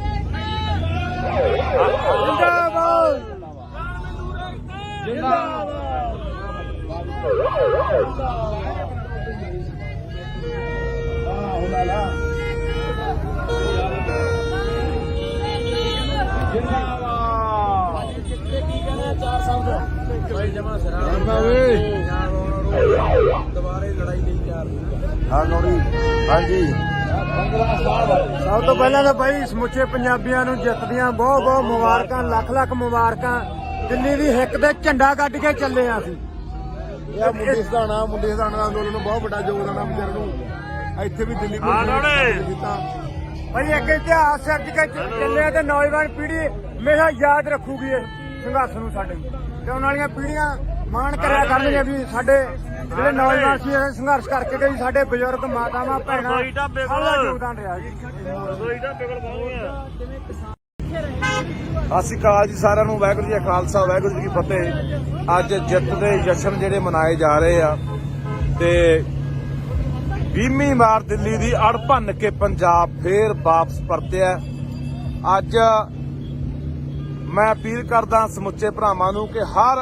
ਦੁਬਾਰੇ ਲੜਾਈ ਲਈ ਤਿਆਰ। ਹਾਂਜੀ, ਸਭ ਤੋਂ ਪਹਿਲਾਂ ਤਾਂ ਭਾਈ ਸਮੁੱਚੇ ਪੰਜਾਬੀਆਂ ਨੂੰ ਜਿੱਤ ਦੀਆਂ ਬਹੁਤ ਬਹੁਤ ਮੁਬਾਰਕਾਂ, ਲੱਖ ਲੱਖ ਮੁਬਾਰਕਾਂ। ਦਿੱਲੀ ਦੀ ਹਿੱਕ ਤੇ ਝੰਡਾ ਕੱਢ ਕੇ ਚੱਲੇ ਆ ਅਸੀਂ। ਇਹ ਮੁੰਡੇ ਸਧਾਣਾ ਦਾ ਅੰਦੋਲਨ ਨੂੰ ਬਹੁਤ ਵੱਡਾ ਯੋਗਦਾਨ ਆ ਵਿਚਾਰ ਨੂੰ ਇੱਥੇ ਵੀ ਦਿੱਲੀ ਪੁਲਿਸ ਕੀਤਾ। ਭਾਈ ਇੱਕ ਇਤਿਹਾਸ ਸਿਰਜ ਕੇ ਚੱਲੇ ਆ ਤੇ ਨੌਜਵਾਨ ਪੀੜ੍ਹੀ ਹਮੇਸ਼ਾ ਯਾਦ ਰੱਖੂਗੀ ਇਸ ਸੰਘਰਸ਼ ਨੂੰ ਸਾਡੇ, ਤੇ ਆਉਣ ਵਾਲੀਆਂ ਪੀੜ੍ਹੀਆਂ ਮਾਣ ਕਰਿਆ ਕਰਨਗੀਆਂ ਵੀ ਸਾਡੇ ਜਿਹੜੇ ਨੌਜਵਾਨ ਸੀ ਇਹ ਸੰਘਰਸ਼ ਕਰਕੇ ਗਏ, ਸਾਡੇ ਬਜ਼ੁਰਗ ਮਾਤਾਵਾਂ ਭੈਣਾਂ ਸਭ ਦਾ ਯੋਗਦਾਨ ਰਿਹਾ ਜੀ। ਸਤਿ ਸ਼੍ਰੀ ਅਕਾਲ ਜੀ ਸਾਰਿਆਂ ਨੂੰ। ਵਾਹਿਗੁਰੂ ਜੀ ਕਾ ਖਾਲਸਾ ਵਾਹਿਗੁਰੂ ਜੀ ਕੀ ਫਤਿਹ। ਅੱਜ ਜਿੱਤ ਦੇ ਜਸ਼ਨ ਜਿਹੜੇ ਮਨਾਏ ਜਾ ਰਹੇ ਆ ਤੇ 20ਵੀਂ ਵਾਰ ਦਿੱਲੀ ਦੀ ਅੜ ਭੰਨ ਕੇ ਪੰਜਾਬ ਫੇਰ ਵਾਪਸ ਪਰਤਿਆ। ਅੱਜ ਮੈਂ ਅਪੀਲ ਕਰਦਾ ਸਮੁੱਚੇ ਭਰਾਵਾਂ ਨੂੰ ਕਿ ਹਰ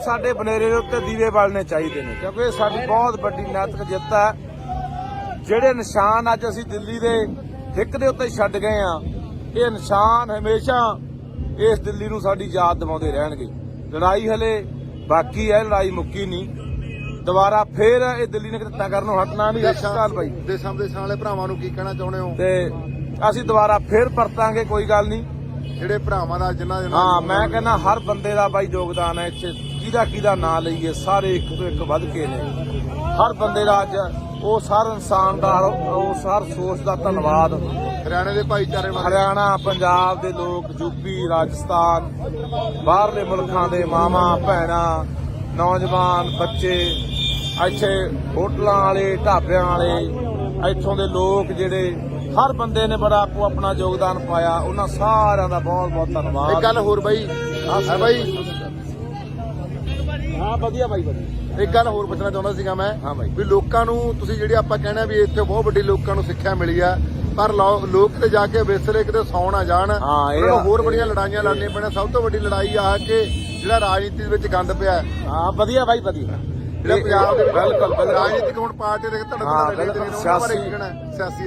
ਸਾਡੇ ਬਨੇਰੇ ਦੇ ਉੱਤੇ ਦੀਵੇ ਬਾਲਣੇ ਚਾਹੀਦੇ ਨੇ, ਕਿਉਂਕਿ ਇਹ ਸਾਡੀ ਬਹੁਤ ਵੱਡੀ ਨੈਤਿਕ ਜਿੱਤ ਹੈ। ਜਿਹੜੇ ਨਿਸ਼ਾਨ ਅੱਜ ਅਸੀਂ ਦਿੱਲੀ ਦੇ ਹਿੱਕ ਦੇ ਉੱਤੇ ਛੱਡ ਗਏ ਆ, ਇਹ ਨਿਸ਼ਾਨ ਹਮੇਸ਼ਾ ਇਸ ਦਿੱਲੀ ਨੂੰ ਸਾਡੀ ਯਾਦ ਦਿਵਾਉਂਦੇ ਰਹਿਣਗੇ। ਲੜਾਈ ਹਲੇ ਬਾਕੀ ਹੈ, ਲੜਾਈ ਮੁੱਕੀ ਨਹੀਂ। ਦੁਬਾਰਾ ਫੇਰ ਇਹ ਦਿੱਲੀ ਨੇ ਕਿੱਤਾ ਕਰਨੋਂ ਹਟਣਾ ਨਹੀਂ। ਅਸਲ ਬਾਈ ਦੇਸ਼ਾਂ ਵਾਲੇ ਭਰਾਵਾਂ ਨੂੰ ਕੀ ਕਹਿਣਾ ਚਾਹੁੰਦੇ ਹੋ? ਤੇ ਅਸੀਂ ਦੁਬਾਰਾ ਫੇਰ ਪਰਤਾਂਗੇ, ਕੋਈ ਗੱਲ ਨਹੀਂ। ਜਿਹੜੇ ਭਰਾਵਾਂ ਦਾ ਜਿਨ੍ਹਾਂ ਹਾਂ, ਮੈਂ ਕਹਿੰਦਾ ਹਰ ਬੰਦੇ ਦਾ ਬਾਈ ਯੋਗਦਾਨ ਹੈ ਇੱਥੇ। ਕਿਹਦਾ ਨਾਂ ਲਈਏ, ਸਾਰੇ ਇੱਕ ਤੋਂ ਇੱਕ ਵੱਧ ਕੇ ਨੇ। ਹਰ ਬੰਦੇ ਦਾ ਅੱਜ ਉਸ ਹਰ ਇਨਸਾਨ ਦਾ ਉਸ ਹਰ ਸੋਚ ਦਾ ਧੰਨਵਾਦ। ਹਰਿਆਣੇ ਦੇ ਭਾਈਚਾਰੇ ਹਰਿਆਣਾ, ਪੰਜਾਬ ਦੇ ਲੋਕ, ਯੂਪੀ, ਰਾਜਸਥਾਨ, ਬਾਹਰਲੇ ਮੁਲਕਾਂ ਦੇ ਮਾਵਾਂ ਭੈਣਾਂ, ਨੌਜਵਾਨ ਬੱਚੇ, ਇੱਥੇ ਹੋਟਲਾਂ ਵਾਲੇ ਢਾਬਿਆਂ ਵਾਲੇ ਇੱਥੋਂ ਦੇ ਲੋਕ ਜਿਹੜੇ ਹਰ ਬੰਦੇ ਨੇ ਬੜਾ ਆਪੋ ਆਪਣਾ ਯੋਗਦਾਨ ਪਾਇਆ, ਉਹਨਾਂ ਸਾਰਿਆਂ ਦਾ ਬਹੁਤ ਬਹੁਤ ਧੰਨਵਾਦ। ਇੱਕ ਗੱਲ ਹੋਰ ਬਾਈ, ਹਾਂ ਬਾਈ, ਹਾਂ ਵਧੀਆ ਬਾਈ ਵਧੀਆ। ਇੱਕ ਗੱਲ ਹੋਰ ਪੁੱਛਣਾ ਚਾਹੁੰਦਾ ਸੀਗਾ ਮੈਂ, ਹਾਂ ਬਾਈ, ਵੀ ਲੋਕਾਂ ਨੂੰ ਤੁਸੀਂ ਜਿਹੜੀ ਆਪਾਂ ਕਹਿਣਾ ਵੀ ਇੱਥੇ ਬਹੁਤ ਵੱਡੀ ਲੋਕਾਂ ਨੂੰ ਸਿੱਖਿਆ ਮਿਲੀ ਆ, ਪਰ ਲੋਕ ਤੇ ਜਾ ਕੇ ਵਿਸਰੇ ਕਿਤੇ ਸੌ ਨਾ ਜਾਣ, ਉਹਨਾਂ ਨੂੰ ਹੋਰ ਬੜੀਆਂ ਲੜਾਈਆਂ ਲੜਨੀਆਂ ਪੈਣੀਆਂ। ਸਭ ਤੋਂ ਵੱਡੀ ਲੜਾਈ ਆ ਕਿ ਜਿਹੜਾ ਰਾਜਨੀਤੀ ਦੇ ਵਿੱਚ ਗੰਦ ਪਿਆ। ਹਾਂ ਵਧੀਆ ਬਾਈ ਵਧੀਆ। ਜਿਹੜਾ ਪੰਜਾਬ ਦੇ ਬਿਲਕੁਲ ਰਾਜਨੀਤਿਕ ਹੁਣ ਪਾਰਟੀ ਦੇ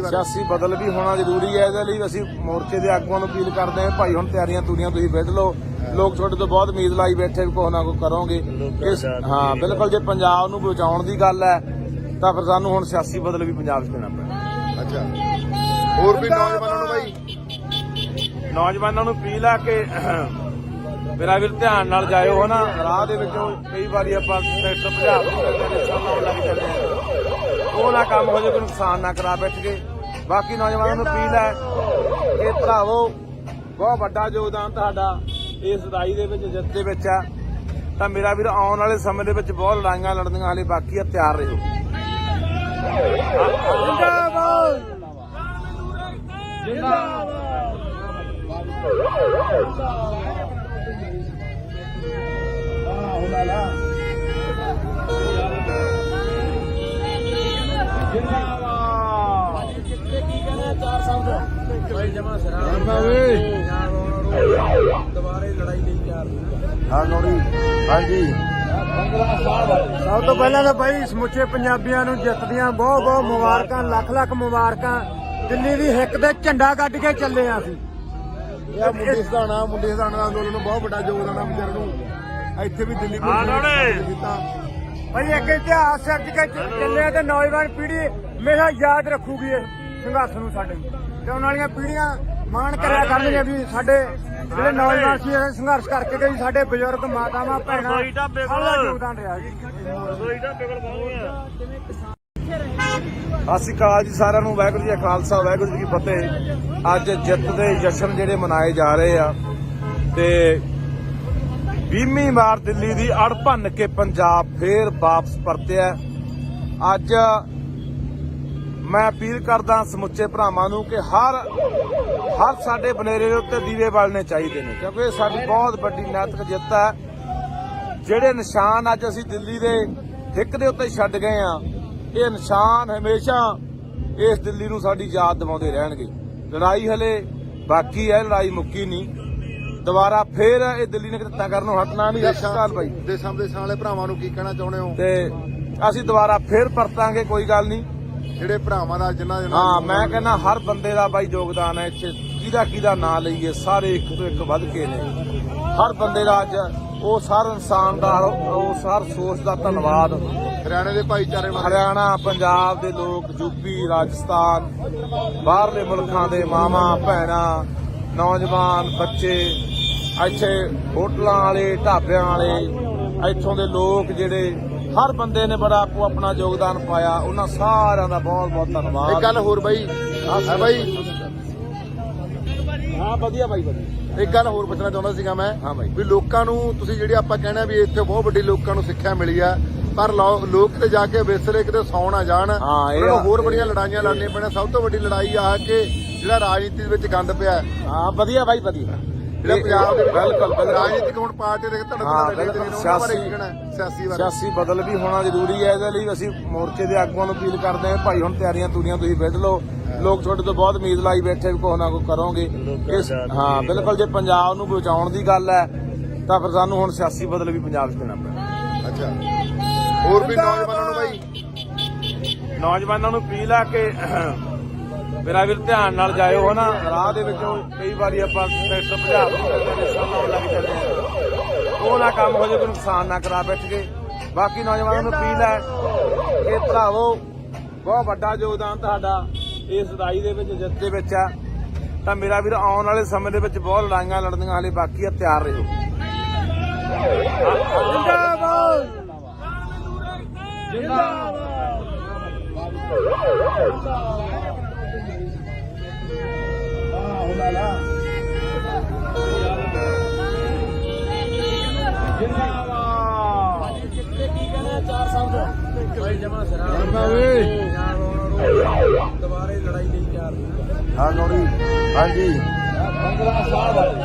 ਸਿਆਸੀ ਬਦਲ ਵੀ ਹੋਣਾ ਜ਼ਰੂਰੀ ਹੈ। ਇਹਦੇ ਲਈ ਅਸੀਂ ਮੋਰਚੇ ਦੇ ਆਗੂਆਂ ਨੂੰ ਅਪੀਲ ਕਰਦੇ ਹਾਂ, ਭਾਈ ਹੁਣ ਤਿਆਰੀਆਂ ਤੁਰੀਆਂ ਤੁਸੀਂ ਵਿੱਢ ਲਓ, ਲੋਕ ਤੁਹਾਡੇ ਤੋਂ ਬਹੁਤ ਉਮੀਦ ਲਾਈ ਬੈਠੇ ਕੁਛ ਨਾ ਕੁਛ ਕਰੋਗੇ। ਹਾਂ ਬਿਲਕੁਲ, ਜੇ ਪੰਜਾਬ ਨੂੰ ਬਚਾਉਣ ਦੀ ਗੱਲ ਹੈ ਤਾਂ ਫਿਰ ਸਾਨੂੰ ਹੁਣ ਸਿਆਸੀ ਬਦਲ ਵੀ ਪੰਜਾਬ 'ਚ ਦੇਣਾ ਪੈਣਾ। ਅੱਛਾ, ਹੋਰ ਵੀ ਨੌਜਵਾਨਾਂ ਨੂੰ ਬਾਈ, ਨੌਜਵਾਨਾਂ ਨੂੰ ਅਪੀਲ ਆ ਕਿ ਮੇਰਾ ਵੀਰ ਧਿਆਨ ਨਾਲ ਜਾਇਓ ਹਨਾ, ਰਾਹ ਦੇ ਵਿੱਚੋਂ ਕਈ ਵਾਰੀ ਆਪਾਂ ਟਰੈਕਟਰ ਭਜਾ ਲਾਉਣ ਲੱਗ ਜਾਂਦੇ ਆ, ਉਹ ਨਾ ਕੰਮ ਹੋ ਜਾਏ, ਕੋਈ ਨੁਕਸਾਨ ਨਾ ਕਰਾ ਬੈਠ ਕੇ। ਬਾਕੀ ਨੌਜਵਾਨਾਂ ਨੂੰ ਅਪੀਲ ਹੈ ਕਿ ਭਰਾਵੋ ਬਹੁਤ ਵੱਡਾ ਯੋਗਦਾਨ ਤੁਹਾਡਾ ਇਸ ਲੜਾਈ ਦੇ ਵਿੱਚ, ਜਿੱਤ ਦੇ ਵਿੱਚ ਆ, ਤਾਂ ਮੇਰਾ ਵੀਰ ਆਉਣ ਵਾਲੇ ਸਮੇਂ ਦੇ ਵਿੱਚ ਬਹੁਤ ਲੜਾਈਆਂ ਲੜਨੀਆਂ ਹਾਲੇ ਬਾਕੀ ਆ, ਤਿਆਰ ਰਹੋ। ਦੁਬਾਰੇ ਲੜਾਈ ਲਈ ਤਿਆਰ ਹਾਂਜੀ। ਸਭ ਤੋਂ ਪਹਿਲਾਂ ਤਾਂ ਬਾਈ ਸਮੁੱਚੇ ਪੰਜਾਬੀਆਂ ਨੂੰ ਜਿੱਤ ਦੀਆਂ ਬਹੁਤ ਬਹੁਤ ਮੁਬਾਰਕਾਂ, ਲੱਖ ਲੱਖ ਮੁਬਾਰਕਾਂ। ਦਿੱਲੀ ਦੀ ਹਿੱਕ ਤੇ ਝੰਡਾ ਕੱਢ ਕੇ ਚੱਲੇ ਆ ਅਸੀਂ। ਇਹ ਮੁੰਡੇ ਸਧਾਣਾ ਦਾ ਅੰਦੋਲਨ ਨੂੰ ਬਹੁਤ ਵੱਡਾ ਯੋਗਦਾਨ ਆ ਵਿਚਾਰ ਨੂੰ, ਇੱਥੇ ਵੀ ਦਿੱਲੀ ਕੀਤਾ ਭਾਈ ਇੱਕ ਇਤਿਹਾਸ ਸਿਰਜ ਕੇ ਚੱਲੇ ਤੇ ਨੌਜਵਾਨ ਪੀੜ੍ਹੀ ਹਮੇਸ਼ਾ ਯਾਦ ਰੱਖੂਗੀ ਇਸ ਸੰਘਰਸ਼ ਨੂੰ ਸਾਡੇ, ਤੇ ਆਉਣ ਵਾਲੀਆਂ ਪੀੜ੍ਹੀਆਂ ਮਾਣ ਕਰਿਆ ਕਰਨਗੀਆਂ ਵੀ ਸਾਡੇ ਜਿਹੜੇ ਨੌਜਵਾਨ ਸੀ ਇਹ ਸੰਘਰਸ਼ ਕਰਕੇ ਗਏ, ਸਾਡੇ ਬਜ਼ੁਰਗ ਮਾਤਾਵਾਂ ਭੈਣਾਂ ਸਾਡਾ ਯੋਗਦਾਨ ਰਿਹਾ ਜੀ। ਸਤਿ ਸ਼੍ਰੀ ਅਕਾਲ ਜੀ ਸਾਰਿਆਂ ਨੂੰ, ਵਾਹਿਗੁਰੂ ਜੀ ਕਾ ਖਾਲਸਾ ਵਾਹਿਗੁਰੂ ਜੀ ਕੀ ਫਤਿਹ। ਅੱਜ ਜਿੱਤ ਦੇ ਜਸ਼ਨ ਜਿਹੜੇ ਮਨਾਏ ਜਾ ਰਹੇ ਆ ਤੇ 20ਵੀਂ ਵਾਰ ਦਿੱਲੀ ਦੀ ਅੜ ਭੰਨ ਕੇ ਪੰਜਾਬ ਫੇਰ ਵਾਪਸ ਪਰਤਿਆ। ਅੱਜ ਮੈਂ ਅਪੀਲ ਕਰਦਾ ਸਮੁੱਚੇ ਭਰਾਵਾਂ ਨੂੰ ਕਿ ਹਰ ਸਾਡੇ ਬਨੇਰੇ ਦੇ ਉੱਤੇ ਦੀਵੇ ਬਾਲਣੇ ਚਾਹੀਦੇ ਨੇ, ਕਿਉਂਕਿ ਇਹ ਸਾਡੀ ਬਹੁਤ ਵੱਡੀ ਨੈਤਿਕ ਜਿੱਤ ਹੈ। ਜਿਹੜੇ ਨਿਸ਼ਾਨ ਅੱਜ ਅਸੀਂ ਦਿੱਲੀ ਦੇ ਹਿੱਕ ਦੇ ਉੱਤੇ ਛੱਡ ਗਏ ਆ, ਇਹ ਨਿਸ਼ਾਨ ਹਮੇਸ਼ਾ ਇਸ ਦਿੱਲੀ ਨੂੰ ਸਾਡੀ ਯਾਦ ਦਿਵਾਉਂਦੇ ਰਹਿਣਗੇ। ਲੜਾਈ ਹਲੇ ਬਾਕੀ ਹੈ, ਲੜਾਈ ਮੁੱਕੀ ਨਹੀਂ। ਦੁਬਾਰਾ ਫੇਰ ਇਹ ਦਿੱਲੀ ਨੇ ਕਿੱਤਾ ਕਰਨੋਂ ਹਟਣਾ ਨਹੀਂ। ਸਤਿ ਬਾਈ, ਦੇਸ਼ਾਂ ਵਿਦੇਸ਼ਾਂ ਵਾਲੇ ਭਰਾਵਾਂ ਨੂੰ ਕੀ ਕਹਿਣਾ ਚਾਹੁੰਦੇ ਹੋ? ਤੇ ਅਸੀਂ ਦੁਬਾਰਾ ਫੇਰ ਪਰਤਾਂਗੇ, ਕੋਈ ਗੱਲ ਨਹੀਂ। ਜਿਹੜੇ ਭਰਾਵਾਂ ਦਾ ਜਿਨ੍ਹਾਂ ਹਾਂ ਮੈਂ ਕਹਿੰਦਾ ਹਰ ਬੰਦੇ ਦਾ ਬਾਈ ਯੋਗਦਾਨ ਹੈ ਇੱਥੇ, ਕਿਹਦਾ ਨਾਂ ਲਈਏ, ਸਾਰੇ ਇੱਕ ਤੋਂ ਇੱਕ ਵੱਧ ਕੇ ਨੇ। ਹਰ ਬੰਦੇ ਦਾ ਅੱਜ ਉਸ ਹਰ ਇਨਸਾਨ ਦਾ, ਉਸ ਹਰ ਸੋਚ ਦਾ ਧੰਨਵਾਦ। ਹਰਿਆਣੇ ਦੇ ਭਾਈਚਾਰੇ, ਹਰਿਆਣਾ, ਪੰਜਾਬ ਦੇ ਲੋਕ, ਯੂਪੀ, ਰਾਜਸਥਾਨ, ਬਾਹਰਲੇ ਮੁਲਕਾਂ ਦੇ ਮਾਵਾਂ ਭੈਣਾਂ, ਨੌਜਵਾਨ ਬੱਚੇ, ਇੱਥੇ ਹੋਟਲਾਂ ਵਾਲੇ ਢਾਬਿਆਂ ਵਾਲੇ ਇੱਥੋਂ ਦੇ ਲੋਕ ਜਿਹੜੇ ਹਰ ਬੰਦੇ ਨੇ ਬੜਾ ਆਪੋ ਆਪਣਾ ਯੋਗਦਾਨ ਪਾਇਆ, ਉਹਨਾਂ ਸਾਰਿਆਂ ਦਾ ਬਹੁਤ ਬਹੁਤ ਧੰਨਵਾਦ। ਇੱਕ ਗੱਲ ਹੋਰ ਬਾਈ, ਹਾਂ ਬਾਈ, ਹਾਂ ਵਧੀਆ ਬਾਈ ਵਧੀਆ। ਇੱਕ ਗੱਲ ਹੋਰ ਪੁੱਛਣਾ ਚਾਹੁੰਦਾ ਸੀਗਾ ਮੈਂ, ਹਾਂ ਬਾਈ, ਵੀ ਲੋਕਾਂ ਨੂੰ ਤੁਸੀਂ ਜਿਹੜੀ ਆਪਾਂ ਕਹਿਣਾ ਵੀ ਇੱਥੇ ਬਹੁਤ ਵੱਡੀ ਲੋਕਾਂ ਨੂੰ ਸਿੱਖਿਆ ਮਿਲੀ ਆ, ਪਰ ਲੋਕ ਤੇ ਜਾ ਕੇ ਵਿਸਰੇ ਕਿਤੇ ਸੌ ਨਾ ਜਾਣ, ਉਹਨਾਂ ਨੂੰ ਹੋਰ ਬੜੀਆਂ ਲੜਾਈਆਂ ਲੜਨੀਆਂ ਪੈਣੀਆਂ। ਸਭ ਤੋਂ ਵੱਡੀ ਲੜਾਈ ਆ ਕਿ ਜਿਹੜਾ ਰਾਜਨੀਤੀ ਦੇ ਵਿੱਚ ਗੰਦ ਪਿਆ। ਹਾਂ ਵਧੀਆ ਬਾਈ ਵਧੀਆ। ਜਿਹੜਾ ਪੰਜਾਬ ਦੇ ਬਿਲਕੁਲ ਰਾਜਨੀਤਿਕ ਹੁਣ ਪਾਰਟੀ ਦੇ ਸਿਆਸੀ ਬਦਲ ਵੀ ਹੋਣਾ ਜ਼ਰੂਰੀ ਹੈ। ਇਹਦੇ ਲਈ ਅਸੀਂ ਮੋਰਚੇ ਦੇ ਆਗੂਆਂ ਨੂੰ ਅਪੀਲ ਕਰਦੇ ਹਾਂ, ਭਾਈ ਹੁਣ ਤਿਆਰੀਆਂ ਤੁਰੀਆਂ ਤੁਸੀਂ ਵਿੱਢ ਲਓ, ਲੋਕ ਤੁਹਾਡੇ ਤੋਂ ਬਹੁਤ ਉਮੀਦ ਲਾਈ ਬੈਠੇ ਕੁਛ ਨਾ ਕੁਛ ਕਰੋਗੇ। ਹਾਂ ਬਿਲਕੁਲ, ਜੇ ਪੰਜਾਬ ਨੂੰ ਬਚਾਉਣ ਦੀ ਗੱਲ ਹੈ ਤਾਂ ਫਿਰ ਸਾਨੂੰ ਹੁਣ ਸਿਆਸੀ ਬਦਲ ਵੀ ਪੰਜਾਬ 'ਚ ਦੇਣਾ ਪੈਣਾ। ਅੱਛਾ, ਹੋਰ ਵੀ ਨੌਜਵਾਨਾਂ ਨੂੰ ਬਾਈ, ਨੌਜਵਾਨਾਂ ਨੂੰ ਅਪੀਲ ਆ ਕਿ ਮੇਰਾ ਵੀਰ ਧਿਆਨ ਨਾਲ ਜਾਇਓ ਹਨਾ, ਰਾਹ ਦੇ ਵਿੱਚੋਂ ਕਈ ਵਾਰੀ ਆਪਾਂ ਟਰੈਕਟਰ ਭਜਾ ਲਾਉਣ ਲੱਗ ਜਾਂਦੇ ਆ, ਉਹ ਨਾ ਕੰਮ ਹੋ ਜਾਏ, ਕੋਈ ਨੁਕਸਾਨ ਨਾ ਕਰਾ ਬੈਠ ਕੇ। ਬਾਕੀ ਨੌਜਵਾਨਾਂ ਨੂੰ ਅਪੀਲ ਹੈ ਕਿ ਭਰਾਵੋ ਬਹੁਤ ਵੱਡਾ ਯੋਗਦਾਨ ਤੁਹਾਡਾ ਇਸ ਲੜਾਈ ਦੇ ਵਿੱਚ, ਜਿੱਤ ਦੇ ਵਿੱਚ ਆ, ਤਾਂ ਮੇਰਾ ਵੀਰ ਆਉਣ ਵਾਲੇ ਸਮੇਂ ਦੇ ਵਿੱਚ ਬਹੁਤ ਲੜਾਈਆਂ ਲੜਨੀਆਂ ਹਾਲੇ ਬਾਕੀ ਆ, ਤਿਆਰ ਰਹੋ। ਦੁਬਾਰੇ ਲੜਾਈ ਲਈ ਤਿਆਰ ਹਾਂ ਗੌਰੀ ਹਾਂਜੀ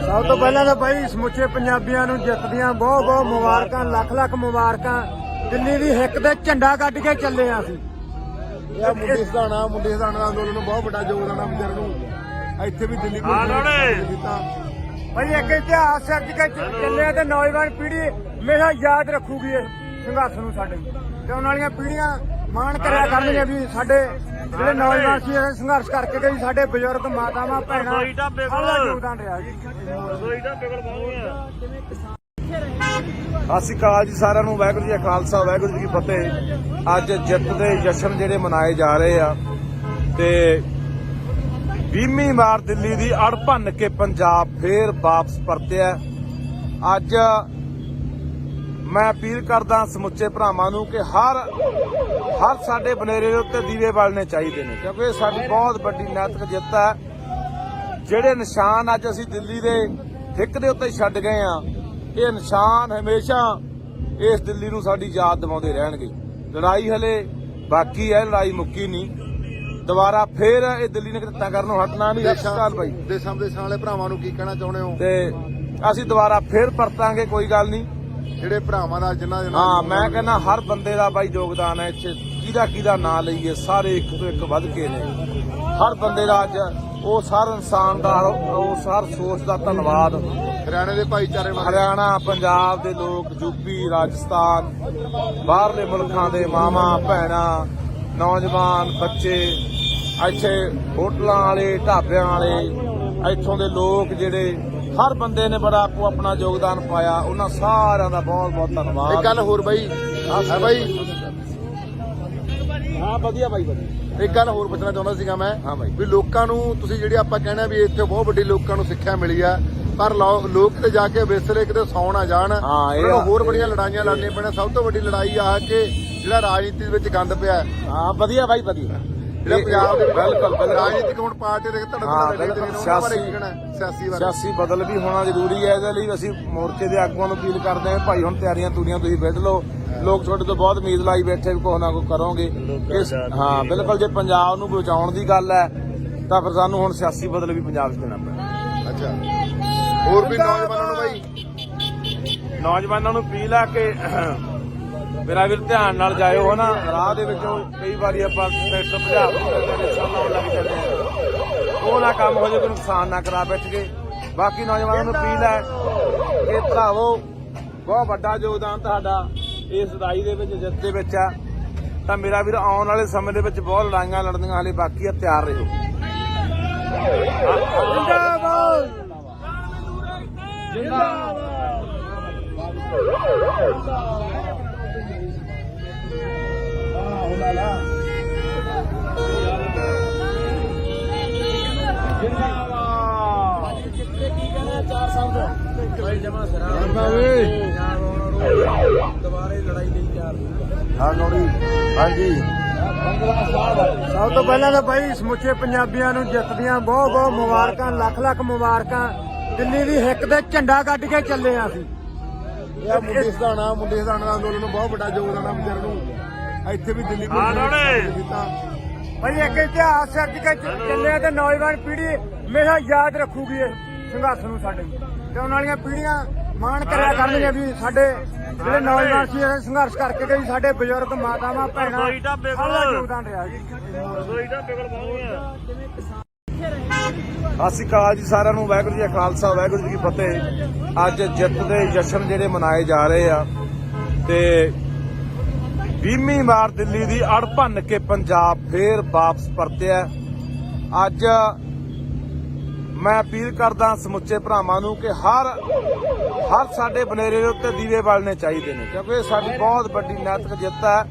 ਸਭ ਤੋਂ ਪਹਿਲਾਂ ਤਾਂ ਬਾਈ ਸਮੁੱਚੇ ਪੰਜਾਬੀਆਂ ਨੂੰ ਜਿੱਤ ਦੀਆਂ ਬਹੁਤ ਬਹੁਤ ਮੁਬਾਰਕਾਂ, ਲੱਖ ਲੱਖ ਮੁਬਾਰਕਾਂ। ਦਿੱਲੀ ਦੀ ਹਿੱਕ ਤੇ ਝੰਡਾ ਕੱਢ ਕੇ ਚੱਲੇ ਆ ਅਸੀਂ। ਇਹ ਮੁੰਡੇ ਸਿਧਾਣਾ ਅੰਦੋਲਨ ਨੂੰ ਬਹੁਤ ਵੱਡਾ ਯੋਗਦਾਨ ਆ ਬਜ਼ੁਰਗ ਨੂੰ ਇੱਥੇ ਵੀ ਦਿੱਲੀ ਕੋਲ ਕੀਤਾ ਭਾਈ ਇੱਕ ਇਤਿਹਾਸ ਸਿਰਜ ਕੇ ਚੱਲੇ ਆ ਤੇ ਨੌਜਵਾਨ ਪੀੜ੍ਹੀ ਹਮੇਸ਼ਾ ਯਾਦ ਰੱਖੂਗੀ ਇਸ ਸੰਘਰਸ਼ ਨੂੰ ਸਾਡੇ, ਤੇ ਆਉਣ ਵਾਲੀਆਂ ਪੀੜ੍ਹੀਆਂ ਮਾਣ ਕਰਿਆ ਕਰਨਗੀਆਂ ਵੀ ਸਾਡੇ ਜਿਹੜੇ ਨੌਜਵਾਨ ਸੀ ਇਹ ਸੰਘਰਸ਼ ਕਰਕੇ ਗਏ, ਸਾਡੇ ਬਜ਼ੁਰਗ ਮਾਤਾਵਾਂ ਭੈਣਾਂ ਦਾ ਯੋਗਦਾਨ ਰਿਹਾ ਜੀ। ਸਤਿ ਸ਼੍ਰੀ ਅਕਾਲ ਜੀ ਸਾਰਿਆਂ ਨੂੰ। ਵਾਹਿਗੁਰੂ ਜੀ ਕਾ ਖਾਲਸਾ, ਵਾਹਿਗੁਰੂ ਜੀ ਕੀ ਫਤਿਹ। ਅੱਜ ਜਿੱਤ ਦੇ ਜਸ਼ਨ ਜਿਹੜੇ ਮਨਾਏ ਜਾ ਰਹੇ ਆ ਤੇ 20ਵੀਂ ਵਾਰ ਦਿੱਲੀ ਦੀ ਅੜ ਭੰਨ ਕੇ ਪੰਜਾਬ ਫੇਰ ਵਾਪਸ ਪਰਤਿਆ। ਅੱਜ ਮੈਂ ਅਪੀਲ ਕਰਦਾ ਸਮੁੱਚੇ ਭਰਾਵਾਂ ਨੂੰ ਕਿ ਹਰ ਸਾਡੇ ਬਨੇਰੇ ਦੇ ਉੱਤੇ ਦੀਵੇ ਬਾਲਣੇ ਚਾਹੀਦੇ ਨੇ, ਕਿਉਂਕਿ ਇਹ ਸਾਡੀ ਬਹੁਤ ਵੱਡੀ ਨੈਤਿਕ ਜਿੱਤ ਹੈ। ਜਿਹੜੇ ਨਿਸ਼ਾਨ ਅੱਜ ਅਸੀਂ ਦਿੱਲੀ ਦੇ ਹਿੱਕ ਦੇ ਉੱਤੇ ਛੱਡ ਗਏ ਆ, ਇਹ ਨਿਸ਼ਾਨ ਹਮੇਸ਼ਾ ਇਸ ਦਿੱਲੀ ਨੂੰ ਸਾਡੀ ਯਾਦ ਦਿਵਾਉਂਦੇ ਰਹਿਣਗੇ। ਲੜਾਈ ਹਲੇ ਬਾਕੀ ਹੈ, ਲੜਾਈ ਮੁੱਕੀ ਨਹੀਂ। ਦੁਬਾਰਾ ਫੇਰ ਇਹ ਦਿੱਲੀ ਨੇ ਕਿੱਤਾ ਕਰਨੋਂ ਹਟਣਾ ਨਹੀਂ। ਸਤਿ ਸ਼੍ਰੀ ਅਕਾਲ ਬਾਈ। ਦੇਸਾਂ ਵਿਦੇਸਾਂ ਵਾਲੇ ਭਰਾਵਾਂ ਨੂੰ ਕੀ ਕਹਿਣਾ ਚਾਹੁੰਦੇ ਹੋ? ਤੇ ਅਸੀਂ ਦੁਬਾਰਾ ਫੇਰ ਪਰਤਾਂਗੇ, ਕੋਈ ਗੱਲ ਨਹੀਂ। ਜਿਹੜੇ ਭਰਾਵਾਂ ਦਾ ਜਿਨ੍ਹਾਂ ਹਾਂ, ਮੈਂ ਕਹਿੰਦਾ ਹਰ ਬੰਦੇ ਦਾ ਬਾਈ ਯੋਗਦਾਨ ਹੈ ਇੱਥੇ। ਕਿਹਦਾ ਨਾਂ ਲਈਏ, ਸਾਰੇ ਇੱਕ ਤੋਂ ਇੱਕ ਵੱਧ ਕੇ ਨੇ। ਹਰ ਬੰਦੇ ਦਾ ਅੱਜ ਉਸ ਹਰ ਇਨਸਾਨ ਦਾ, ਉਸ ਹਰ ਸੋਚ ਦਾ ਧੰਨਵਾਦ। ਹਰਿਆਣੇ ਦੇ ਭਾਈਚਾਰੇ ਵਾਲੇ, ਹਰਿਆਣਾ, ਪੰਜਾਬ ਦੇ ਲੋਕ, ਯੂਪੀ, ਰਾਜਸਥਾਨ, ਬਾਹਰਲੇ ਮੁਲਕਾਂ ਦੇ ਮਾਵਾਂ ਭੈਣਾਂ, ਨੌਜਵਾਨ ਬੱਚੇ, ਇੱਥੇ ਹੋਟਲਾਂ ਵਾਲੇ, ਢਾਬਿਆਂ ਵਾਲੇ, ਇੱਥੋਂ ਦੇ ਲੋਕ ਜਿਹੜੇ ਹਰ ਬੰਦੇ ਨੇ ਬੜਾ ਆਪੋ ਆਪਣਾ ਯੋਗਦਾਨ ਪਾਇਆ। ਉਹਨਾਂ ਸਾਰਿਆਂ ਦਾ ਬਹੁਤ ਬਹੁਤ ਧੰਨਵਾਦ। ਇੱਕ ਗੱਲ ਹੋਰ ਬਾਈ, ਬਾਈ ਹਾਂ ਵਧੀਆ ਬਾਈ, ਵਧੀਆ। ਇੱਕ ਗੱਲ ਹੋਰ ਪੁੱਛਣਾ ਚਾਹੁੰਦਾ ਸੀਗਾ ਮੈਂ ਹਾਂ ਬਾਈ। ਵੀ ਲੋਕਾਂ ਨੂੰ ਤੁਸੀਂ ਜਿਹੜੇ ਆਪਾਂ ਕਹਿਣਾ ਵੀ ਇੱਥੇ ਬਹੁਤ ਵੱਡੀ ਲੋਕਾਂ ਨੂੰ ਸਿੱਖਿਆ ਮਿਲੀ ਆ, ਪਰ ਲੋਕ ਤੇ ਜਾ ਕੇ ਵਿਸਰੇ ਕਿਤੇ ਸੌ ਨਾ ਜਾਣ। ਉਹਨਾਂ ਨੂੰ ਹੋਰ ਬੜੀਆਂ ਲੜਾਈਆਂ ਲੜਨੀਆਂ ਪੈਣਾ। ਸਭ ਤੋਂ ਵੱਡੀ ਲੜਾਈ ਆ ਕਿ ਜਿਹੜਾ ਰਾਜਨੀਤੀ ਦੇ ਵਿੱਚ ਗੰਦ ਪਿਆ। ਹਾਂ ਵਧੀਆ ਬਾਈ, ਵਧੀਆ। ਜਿਹੜਾ ਪੰਜਾਬ ਦੇ ਬਿਲਕੁਲ ਰਾਜਨੀਤਿਕ ਹੁਣ ਪਾਰਟੀ ਦੇ ਸਿਆਸੀ ਬਦਲ ਵੀ ਹੋਣਾ ਜ਼ਰੂਰੀ ਹੈ। ਇਹਦੇ ਲਈ ਅਸੀਂ ਮੋਰਚੇ ਦੇ ਆਗੂਆਂ ਨੂੰ ਅਪੀਲ ਕਰਦੇ ਹਾਂ, ਭਾਈ ਹੁਣ ਤਿਆਰੀਆਂ ਤੁਸੀਂ ਵਿੱਢ ਲਓ। ਲੋਕ ਤੁਹਾਡੇ ਤੋਂ ਬਹੁਤ ਉਮੀਦ ਲਾਈ ਬੈਠੇ ਵੀ ਕੁਛ ਨਾ ਕੁਛ ਕਰੋਗੇ। ਹਾਂ ਬਿਲਕੁਲ, ਜੇ ਪੰਜਾਬ ਨੂੰ ਬਚਾਉਣ ਦੀ ਗੱਲ ਹੈ ਤਾਂ ਫਿਰ ਸਾਨੂੰ ਹੁਣ ਸਿਆਸੀ ਬਦਲ ਵੀ ਪੰਜਾਬ 'ਚ ਦੇਣਾ ਪੈਣਾ। ਅੱਛਾ, ਹੋਰ ਵੀ ਨੌਜਵਾਨਾਂ ਨੂੰ ਬਾਈ, ਨੌਜਵਾਨਾਂ ਨੂੰ ਅਪੀਲ ਹੈ ਕਿ ਮੇਰਾ ਵੀਰ ਧਿਆਨ ਨਾਲ ਜਾਇਓ। ਹਨਾ ਰਾਹ ਦੇ ਵਿੱਚੋਂ ਕਈ ਵਾਰੀ ਆਪਾਂ ਟਰੈਕਟਰ ਭਜਾ ਲੱਗ ਜਾਂਦੇ ਆ, ਉਹ ਨਾ ਕੰਮ ਹੋ ਜਾਵੇ, ਕੋਈ ਨੁਕਸਾਨ ਨਾ ਕਰਾ ਬੈਠ ਕੇ। ਬਾਕੀ ਨੌਜਵਾਨਾਂ ਨੂੰ ਅਪੀਲ ਹੈ ਕਿ ਭਰਾਵੋ, ਬਹੁਤ ਵੱਡਾ ਯੋਗਦਾਨ ਤੁਹਾਡਾ ਇਸ ਲੜਾਈ ਦੇ ਵਿੱਚ, ਜਿੱਤ ਦੇ ਵਿੱਚ ਆ। ਤਾਂ ਮੇਰਾ ਵੀਰ ਆਉਣ ਵਾਲੇ ਸਮੇਂ ਦੇ ਵਿੱਚ ਬਹੁਤ ਲੜਾਈਆਂ ਲੜਨੀਆਂ ਹਾਲੇ ਬਾਕੀ ਆ, ਤਿਆਰ ਰਹੋ। ਦੁਬਾਰੇ ਲੜਾਈ ਲਈ ਤਿਆਰ ਹਾਂ ਗੌਰੀ ਹਾਂਜੀ ਸਭ ਤੋਂ ਪਹਿਲਾਂ ਤਾਂ ਬਾਈ ਸਮੁੱਚੇ ਪੰਜਾਬੀਆਂ ਨੂੰ ਜਿੱਤ ਦੀਆਂ ਬਹੁਤ ਬਹੁਤ ਮੁਬਾਰਕਾਂ, ਲੱਖ ਲੱਖ ਮੁਬਾਰਕਾਂ। ਦਿੱਲੀ ਦੀ ਹਿੱਕ ਤੇ ਝੰਡਾ ਕੱਢ ਕੇ ਚੱਲੇ ਆ ਅਸੀਂ। ਇਹ ਮੁੰਡੇ ਸਿਧਾਣਾ ਅੰਦੋਲਨ ਨੂੰ ਬਹੁਤ ਵੱਡਾ ਯੋਗਦਾਨ ਆ ਬਜ਼ੁਰਗ ਨੂੰ ਇੱਥੇ ਵੀ ਦਿੱਲੀ ਕੋਲ ਕੀਤਾ। ਭਾਈ ਇੱਕ ਇਤਿਹਾਸ ਸਿਰਜ ਕੇ ਚੱਲੇ ਆ ਤੇ ਨੌਜਵਾਨ ਪੀੜ੍ਹੀ ਹਮੇਸ਼ਾ ਯਾਦ ਰੱਖੂਗੀ ਇਸ ਸੰਘਰਸ਼ ਨੂੰ ਸਾਡੇ, ਤੇ ਆਉਣ ਵਾਲੀਆਂ ਪੀੜ੍ਹੀਆਂ ਮਾਣ ਕਰਿਆ ਕਰਨਗੀਆਂ ਵੀ ਸਾਡੇ ਜਿਹੜੇ ਨੌਜਵਾਨ ਸੀ ਇਹ ਸੰਘਰਸ਼ ਕਰਕੇ ਗਏ, ਸਾਡੇ ਬਜ਼ੁਰਗ ਮਾਤਾਵਾਂ ਭੈਣਾਂ ਦਾ ਯੋਗਦਾਨ ਰਿਹਾ ਜੀ। ਸਤਿ ਸ਼੍ਰੀ ਅਕਾਲ ਜੀ ਸਾਰਿਆਂ ਨੂੰ। ਵਾਹਿਗੁਰੂ ਜੀ ਕਾ ਖਾਲਸਾ, ਵਾਹਿਗੁਰੂ ਜੀ ਕੀ ਫਤਿਹ। ਅੱਜ ਜਿੱਤ ਦੇ ਜਸ਼ਨ ਜਿਹੜੇ ਮਨਾਏ ਜਾ ਰਹੇ ਆ ਤੇ 20ਵੀਂ ਵਾਰ ਦਿੱਲੀ ਦੀ ਅੜ ਭੰਨ ਕੇ ਪੰਜਾਬ ਫੇਰ ਵਾਪਸ ਪਰਤਿਆ। ਅੱਜ ਮੈਂ ਅਪੀਲ ਕਰਦਾ ਸਮੁੱਚੇ ਭਰਾਵਾਂ ਨੂੰ ਕਿ ਹਰ ਸਾਡੇ ਬਨੇਰੇ ਦੇ ਉੱਤੇ ਦੀਵੇ ਬਾਲਣੇ ਚਾਹੀਦੇ ਨੇ, ਕਿਉਂਕਿ ਇਹ ਸਾਡੀ ਬਹੁਤ ਵੱਡੀ ਨੈਤਿਕ ਜਿੱਤ ਹੈ।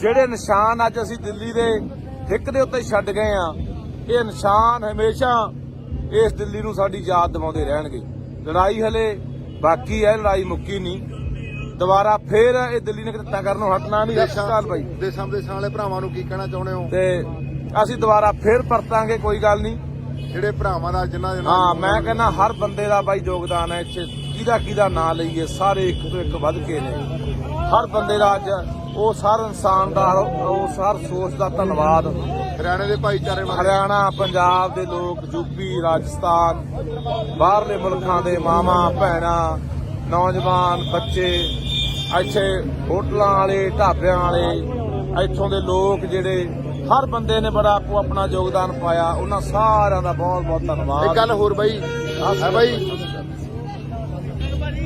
ਜਿਹੜੇ ਨਿਸ਼ਾਨ ਅੱਜ ਅਸੀਂ ਦਿੱਲੀ ਦੇ ਹਿੱਕ ਦੇ ਉੱਤੇ ਛੱਡ ਗਏ ਆ, ਇਹ ਨਿਸ਼ਾਨ ਹਮੇਸ਼ਾ ਇਸ ਦਿੱਲੀ ਨੂੰ ਸਾਡੀ ਯਾਦ ਦਿਵਾਉਂਦੇ ਰਹਿਣਗੇ। ਲੜਾਈ ਹਲੇ ਬਾਕੀ ਹੈ, ਲੜਾਈ ਮੁੱਕੀ ਨਹੀਂ। ਦੁਬਾਰਾ ਫੇਰ ਇਹ ਦਿੱਲੀ ਨੇ ਕਿੱਤਾ ਕਰਨੋਂ ਹਟਣਾ ਨਹੀਂ। ਸਤਿ ਸ਼੍ਰੀ ਅਕਾਲ ਬਾਈ। ਦੇਸਾਂ ਵਿਦੇਸਾਂ ਵਾਲੇ ਭਰਾਵਾਂ ਨੂੰ ਕੀ ਕਹਿਣਾ ਚਾਹੁੰਦੇ ਹੋ? ਤੇ ਅਸੀਂ ਦੁਬਾਰਾ ਫੇਰ ਪਰਤਾਂਗੇ, ਕੋਈ ਗੱਲ ਨਹੀਂ। ਜਿਹੜੇ ਭਰਾਵਾਂ ਦਾ ਜਿਨ੍ਹਾਂ ਹਾਂ, ਮੈਂ ਕਹਿੰਦਾ ਹਰ ਬੰਦੇ ਦਾ ਬਾਈ ਯੋਗਦਾਨ ਹੈ ਇੱਥੇ। ਕਿਹਦਾ ਨਾਂ ਲਈਏ, ਸਾਰੇ ਇੱਕ ਤੋਂ ਇੱਕ ਵੱਧ ਕੇ ਨੇ। ਹਰ ਬੰਦੇ ਦਾ ਅੱਜ ਉਸ ਹਰ ਇਨਸਾਨ ਦਾ, ਉਸ ਹਰ ਸੋਚ ਦਾ ਧੰਨਵਾਦ। ਹਰਿਆਣੇ ਦੇ ਭਾਈਚਾਰੇ ਬਾਰੇ, ਹਰਿਆਣਾ, ਪੰਜਾਬ ਦੇ ਲੋਕ, ਯੂਪੀ, ਰਾਜਸਥਾਨ, ਬਾਹਰਲੇ ਮੁਲਕਾਂ ਦੇ ਮਾਵਾਂ ਭੈਣਾਂ, ਨੌਜਵਾਨ, ਬੱਚੇ, ਇੱਥੇ ਹੋਟਲਾਂ ਵਾਲੇ, ਢਾਬਿਆਂ ਵਾਲੇ, ਇੱਥੋਂ ਦੇ ਲੋਕ ਜਿਹੜੇ ਹਰ ਬੰਦੇ ਨੇ ਬੜਾ ਆਪੋ ਆਪਣਾ ਯੋਗਦਾਨ ਪਾਇਆ, ਉਹਨਾਂ ਸਾਰਿਆਂ ਦਾ ਬਹੁਤ ਬਹੁਤ ਧੰਨਵਾਦ। ਇੱਕ ਗੱਲ ਹੋਰ ਬਾਈ ਹੈ ਬਾਈ,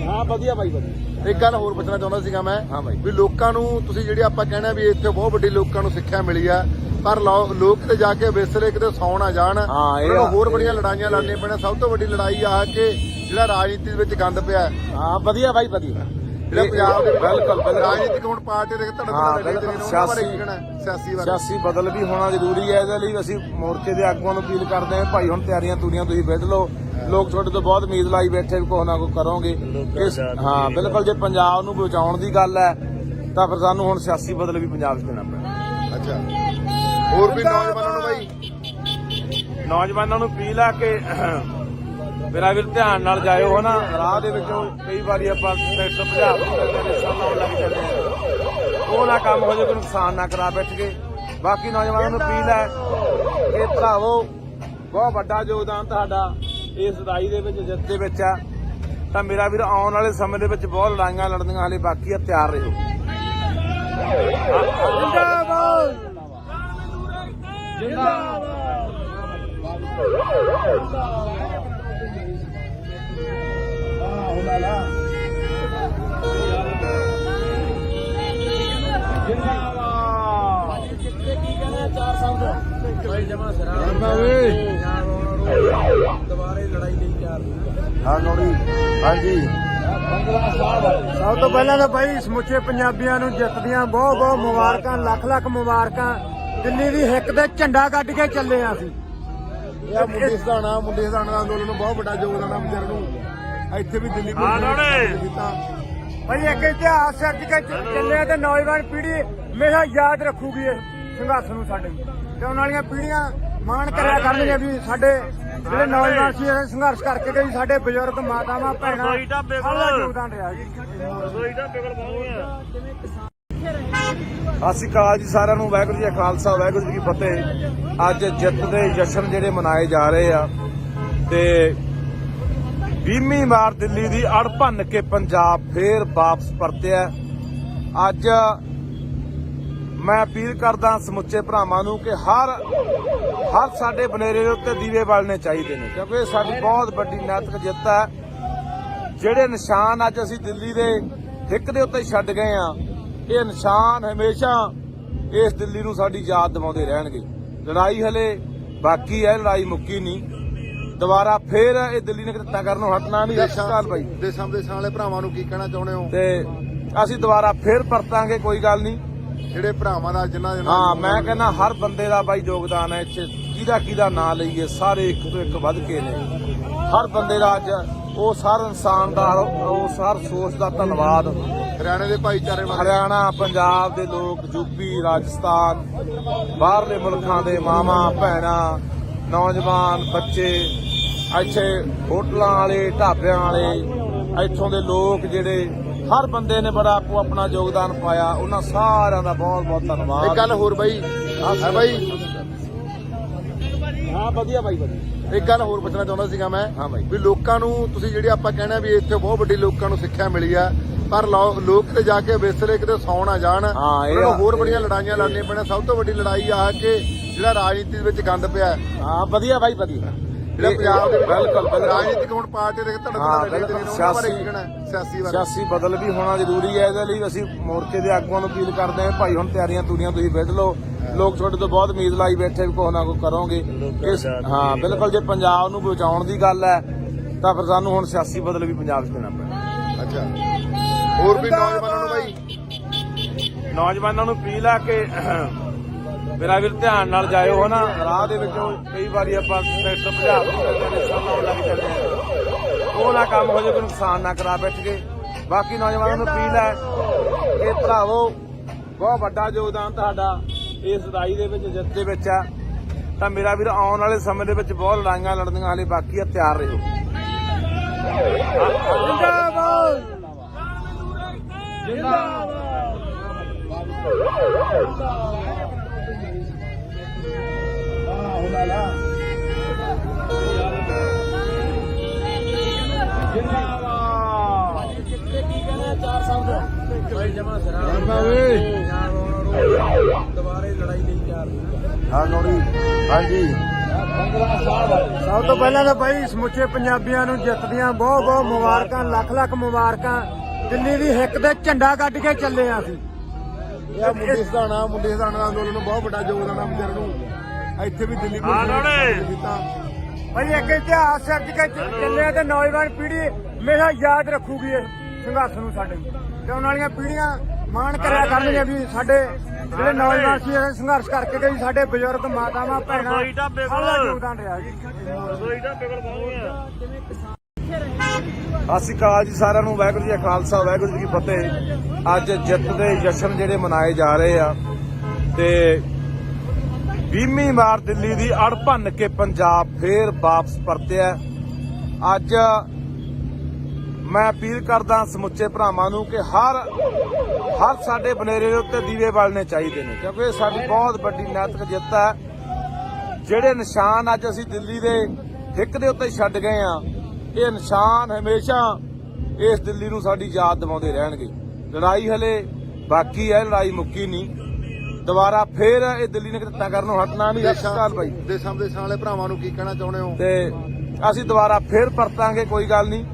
ਹਾਂ ਵਧੀਆ ਬਾਈ, ਵਧੀਆ। ਇੱਕ ਗੱਲ ਹੋਰ ਪੁੱਛਣਾ ਚਾਹੁੰਦਾ ਸੀਗਾ ਮੈਂ, ਹਾਂ ਬਾਈ। ਵੀ ਲੋਕਾਂ ਨੂੰ ਤੁਸੀਂ ਜਿਹੜੇ ਆਪਾਂ ਕਹਿਣਾ ਵੀ ਇੱਥੇ ਬਹੁਤ ਵੱਡੀ ਲੋਕਾਂ ਨੂੰ ਸਿੱਖਿਆ ਮਿਲੀ ਆ, ਪਰ ਲੋਕ ਤੇ ਜਾ ਕੇ ਵਿਸਰੇ ਕਿਤੇ ਸੌ ਨਾ ਜਾਣ, ਉਹਨਾਂ ਨੂੰ ਹੋਰ ਬੜੀਆਂ ਲੜਾਈਆਂ ਲੜਨੀਆਂ ਪੈਣਾ। ਸਭ ਤੋਂ ਵੱਡੀ ਲੜਾਈ ਆ ਕਿ ਜਿਹੜਾ ਰਾਜਨੀਤੀ ਦੇ ਵਿੱਚ ਗੰਦ ਪਿਆ। ਹਾਂ ਵਧੀਆ ਬਾਈ, ਵਧੀਆ। ਜਿਹੜਾ ਪੰਜਾਬ ਦੇ ਬਿਲਕੁਲ ਰਾਜਨੀਤਿਕ ਹੁਣ ਪਾਰਟੀ ਦੇ ਸਿਆਸੀ ਬਦਲ ਵੀ ਹੋਣਾ ਜ਼ਰੂਰੀ ਹੈ। ਇਹਦੇ ਲਈ ਅਸੀਂ ਮੋਰਚੇ ਦੇ ਆਗੂਆਂ ਨੂੰ ਅਪੀਲ ਕਰਦੇ ਹਾਂ, ਭਾਈ ਹੁਣ ਤਿਆਰੀਆਂ ਤੂਰੀਆਂ ਤੁਸੀਂ ਵਿੱਢ ਲਓ। ਲੋਕ ਤੁਹਾਡੇ ਤੋਂ ਬਹੁਤ ਉਮੀਦ ਲਾਈ ਬੈਠੇ ਵੀ ਕੁਛ ਨਾ ਕੁਛ ਕਰੋਗੇ। ਹਾਂ ਬਿਲਕੁਲ, ਜੇ ਪੰਜਾਬ ਨੂੰ ਬਚਾਉਣ ਦੀ ਗੱਲ ਹੈ ਤਾਂ ਫਿਰ ਸਾਨੂੰ ਹੁਣ ਸਿਆਸੀ ਬਦਲ ਵੀ ਪੰਜਾਬ 'ਚ ਦੇਣਾ ਪੈਣਾ। ਅੱਛਾ, ਹੋਰ ਵੀ ਨੌਜਵਾਨਾਂ ਨੂੰ ਬਾਈ, ਨੌਜਵਾਨਾਂ ਨੂੰ ਅਪੀਲ ਆ ਕਿ ਮੇਰਾ ਵੀਰ ਧਿਆਨ ਨਾਲ ਜਾਇਓ ਹਨਾ। ਰਾਹ ਦੇ ਵਿੱਚੋਂ ਕਈ ਵਾਰੀ ਆਪਾਂ ਟਰੈਕਟਰ ਭਜਾ ਕੇ ਲਾਉਣ ਲੱਗ ਜਾਂਦੇ ਆ, ਉਹ ਨਾ ਕੰਮ ਹੋ ਜਾਏ, ਕੋਈ ਨੁਕਸਾਨ ਨਾ ਕਰਾ ਬੈਠ ਕੇ। ਬਾਕੀ ਨੌਜਵਾਨਾਂ ਨੂੰ ਅਪੀਲ ਹੈ ਕਿ ਭਰਾਵੋ ਬਹੁਤ ਵੱਡਾ ਯੋਗਦਾਨ ਤੁਹਾਡਾ ਇਸ ਲੜਾਈ ਦੇ ਵਿੱਚ, ਜਿੱਤ ਦੇ ਵਿੱਚ ਆ। ਤਾਂ ਮੇਰਾ ਵੀਰ ਆਉਣ ਵਾਲੇ ਸਮੇਂ ਦੇ ਵਿੱਚ ਬਹੁਤ ਲੜਾਈਆਂ ਲੜਨੀਆਂ ਹਾਲੇ ਬਾਕੀ ਆ, ਤਿਆਰ ਰਹੋ। ਜਿੰਦਾਬਾਦ ਜਿੰਦਾਬਾਦ। ਦੁਬਾਰੇ ਲੜਾਈ ਲਈ ਤਿਆਰ। ਹਾਂ ਨੋੜੀ, ਹਾਂਜੀ। ਸਭ ਤੋਂ ਪਹਿਲਾਂ ਤਾਂ ਬਾਈ ਸਮੁੱਚੇ ਪੰਜਾਬੀਆਂ ਨੂੰ ਜਿੱਤ ਦੀਆਂ ਬਹੁਤ ਬਹੁਤ ਮੁਬਾਰਕਾਂ, ਲੱਖ ਲੱਖ ਮੁਬਾਰਕਾਂ। ਦਿੱਲੀ ਦੀ ਹਿੱਕ ਤੇ ਝੰਡਾ ਕੱਢ ਕੇ ਚੱਲੇ ਆ ਅਸੀਂ। ਇਹ ਮੁੰਡੇ ਸਧਾਣਾ ਅੰਦੋਲਨ ਨੂੰ ਬਹੁਤ ਵੱਡਾ ਯੋਗਦਾਨ ਆ ਵਿਚਾਰ ਨੂੰ। ਇੱਥੇ ਵੀ ਦਿੱਲੀ ਕੀਤਾ ਭਾਈ, ਇੱਕ ਇਤਿਹਾਸ ਸਿਰਜ ਕੇ ਚੱਲੇ ਤੇ ਨੌਜਵਾਨ ਪੀੜ੍ਹੀ ਹਮੇਸ਼ਾ ਯਾਦ ਰੱਖੂਗੀ ਇਸ ਸੰਘਰਸ਼ ਨੂੰ ਸਾਡੇ, ਤੇ ਆਉਣ ਵਾਲੀਆਂ ਪੀੜ੍ਹੀਆਂ ਮਾਣ ਕਰਿਆ ਕਰਨਗੀਆਂ ਵੀ ਸਾਡੇ ਜਿਹੜੇ ਨੌਜਵਾਨ ਸੀ ਇਹ ਸੰਘਰਸ਼ ਕਰਕੇ ਗਏ, ਸਾਡੇ ਬਜ਼ੁਰਗ, ਮਾਤਾਵਾਂ, ਭੈਣਾਂ ਦਾ ਯੋਗਦਾਨ ਰਿਹਾ ਜੀ। ਸਤਿ ਸ਼੍ਰੀ ਅਕਾਲ ਜੀ ਸਾਰਿਆਂ ਨੂੰ। ਵਾਹਿਗੁਰੂ ਜੀ ਕਾ ਖਾਲਸਾ, ਵਾਹਿਗੁਰੂ ਜੀ ਕੀ ਫਤਿਹ। ਅੱਜ ਜਿੱਤ ਦੇ ਜਸ਼ਨ ਜਿਹੜੇ ਮਨਾਏ ਜਾ ਰਹੇ ਆ ਤੇ 20ਵੀਂ ਵਾਰ ਦਿੱਲੀ ਦੀ ਅੜ ਭੰਨ ਕੇ ਪੰਜਾਬ ਫੇਰ ਵਾਪਸ ਪਰਤਿਆ। ਅੱਜ ਮੈਂ ਅਪੀਲ ਕਰਦਾ ਸਮੁੱਚੇ ਭਰਾਵਾਂ ਨੂੰ ਕਿ ਹਰ ਸਾਡੇ ਬਨੇਰੇ ਦੇ ਉੱਤੇ ਦੀਵੇ ਬਾਲਣੇ ਚਾਹੀਦੇ ਨੇ, ਕਿਉਂਕਿ ਇਹ ਸਾਡੀ ਬਹੁਤ ਵੱਡੀ ਨੈਤਿਕ ਜਿੱਤ ਹੈ। ਜਿਹੜੇ ਨਿਸ਼ਾਨ ਅੱਜ ਅਸੀਂ ਦਿੱਲੀ ਦੇ ਹਿੱਕ ਦੇ ਉੱਤੇ ਛੱਡ ਗਏ ਆ, ਇਹ ਨਿਸ਼ਾਨ ਹਮੇਸ਼ਾ ਇਸ ਦਿੱਲੀ ਨੂੰ ਸਾਡੀ ਯਾਦ ਦਿਵਾਉਂਦੇ ਰਹਿਣਗੇ। ਲੜਾਈ ਹਲੇ ਬਾਕੀ ਹੈ, ਲੜਾਈ ਮੁੱਕੀ ਨਹੀਂ। ਦੁਬਾਰਾ ਫੇਰ ਇਹ ਦਿੱਲੀ ਨੇ ਕਿੱਤਾ ਕਰਨੋਂ ਹਟਣਾ ਨਹੀਂ। ਦੇਸ਼ਾਂ ਵਾਲੇ ਭਰਾਵਾਂ ਨੂੰ ਕੀ ਕਹਿਣਾ ਚਾਹੁੰਦੇ ਹੋ? ਤੇ ਅਸੀਂ ਦੁਬਾਰਾ ਫੇਰ ਪਰਤਾਂਗੇ, ਕੋਈ ਗੱਲ ਨਹੀਂ। ਜਿਹੜੇ ਭਰਾਵਾਂ ਦਾ ਜਿਨ੍ਹਾਂ ਹਾਂ ਮੈਂ ਕਹਿੰਦਾ ਹਰ ਬੰਦੇ ਦਾ ਬਾਈ ਯੋਗਦਾਨ ਹੈ ਇੱਥੇ। ਕਿਹਦਾ ਨਾਂ ਲਈਏ, ਸਾਰੇ ਇੱਕ ਤੋਂ ਇੱਕ ਵੱਧ ਕੇ ਨੇ। ਹਰ ਬੰਦੇ ਦਾ ਅੱਜ ਉਸ ਹਰ ਇਨਸਾਨ ਦਾ, ਉਸ ਹਰ ਸੋਚ ਦਾ ਧੰਨਵਾਦ। ਹਰਿਆਣੇ ਦੇ ਭਾਈਚਾਰੇ ਬਾਰੇ, ਹਰਿਆਣਾ, ਪੰਜਾਬ ਦੇ ਲੋਕ, ਯੂਪੀ, ਰਾਜਸਥਾਨ, ਬਾਹਰਲੇ ਮੁਲਕਾਂ ਦੇ ਮਾਵਾਂ ਭੈਣਾਂ, ਨੌਜਵਾਨ, ਬੱਚੇ, ਇੱਥੇ ਹੋਟਲਾਂ ਵਾਲੇ, ਢਾਬਿਆਂ ਵਾਲੇ, ਇੱਥੋਂ ਦੇ ਲੋਕ ਜਿਹੜੇ ਹਰ ਬੰਦੇ ਨੇ ਬੜਾ ਆਪੋ ਆਪਣਾ ਯੋਗਦਾਨ ਪਾਇਆ, ਉਹਨਾਂ ਸਾਰਿਆਂ ਦਾ ਬਹੁਤ ਬਹੁਤ ਧੰਨਵਾਦ। ਇੱਕ ਗੱਲ ਹੋਰ ਬਾਈ ਹੈ ਬਾਈ, ਹਾਂ ਵਧੀਆ ਬਾਈ, ਵਧੀਆ। ਇੱਕ ਗੱਲ ਹੋਰ ਪੁੱਛਣਾ ਚਾਹੁੰਦਾ ਸੀਗਾ ਮੈਂ, ਹਾਂ ਬਾਈ। ਵੀ ਲੋਕਾਂ ਨੂੰ ਤੁਸੀਂ ਜਿਹੜੇ ਆਪਾਂ ਕਹਿਣਾ ਵੀ ਇੱਥੇ ਬਹੁਤ ਵੱਡੀ ਲੋਕਾਂ ਨੂੰ ਸਿੱਖਿਆ ਮਿਲੀ ਆ, ਪਰ ਲੋਕ ਤੇ ਜਾ ਕੇ ਵਿਸਰੇ ਕਿਤੇ ਸੌ ਨਾ ਜਾਣ, ਉਹਨਾਂ ਨੂੰ ਹੋਰ ਬੜੀਆਂ ਲੜਾਈਆਂ ਲੜਨੀਆਂ ਪੈਣਾ। ਸਭ ਤੋਂ ਵੱਡੀ ਲੜਾਈ ਆ ਕਿ ਜਿਹੜਾ ਰਾਜਨੀਤੀ ਦੇ ਵਿੱਚ ਗੰਦ ਪਿਆ। ਹਾਂ ਵਧੀਆ ਬਾਈ, ਵਧੀਆ। ਜਿਹੜਾ ਪੰਜਾਬ ਦੇ ਬਿਲਕੁਲ ਰਾਜਨੀਤਿਕ ਹੁਣ ਪਾਰਟੀ ਦੇ ਸਿਆਸੀ ਬਦਲ ਵੀ ਹੋਣਾ ਜ਼ਰੂਰੀ ਹੈ। ਇਹਦੇ ਲਈ ਅਸੀਂ ਮੋਰਚੇ ਦੇ ਆਗੂਆਂ ਨੂੰ ਅਪੀਲ ਕਰਦੇ ਹਾਂ, ਭਾਈ ਹੁਣ ਤਿਆਰੀਆਂ ਤੂਰੀਆਂ ਤੁਸੀਂ ਵਿੱਢ ਲਓ। ਲੋਕ ਤੁਹਾਡੇ ਤੋਂ ਬਹੁਤ ਉਮੀਦ ਲਾਈ ਬੈਠੇ ਵੀ ਕੁਛ ਨਾ ਕੁਛ ਕਰੋਗੇ। ਹਾਂ ਬਿਲਕੁਲ, ਜੇ ਪੰਜਾਬ ਨੂੰ ਬਚਾਉਣ ਦੀ ਗੱਲ ਹੈ ਤਾਂ ਫਿਰ ਸਾਨੂੰ ਹੁਣ ਸਿਆਸੀ ਬਦਲ ਵੀ ਪੰਜਾਬ 'ਚ ਦੇਣਾ ਪੈਣਾ। ਅੱਛਾ, ਹੋਰ ਵੀ ਨੌਜਵਾਨਾਂ ਨੂੰ ਬਾਈ, ਨੌਜਵਾਨਾਂ ਨੂੰ ਅਪੀਲ ਆ ਕਿ ਮੇਰਾ ਵੀਰ ਧਿਆਨ ਨਾਲ ਜਾਇਓ ਹਨਾ। ਰਾਹ ਦੇ ਵਿੱਚੋਂ ਕਈ ਵਾਰੀ ਆਪਾਂ ਟਰੈਕਟਰ ਭਜਾ ਕੇ ਲਾਉਣ ਲੱਗ ਜਾਂਦੇ ਆ, ਉਹ ਨਾ ਕੰਮ ਹੋ ਜਾਏ, ਕੋਈ ਨੁਕਸਾਨ ਨਾ ਕਰਾ ਬੈਠ ਕੇ। ਬਾਕੀ ਨੌਜਵਾਨਾਂ ਨੂੰ ਅਪੀਲ ਹੈ ਕਿ ਭਰਾਵੋ ਬਹੁਤ ਵੱਡਾ ਯੋਗਦਾਨ ਤੁਹਾਡਾ ਇਸ ਲੜਾਈ ਦੇ ਵਿੱਚ, ਜਿੱਤ ਦੇ ਵਿੱਚ ਆ। ਤਾਂ ਮੇਰਾ ਵੀਰ ਆਉਣ ਵਾਲੇ ਸਮੇਂ ਦੇ ਵਿੱਚ ਬਹੁਤ ਲੜਾਈਆਂ ਲੜਨੀਆਂ ਹਾਲੇ ਬਾਕੀ ਆ, ਤਿਆਰ ਰਹੋ। ਜਿੰਦਾਬਾਦ ਜਿੰਦਾਬਾਦ। ਦੁਬਾਰੇ ਲੜਾਈ ਲਈ ਤਿਆਰ ਹਾਂਜੀ ਸਭ ਤੋਂ ਪਹਿਲਾਂ ਤਾਂ ਬਾਈ ਸਮੁੱਚੇ ਪੰਜਾਬੀਆਂ ਨੂੰ ਜਿੱਤ ਦੀਆਂ ਬਹੁਤ ਬਹੁਤ ਮੁਬਾਰਕਾਂ, ਲੱਖ ਲੱਖ ਮੁਬਾਰਕਾਂ। ਦਿੱਲੀ ਦੀ ਹਿੱਕ ਤੇ ਝੰਡਾ ਕੱਢ ਕੇ ਚੱਲੇ ਆ ਅਸੀਂ। ਇਹ ਮੁੰਡੇ ਸਧਾਣਾ ਦਾ ਅੰਦੋਲਨ ਨੂੰ ਬਹੁਤ ਵੱਡਾ ਯੋਗਦਾਨ ਆ ਵਿਚਾਰ ਨੂੰ। ਇੱਥੇ ਵੀ ਦਿੱਲੀ ਪੁਲਿਸ ਕੀਤਾ ਭਾਈ ਇੱਕ ਇਤਿਹਾਸ ਸਿਰਜ ਕੇ ਚੱਲੇ ਆ ਤੇ ਨੌਜਵਾਨ ਪੀੜ੍ਹੀ ਹਮੇਸ਼ਾ ਯਾਦ ਰੱਖੂਗੀ ਇਸ ਸੰਘਰਸ਼ ਨੂੰ ਸਾਡੇ, ਤੇ ਆਉਣ ਵਾਲੀਆਂ ਪੀੜ੍ਹੀਆਂ ਮਾਣ ਕਰਿਆ ਕਰਨਗੀਆਂ ਵੀ ਸਾਡੇ ਜਿਹੜੇ ਨੌਜਵਾਨ ਸੀ ਇਹ ਸੰਘਰਸ਼ ਕਰਕੇ ਗਏ, ਸਾਡੇ ਬਜ਼ੁਰਗ ਮਾਤਾਵਾਂ ਭੈਣਾਂ ਸਾਡਾ ਯੋਗਦਾਨ ਰਿਹਾ ਜੀ। ਸਤਿ ਸ਼੍ਰੀ ਅਕਾਲ ਜੀ ਸਾਰਿਆਂ ਨੂੰ। ਵਾਹਿਗੁਰੂ ਜੀ ਕਾ ਖਾਲਸਾ, ਵਾਹਿਗੁਰੂ ਜੀ ਕੀ ਫਤਿਹ। ਅੱਜ ਜਿੱਤ ਦੇ ਜਸ਼ਨ ਜਿਹੜੇ ਮਨਾਏ ਜਾ ਰਹੇ ਆ ਤੇ 20ਵੀਂ ਵਾਰ ਦਿੱਲੀ ਦੀ ਅੜ ਭੰਨ ਕੇ ਪੰਜਾਬ ਫੇਰ ਵਾਪਸ ਪਰਤਿਆ। ਅੱਜ ਮੈਂ ਅਪੀਲ ਕਰਦਾ ਸਮੁੱਚੇ ਭਰਾਵਾਂ ਨੂੰ ਕਿ ਹਰ ਸਾਡੇ ਬਨੇਰੇ ਦੇ ਉੱਤੇ ਦੀਵੇ ਬਾਲਣੇ ਚਾਹੀਦੇ ਨੇ, ਕਿਉਂਕਿ ਇਹ ਸਾਡੀ ਬਹੁਤ ਵੱਡੀ ਨੈਤਿਕ ਜਿੱਤ ਹੈ। ਜਿਹੜੇ ਨਿਸ਼ਾਨ ਅੱਜ ਅਸੀਂ ਦਿੱਲੀ ਦੇ ਹਿੱਕ ਦੇ ਉੱਤੇ ਛੱਡ ਗਏ ਆ, ਇਹ ਨਿਸ਼ਾਨ ਹਮੇਸ਼ਾ ਇਸ ਦਿੱਲੀ ਨੂੰ ਸਾਡੀ ਯਾਦ ਦਿਵਾਉਂਦੇ ਰਹਿਣਗੇ। ਲੜਾਈ ਹਲੇ ਬਾਕੀ ਹੈ, ਲੜਾਈ ਮੁੱਕੀ ਨਹੀਂ। ਦੁਬਾਰਾ ਫੇਰ ਇਹ ਦਿੱਲੀ ਨੇ ਕਿੱਤਾ ਕਰਨੋਂ ਹਟਣਾ ਨਹੀਂ। ਸਤਿ ਸ਼੍ਰੀ ਅਕਾਲ ਬਾਈ। ਦੇਸ਼ਾਂ ਵਿਦੇਸ਼ਾਂ ਵਾਲੇ ਭਰਾਵਾਂ ਨੂੰ ਕੀ ਕਹਿਣਾ ਚਾਹੁੰਦੇ ਹੋ? ਤੇ ਅਸੀਂ ਦੁਬਾਰਾ ਫੇਰ ਪਰਤਾਂਗੇ, ਕੋਈ ਗੱਲ ਨਹੀਂ।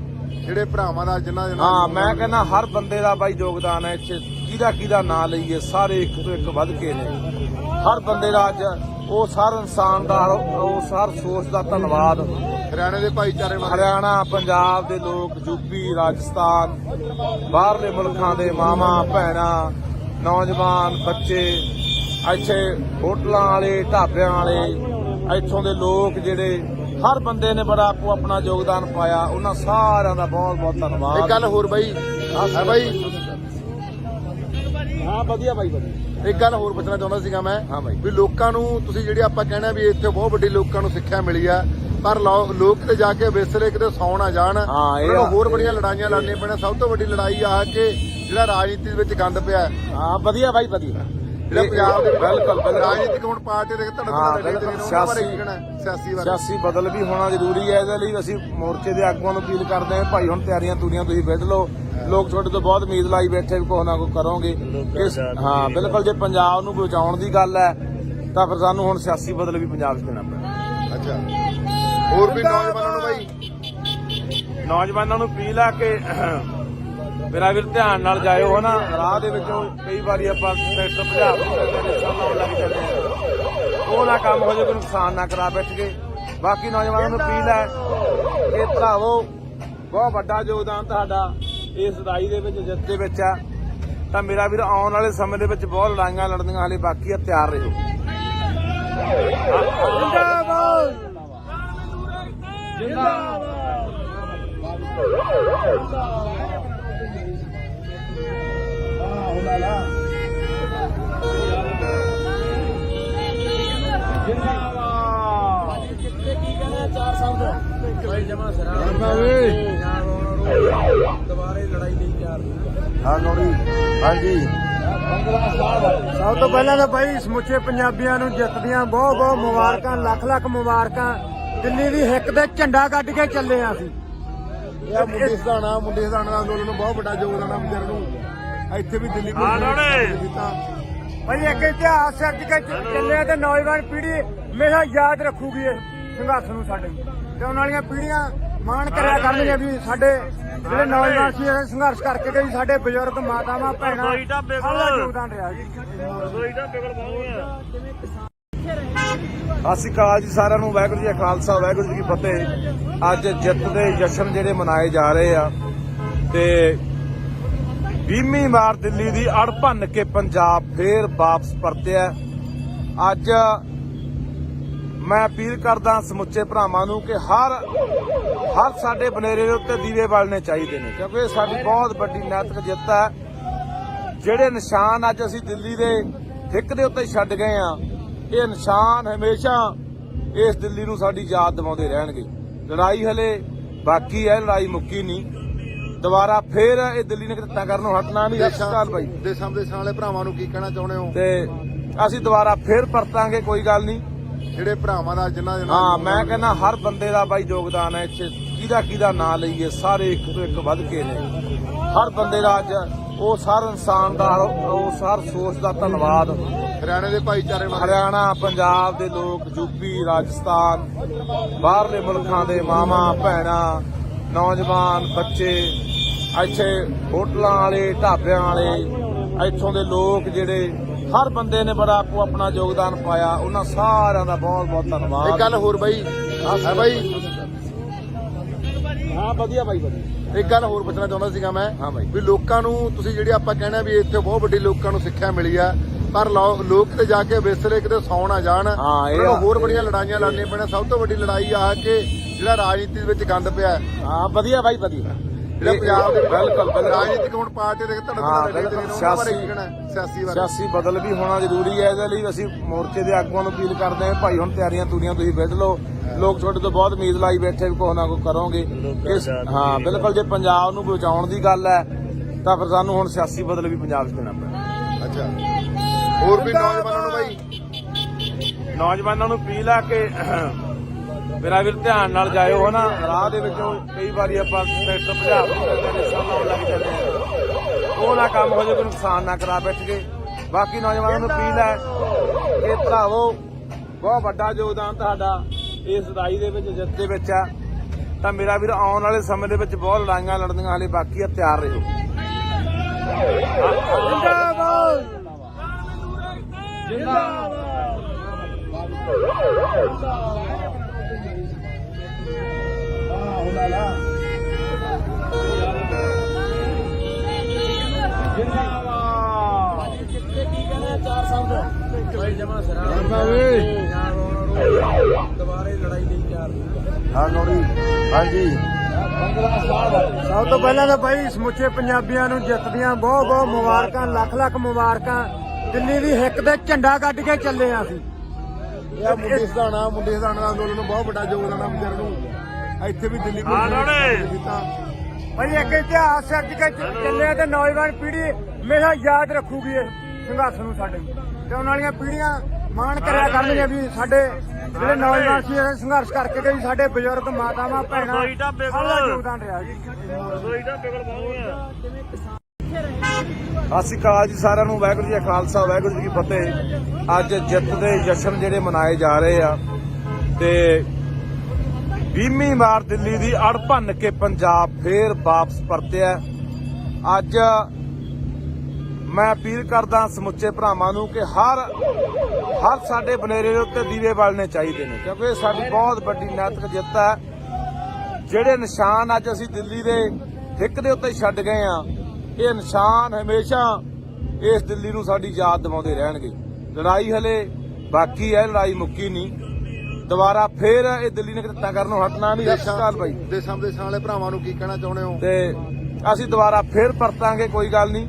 ਜਿਹੜੇ ਭਰਾਵਾਂ ਦਾ ਜਿਨ੍ਹਾਂ ਹਾਂ, ਮੈਂ ਕਹਿੰਦਾ ਹਰ ਬੰਦੇ ਦਾ ਬਾਈ ਯੋਗਦਾਨ ਹੈ ਇੱਥੇ। ਕਿਹਦਾ ਨਾਂ ਲਈਏ, ਸਾਰੇ ਇੱਕ ਤੋਂ ਇੱਕ ਵੱਧ ਕੇ ਨੇ। ਹਰ ਬੰਦੇ ਦਾ ਅੱਜ ਉਸ ਹਰ ਇਨਸਾਨ ਦਾ, ਉਸ ਹਰ ਸੋਚ ਦਾ ਧੰਨਵਾਦ। ਹਰਿਆਣੇ ਦੇ ਭਾਈਚਾਰੇ ਵਾਲੇ, ਹਰਿਆਣਾ, ਪੰਜਾਬ ਦੇ ਲੋਕ, ਯੂਪੀ, ਰਾਜਸਥਾਨ, ਬਾਹਰਲੇ ਮੁਲਕਾਂ ਦੇ ਮਾਵਾਂ ਭੈਣਾਂ, ਨੌਜਵਾਨ, ਬੱਚੇ, ਇੱਥੇ ਹੋਟਲਾਂ ਵਾਲੇ, ਢਾਬਿਆਂ ਵਾਲੇ, ਇੱਥੋਂ ਦੇ ਲੋਕ ਜਿਹੜੇ ਹਰ ਬੰਦੇ ਨੇ ਬੜਾ ਆਪੋ ਆਪਣਾ ਯੋਗਦਾਨ ਪਾਇਆ। ਉਹਨਾਂ ਸਾਰਿਆਂ ਦਾ ਬਹੁਤ ਬਹੁਤ ਧੰਨਵਾਦ। ਇੱਕ ਗੱਲ ਹੋਰ ਬਾਈ, ਬਾਈ ਹਾਂ ਵਧੀਆ ਬਾਈ, ਵਧੀਆ। ਇੱਕ ਗੱਲ ਹੋਰ ਪੁੱਛਣਾ ਚਾਹੁੰਦਾ ਸੀਗਾ ਮੈਂ। ਹਾਂ ਬਾਈ। ਵੀ ਲੋਕਾਂ ਨੂੰ ਤੁਸੀਂ ਜਿਹੜੀ ਆਪਾਂ ਕਹਿਣਾ ਵੀ ਇੱਥੇ ਬਹੁਤ ਵੱਡੀ ਲੋਕਾਂ ਨੂੰ ਸਿੱਖਿਆ ਮਿਲੀ ਆ, ਪਰ ਲੋਕ ਕਿਤੇ ਜਾ ਕੇ ਵਿਸਰੇ ਕਿਤੇ ਸੌ ਨਾ ਜਾਣ, ਉਹਨਾਂ ਨੂੰ ਹੋਰ ਬੜੀਆਂ ਲੜਾਈਆਂ ਲੜਨੀਆਂ ਪੈਣਾ। ਸਭ ਤੋਂ ਵੱਡੀ ਲੜਾਈ ਆ ਕਿ ਜਿਹੜਾ ਰਾਜਨੀਤੀ ਵਿੱਚ ਗੰਦ ਪਿਆ। ਹਾਂ ਵਧੀਆ ਬਾਈ, ਵਧੀਆ। ਜਿਹੜਾ ਪੰਜਾਬ ਦੇ ਬਿਲਕੁਲ ਰਾਜਨੀਤਿਕ ਹੁਣ ਪਾਰਟੀ ਦੇ ਸਿਆਸੀ ਬਦਲ ਵੀ ਹੋਣਾ ਜ਼ਰੂਰੀ ਹੈ। ਇਹਦੇ ਲਈ ਅਸੀਂ ਮੋਰਚੇ ਦੇ ਆਗੂਆਂ ਨੂੰ ਅਪੀਲ ਕਰਦੇ ਹਾਂ, ਭਾਈ ਹੁਣ ਤਿਆਰੀਆਂ ਤੂਰੀਆਂ ਤੁਸੀਂ ਵਿੱਢ ਲਓ। ਲੋਕ ਤੁਹਾਡੇ ਤੋਂ ਬਹੁਤ ਉਮੀਦ ਲਾਈ ਬੈਠੇ ਵੀ ਕੁਛ ਨਾ ਕੁਛ ਕਰੋਗੇ। ਹਾਂ ਬਿਲਕੁਲ, ਜੇ ਪੰਜਾਬ ਨੂੰ ਬਚਾਉਣ ਦੀ ਗੱਲ ਹੈ ਤਾਂ ਫਿਰ ਸਾਨੂੰ ਹੁਣ ਸਿਆਸੀ ਬਦਲ ਵੀ ਪੰਜਾਬ 'ਚ ਦੇਣਾ ਪੈਣਾ। ਅੱਛਾ, ਹੋਰ ਵੀ ਨੌਜਵਾਨਾਂ ਨੂੰ ਬਾਈ, ਨੌਜਵਾਨਾਂ ਨੂੰ ਅਪੀਲ ਆ ਕਿ ਮੇਰਾ ਵੀਰ ਧਿਆਨ ਨਾਲ ਜਾਇਓ। ਹਨਾ ਰਾਹ ਦੇ ਵਿੱਚੋਂ ਕਈ ਵਾਰੀ ਆਪਾਂ ਟਰੈਕਟਰ ਭਜਾ ਲਾਉਣ ਲੱਗ ਜਾਂਦੇ ਆ, ਉਹ ਨਾ ਕੰਮ ਹੋ ਜਾਏ, ਕੋਈ ਨੁਕਸਾਨ ਨਾ ਕਰਾ ਬੈਠ ਕੇ। ਬਾਕੀ ਨੌਜਵਾਨਾਂ ਨੂੰ ਅਪੀਲ ਹੈ ਕਿ ਭਰਾਵੋ ਬਹੁਤ ਵੱਡਾ ਯੋਗਦਾਨ ਤੁਹਾਡਾ ਇਸ ਲੜਾਈ ਦੇ ਵਿੱਚ, ਜਿੱਤ ਦੇ ਵਿੱਚ ਆ। ਤਾਂ ਮੇਰਾ ਵੀਰ ਆਉਣ ਵਾਲੇ ਸਮੇਂ ਦੇ ਵਿੱਚ ਬਹੁਤ ਲੜਾਈਆਂ ਲੜਨੀਆਂ ਹਾਲੇ ਬਾਕੀ ਆ, ਤਿਆਰ ਰਹੋ। ਜਿੰਦਾਬਾਦ ਜਿੰਦਾਬਾਦ। ਦੁਬਾਰੇ ਲੜਾਈ ਲਈ ਤਿਆਰ। ਹਾਂਜੀ ਸਭ ਤੋਂ ਪਹਿਲਾਂ ਤਾਂ ਬਾਈ ਸਮੁੱਚੇ ਪੰਜਾਬੀਆਂ ਨੂੰ ਜਿੱਤ ਦੀਆਂ ਬਹੁਤ ਬਹੁਤ ਮੁਬਾਰਕਾਂ, ਲੱਖ ਲੱਖ ਮੁਬਾਰਕਾਂ। ਦਿੱਲੀ ਦੀ ਹਿੱਕ ਤੇ ਝੰਡਾ ਕੱਢ ਕੇ ਚੱਲੇ ਆ ਅਸੀਂ। ਇਹ ਮੁੰਡੇ ਸਧਾਣਾ ਦਾ ਅੰਦੋਲਨ ਨੂੰ ਬਹੁਤ ਵੱਡਾ ਯੋਗਦਾਨ ਆ ਵਿਚਾਰ ਨੂੰ। ਇੱਥੇ ਵੀ ਦਿੱਲੀ ਪੁਲਿਸ ਕੀਤਾ ਭਾਈ ਇੱਕ ਇਤਿਹਾਸ ਸਿਰਜ ਕੇ ਚੱਲੇ ਆ ਤੇ ਨੌਜਵਾਨ ਪੀੜ੍ਹੀ ਹਮੇਸ਼ਾ ਯਾਦ ਰੱਖੂਗੀ ਇਸ ਸੰਘਰਸ਼ ਨੂੰ ਸਾਡੇ, ਤੇ ਆਉਣ ਵਾਲੀਆਂ ਪੀੜ੍ਹੀਆਂ ਮਾਣ ਕਰਿਆ ਕਰਨਗੀਆਂ ਵੀ ਸਾਡੇ ਜਿਹੜੇ ਨੌਜਵਾਨ ਸੀ ਇਹ ਸੰਘਰਸ਼ ਕਰਕੇ ਗਏ, ਸਾਡੇ ਬਜ਼ੁਰਗ ਮਾਤਾਵਾਂ ਭੈਣਾਂ ਸਾਡਾ ਯੋਗਦਾਨ ਰਿਹਾ ਜੀ। ਸਤਿ ਸ਼੍ਰੀ ਅਕਾਲ ਜੀ ਸਾਰਿਆਂ ਨੂੰ। ਵਾਹਿਗੁਰੂ ਜੀ ਕਾ ਖਾਲਸਾ, ਵਾਹਿਗੁਰੂ ਜੀ ਕੀ ਫਤਿਹ। ਅੱਜ ਜਿੱਤ ਦੇ ਜਸ਼ਨ ਜਿਹੜੇ ਮਨਾਏ ਜਾ ਰਹੇ ਆ ਤੇ 20ਵੀਂ ਵਾਰ ਦਿੱਲੀ ਦੀ ਅੜ ਭੰਨ ਕੇ ਪੰਜਾਬ ਫੇਰ ਵਾਪਸ ਪਰਤਿਆ। ਅੱਜ ਮੈਂ ਅਪੀਲ ਕਰਦਾ ਸਮੁੱਚੇ ਭਰਾਵਾਂ ਨੂੰ ਕਿ ਹਰ ਸਾਡੇ ਬਨੇਰੇ ਦੇ ਉੱਤੇ ਦੀਵੇ ਬਾਲਣੇ ਚਾਹੀਦੇ ਨੇ, ਕਿਉਂਕਿ ਇਹ ਸਾਡੀ ਬਹੁਤ ਵੱਡੀ ਨੈਤਿਕ ਜਿੱਤ ਹੈ। ਜਿਹੜੇ ਨਿਸ਼ਾਨ ਅੱਜ ਅਸੀਂ ਦਿੱਲੀ ਦੇ ਹਿੱਕ ਦੇ ਉੱਤੇ ਛੱਡ ਗਏ ਆ, ਇਹ ਨਿਸ਼ਾਨ ਹਮੇਸ਼ਾ ਇਸ ਦਿੱਲੀ ਨੂੰ ਸਾਡੀ ਯਾਦ ਦਿਵਾਉਂਦੇ ਰਹਿਣਗੇ। ਲੜਾਈ ਹਲੇ ਬਾਕੀ ਹੈ, ਲੜਾਈ ਮੁੱਕੀ ਨਹੀਂ। ਦੁਬਾਰਾ ਫੇਰ ਇਹ ਦਿੱਲੀ ਨੇ ਕਿੱਤਾ ਕਰਨੋਂ ਹਟਣਾ ਨਹੀਂ। ਸਤਿ ਸ਼੍ਰੀ ਅਕਾਲ ਬਾਈ। ਦੇਸ਼ਾਂ ਵਿਦੇਸ਼ਾਂ ਵਾਲੇ ਭਰਾਵਾਂ ਨੂੰ ਕੀ ਕਹਿਣਾ ਚਾਹੁੰਦੇ ਹੋ? ਤੇ ਅਸੀਂ ਦੁਬਾਰਾ ਫੇਰ ਪਰਤਾਂਗੇ, ਕੋਈ ਗੱਲ ਨਹੀਂ। ਜਿਹੜੇ ਭਰਾਵਾਂ ਦਾ ਜਿਨ੍ਹਾਂ ਦੇ ਹਾਂ, ਮੈਂ ਕਹਿੰਦਾ ਹਰ ਬੰਦੇ ਦਾ ਬਾਈ ਯੋਗਦਾਨ ਹੈ ਇੱਥੇ। ਕਿਹਦਾ ਨਾਂ ਲਈਏ, ਸਾਰੇ ਇੱਕ ਤੋਂ ਇੱਕ ਵੱਧ ਕੇ ਨੇ। ਹਰ ਬੰਦੇ ਦਾ ਅੱਜ ਉਸ ਹਰ ਇਨਸਾਨ ਦਾ, ਉਸ ਹਰ ਸੋਚ ਦਾ ਧੰਨਵਾਦ। ਹਰਿਆਣੇ ਦੇ ਭਾਈਚਾਰੇ ਵਾਲੇ, ਹਰਿਆਣਾ, ਪੰਜਾਬ ਦੇ ਲੋਕ, ਯੂਪੀ, ਰਾਜਸਥਾਨ, ਬਾਹਰਲੇ ਮੁਲਕਾਂ ਦੇ ਮਾਵਾਂ ਭੈਣਾਂ, ਨੌਜਵਾਨ, ਬੱਚੇ, ਇੱਥੇ ਹੋਟਲਾਂ ਵਾਲੇ, ਢਾਬਿਆਂ ਵਾਲੇ, ਇੱਥੋਂ ਦੇ ਲੋਕ ਜਿਹੜੇ ਹਰ ਬੰਦੇ ਨੇ ਬੜਾ ਆਪੋ ਆਪਣਾ ਯੋਗਦਾਨ ਪਾਇਆ। ਉਹਨਾਂ ਸਾਰਿਆਂ ਦਾ ਬਹੁਤ ਬਹੁਤ ਧੰਨਵਾਦ। ਇੱਕ ਗੱਲ ਹੋਰ ਬਾਈ, ਹੈ ਬਾਈ। ਹਾਂ ਵਧੀਆ ਬਾਈ, ਵਧੀਆ। ਇੱਕ ਗੱਲ ਹੋਰ ਪੁੱਛਣਾ ਚਾਹੁੰਦਾ ਸੀਗਾ ਮੈਂ। ਹਾਂ ਬਾਈ। ਵੀ ਲੋਕਾਂ ਨੂੰ ਤੁਸੀਂ ਜਿਹੜੀ ਆਪਾਂ ਕਹਿਣਾ ਵੀ ਇੱਥੇ ਬਹੁਤ ਵੱਡੀ ਲੋਕਾਂ ਨੂੰ ਸਿੱਖਿਆ ਮਿਲੀ ਆ, ਪਰ ਲੋਕ ਤੇ ਜਾ ਕੇ ਵਿਸਲੇ ਕਿਤੇ ਸੌ ਨਾ ਜਾਣ। ਉਹਨਾਂ ਨੂੰ ਹੋਰ ਬੜੀਆਂ ਲੜਾਈਆਂ ਲੜਨੀਆਂ ਪੈਣਾ। ਸਭ ਤੋਂ ਵੱਡੀ ਲੜਾਈ ਆ ਕਿ ਜਿਹੜਾ ਰਾਜਨੀਤੀ ਦੇ ਵਿੱਚ ਗੰਦ ਪਿਆ। ਹਾਂ ਵਧੀਆ ਬਾਈ, ਵਧੀਆ। ਜਿਹੜਾ ਪੰਜਾਬ ਦੇ ਬਿਲਕੁਲ ਰਾਜਨੀਤਿਕ ਹੁਣ ਪਾਰਟੀ ਦੇ ਸਿਆਸੀ ਬਦਲ ਵੀ ਹੋਣਾ ਜ਼ਰੂਰੀ ਹੈ। ਇਹਦੇ ਲਈ ਅਸੀਂ ਮੋਰਚੇ ਦੇ ਆਗੂਆਂ ਨੂੰ ਅਪੀਲ ਕਰਦੇ ਹਾਂ, ਭਾਈ ਹੁਣ ਤਿਆਰੀਆਂ ਤੂਰੀਆਂ ਤੁਸੀਂ ਵਿੱਢ ਲਓ। ਲੋਕ ਤੁਹਾਡੇ ਤੋਂ ਬਹੁਤ ਉਮੀਦ ਲਾਈ ਬੈਠੇ ਵੀ ਕੁਛ ਨਾ ਕੁਛ ਕਰੋਗੇ। ਹਾਂ ਬਿਲਕੁਲ, ਜੇ ਪੰਜਾਬ ਨੂੰ ਬਚਾਉਣ ਦੀ ਗੱਲ ਹੈ ਤਾਂ ਫਿਰ ਸਾਨੂੰ ਹੁਣ ਸਿਆਸੀ ਬਦਲ ਵੀ ਪੰਜਾਬ 'ਚ ਦੇਣਾ ਪੈਣਾ। ਅੱਛਾ, ਹੋਰ ਵੀ ਨੌਜਵਾਨਾਂ ਨੂੰ ਬਾਈ, ਨੌਜਵਾਨਾਂ ਨੂੰ ਅਪੀਲ ਆ ਕਿ ਮੇਰਾ ਵੀਰ ਧਿਆਨ ਨਾਲ ਜਾਇਓ। ਹਨਾ ਰਾਹ ਦੇ ਵਿੱਚੋਂ ਕਈ ਵਾਰੀ ਆਪਾਂ ਟਰੈਕਟਰ ਭਜਾ ਕੇ ਲਾਉਣ ਲੱਗ ਜਾਂਦੇ ਆ, ਉਹ ਨਾ ਕੰਮ ਹੋ ਜਾਏ, ਕੋਈ ਨੁਕਸਾਨ ਨਾ ਕਰਾ ਬੈਠ ਕੇ। ਬਾਕੀ ਨੌਜਵਾਨਾਂ ਨੂੰ ਅਪੀਲ ਹੈ ਕਿ ਭਰਾਵੋ, ਬਹੁਤ ਵੱਡਾ ਯੋਗਦਾਨ ਤੁਹਾਡਾ ਇਸ ਲੜਾਈ ਦੇ ਵਿੱਚ, ਜਿੱਤ ਦੇ ਵਿੱਚ ਆ। ਤਾਂ ਮੇਰਾ ਵੀਰ ਆਉਣ ਵਾਲੇ ਸਮੇਂ ਦੇ ਵਿੱਚ ਬਹੁਤ ਲੜਾਈਆਂ ਲੜਨੀਆਂ ਹਾਲੇ ਬਾਕੀ ਆ, ਤਿਆਰ ਰਹੋ। ਜਿੰਦਾਬਾਦ ਜਿੰਦਾਬਾਦ। ਦੁਬਾਰੇ ਲੜਾਈ ਲਈ ਤਿਆਰ। ਹਾਂ ਨੋੜੀ, ਹਾਂਜੀ। ਸਭ ਤੋਂ ਪਹਿਲਾਂ ਤਾਂ ਬਾਈ ਸਮੁੱਚੇ ਪੰਜਾਬੀਆਂ ਨੂੰ ਜਿੱਤ ਦੀਆਂ ਬਹੁਤ ਬਹੁਤ ਮੁਬਾਰਕਾਂ, ਲੱਖ ਲੱਖ ਮੁਬਾਰਕਾਂ। ਦਿੱਲੀ ਦੀ ਹਿੱਕ ਤੇ ਝੰਡਾ ਕੱਢ ਕੇ ਚੱਲੇ ਆ ਅਸੀਂ। ਇਹ ਮੁੰਡੇ ਸਧਾਣਾ ਅੰਦੋਲਨ ਨੂੰ ਬਹੁਤ ਵੱਡਾ ਯੋਗਦਾਨ ਆ ਬਜ਼ੁਰਗ ਨੂੰ। ਇੱਥੇ ਵੀ ਦਿੱਲੀ ਕੀਤਾ ਭਾਈ। ਇੱਕ ਇਤਿਹਾਸ ਸਿਰਜ ਕੇ ਚੱਲੇ ਤੇ ਨੌਜਵਾਨ ਪੀੜ੍ਹੀ ਹਮੇਸ਼ਾ ਯਾਦ ਰੱਖੂਗੀ ਇਸ ਸੰਘਰਸ਼ ਨੂੰ ਸਾਡੇ। ਤੇ ਆਉਣ ਵਾਲੀਆਂ ਪੀੜ੍ਹੀਆਂ ਮਾਣ ਕਰਿਆ ਕਰਨਗੀਆਂ ਵੀ ਸਾਡੇ ਜਿਹੜੇ ਨੌਜਵਾਨ ਸੀ ਇਹ ਸੰਘਰਸ਼ ਕਰਕੇ ਗਏ, ਸਾਡੇ ਬਜ਼ੁਰਗ, ਮਾਤਾਵਾਂ, ਭੈਣਾਂ, ਸਾਡਾ ਯੋਗਦਾਨ ਰਿਹਾ ਜੀ। ਸਤਿ ਸ਼੍ਰੀ ਅਕਾਲ ਜੀ ਸਾਰਿਆਂ ਨੂੰ। ਵਾਹਿਗੁਰੂ ਜੀ ਕਾ ਖਾਲਸਾ, ਵਾਹਿਗੁਰੂ ਜੀ ਕੀ ਫਤਿਹ। ਅੱਜ ਜਿੱਤ ਦੇ ਜਸ਼ਨ ਜਿਹੜੇ ਮਨਾਏ ਜਾ ਰਹੇ ਆ ਤੇ 20ਵੀਂ ਵਾਰ ਦਿੱਲੀ ਦੀ ਅੜ ਭੰਨ ਕੇ ਪੰਜਾਬ ਫੇਰ ਵਾਪਸ ਪਰਤਿਆ। ਅੱਜ ਮੈਂ ਅਪੀਲ ਕਰਦਾ ਸਮੁੱਚੇ ਭਰਾਵਾਂ ਨੂੰ ਕਿ ਹਰ ਸਾਡੇ ਬਨੇਰੇ ਦੇ ਉੱਤੇ ਦੀਵੇ ਬਾਲਣੇ ਚਾਹੀਦੇ ਨੇ, ਕਿਉਂਕਿ ਇਹ ਸਾਡੀ ਬਹੁਤ ਵੱਡੀ ਨੈਤਿਕ ਜਿੱਤ ਹੈ। ਜਿਹੜੇ ਨਿਸ਼ਾਨ ਅੱਜ ਅਸੀਂ ਦਿੱਲੀ ਦੇ ਹਿੱਕ ਦੇ ਉੱਤੇ ਛੱਡ ਗਏ ਆ, ਇਹ ਨਿਸ਼ਾਨ ਹਮੇਸ਼ਾ ਇਸ ਦਿੱਲੀ ਨੂੰ ਸਾਡੀ ਯਾਦ ਦਿਵਾਉਂਦੇ ਰਹਿਣਗੇ। ਲੜਾਈ ਹਲੇ ਬਾਕੀ ਹੈ, ਲੜਾਈ ਮੁੱਕੀ ਨਹੀਂ। ਦੁਬਾਰਾ ਫੇਰ ਇਹ ਦਿੱਲੀ ਨੇ ਕਿੱਤਾ ਕਰਨੋਂ ਹਟਣਾ ਨਹੀਂ। ਸਤਿ ਸ਼੍ਰੀ ਅਕਾਲ ਬਾਈ। ਦੇਸ਼ਾਂ ਵਿਦੇਸ਼ਾਂ ਵਾਲੇ ਭਰਾਵਾਂ ਨੂੰ ਕੀ ਕਹਿਣਾ ਚਾਹੁੰਦੇ ਹੋ? ਤੇ ਅਸੀਂ ਦੁਬਾਰਾ ਫੇਰ ਪਰਤਾਂਗੇ, ਕੋਈ ਗੱਲ ਨਹੀਂ।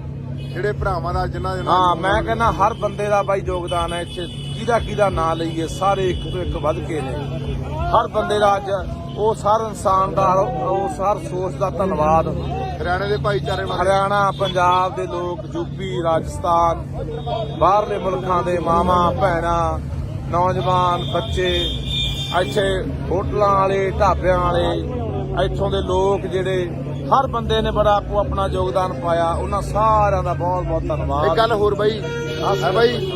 ਜਿਹੜੇ ਭਰਾਵਾਂ ਦਾ ਜਿਨ੍ਹਾਂ ਦੇ ਹਾਂ, ਮੈਂ ਕਹਿੰਦਾ ਹਰ ਬੰਦੇ ਦਾ ਬਾਈ ਯੋਗਦਾਨ ਹੈ ਇੱਥੇ। ਕਿਹਦਾ ਨਾਂ ਲਈਏ, ਸਾਰੇ ਇੱਕ ਤੋਂ ਇੱਕ ਵੱਧ ਕੇ ਨੇ। ਹਰ ਬੰਦੇ ਦਾ ਅੱਜ ਉਸ ਹਰ ਇਨਸਾਨ ਦਾ, ਉਸ ਹਰ ਸੋਚ ਦਾ ਧੰਨਵਾਦ। ਹਰਿਆਣੇ ਦੇ ਭਾਈਚਾਰੇ ਵਾਲੇ, ਹਰਿਆਣਾ, ਪੰਜਾਬ ਦੇ ਲੋਕ, ਯੂਪੀ, ਰਾਜਸਥਾਨ, ਬਾਹਰਲੇ ਮੁਲਕਾਂ ਦੇ ਮਾਵਾਂ ਭੈਣਾਂ, ਨੌਜਵਾਨ, ਬੱਚੇ, ਇੱਥੇ ਹੋਟਲਾਂ ਵਾਲੇ, ਢਾਬਿਆਂ ਵਾਲੇ, ਇੱਥੋਂ ਦੇ ਲੋਕ ਜਿਹੜੇ ਹਰ ਬੰਦੇ ਨੇ ਬੜਾ ਆਪੋ ਆਪਣਾ ਯੋਗਦਾਨ ਪਾਇਆ। ਉਹਨਾਂ ਸਾਰਿਆਂ ਦਾ ਬਹੁਤ ਬਹੁਤ ਧੰਨਵਾਦ। ਇੱਕ ਗੱਲ ਹੋਰ ਬਾਈ, ਹੈ ਬਾਈ।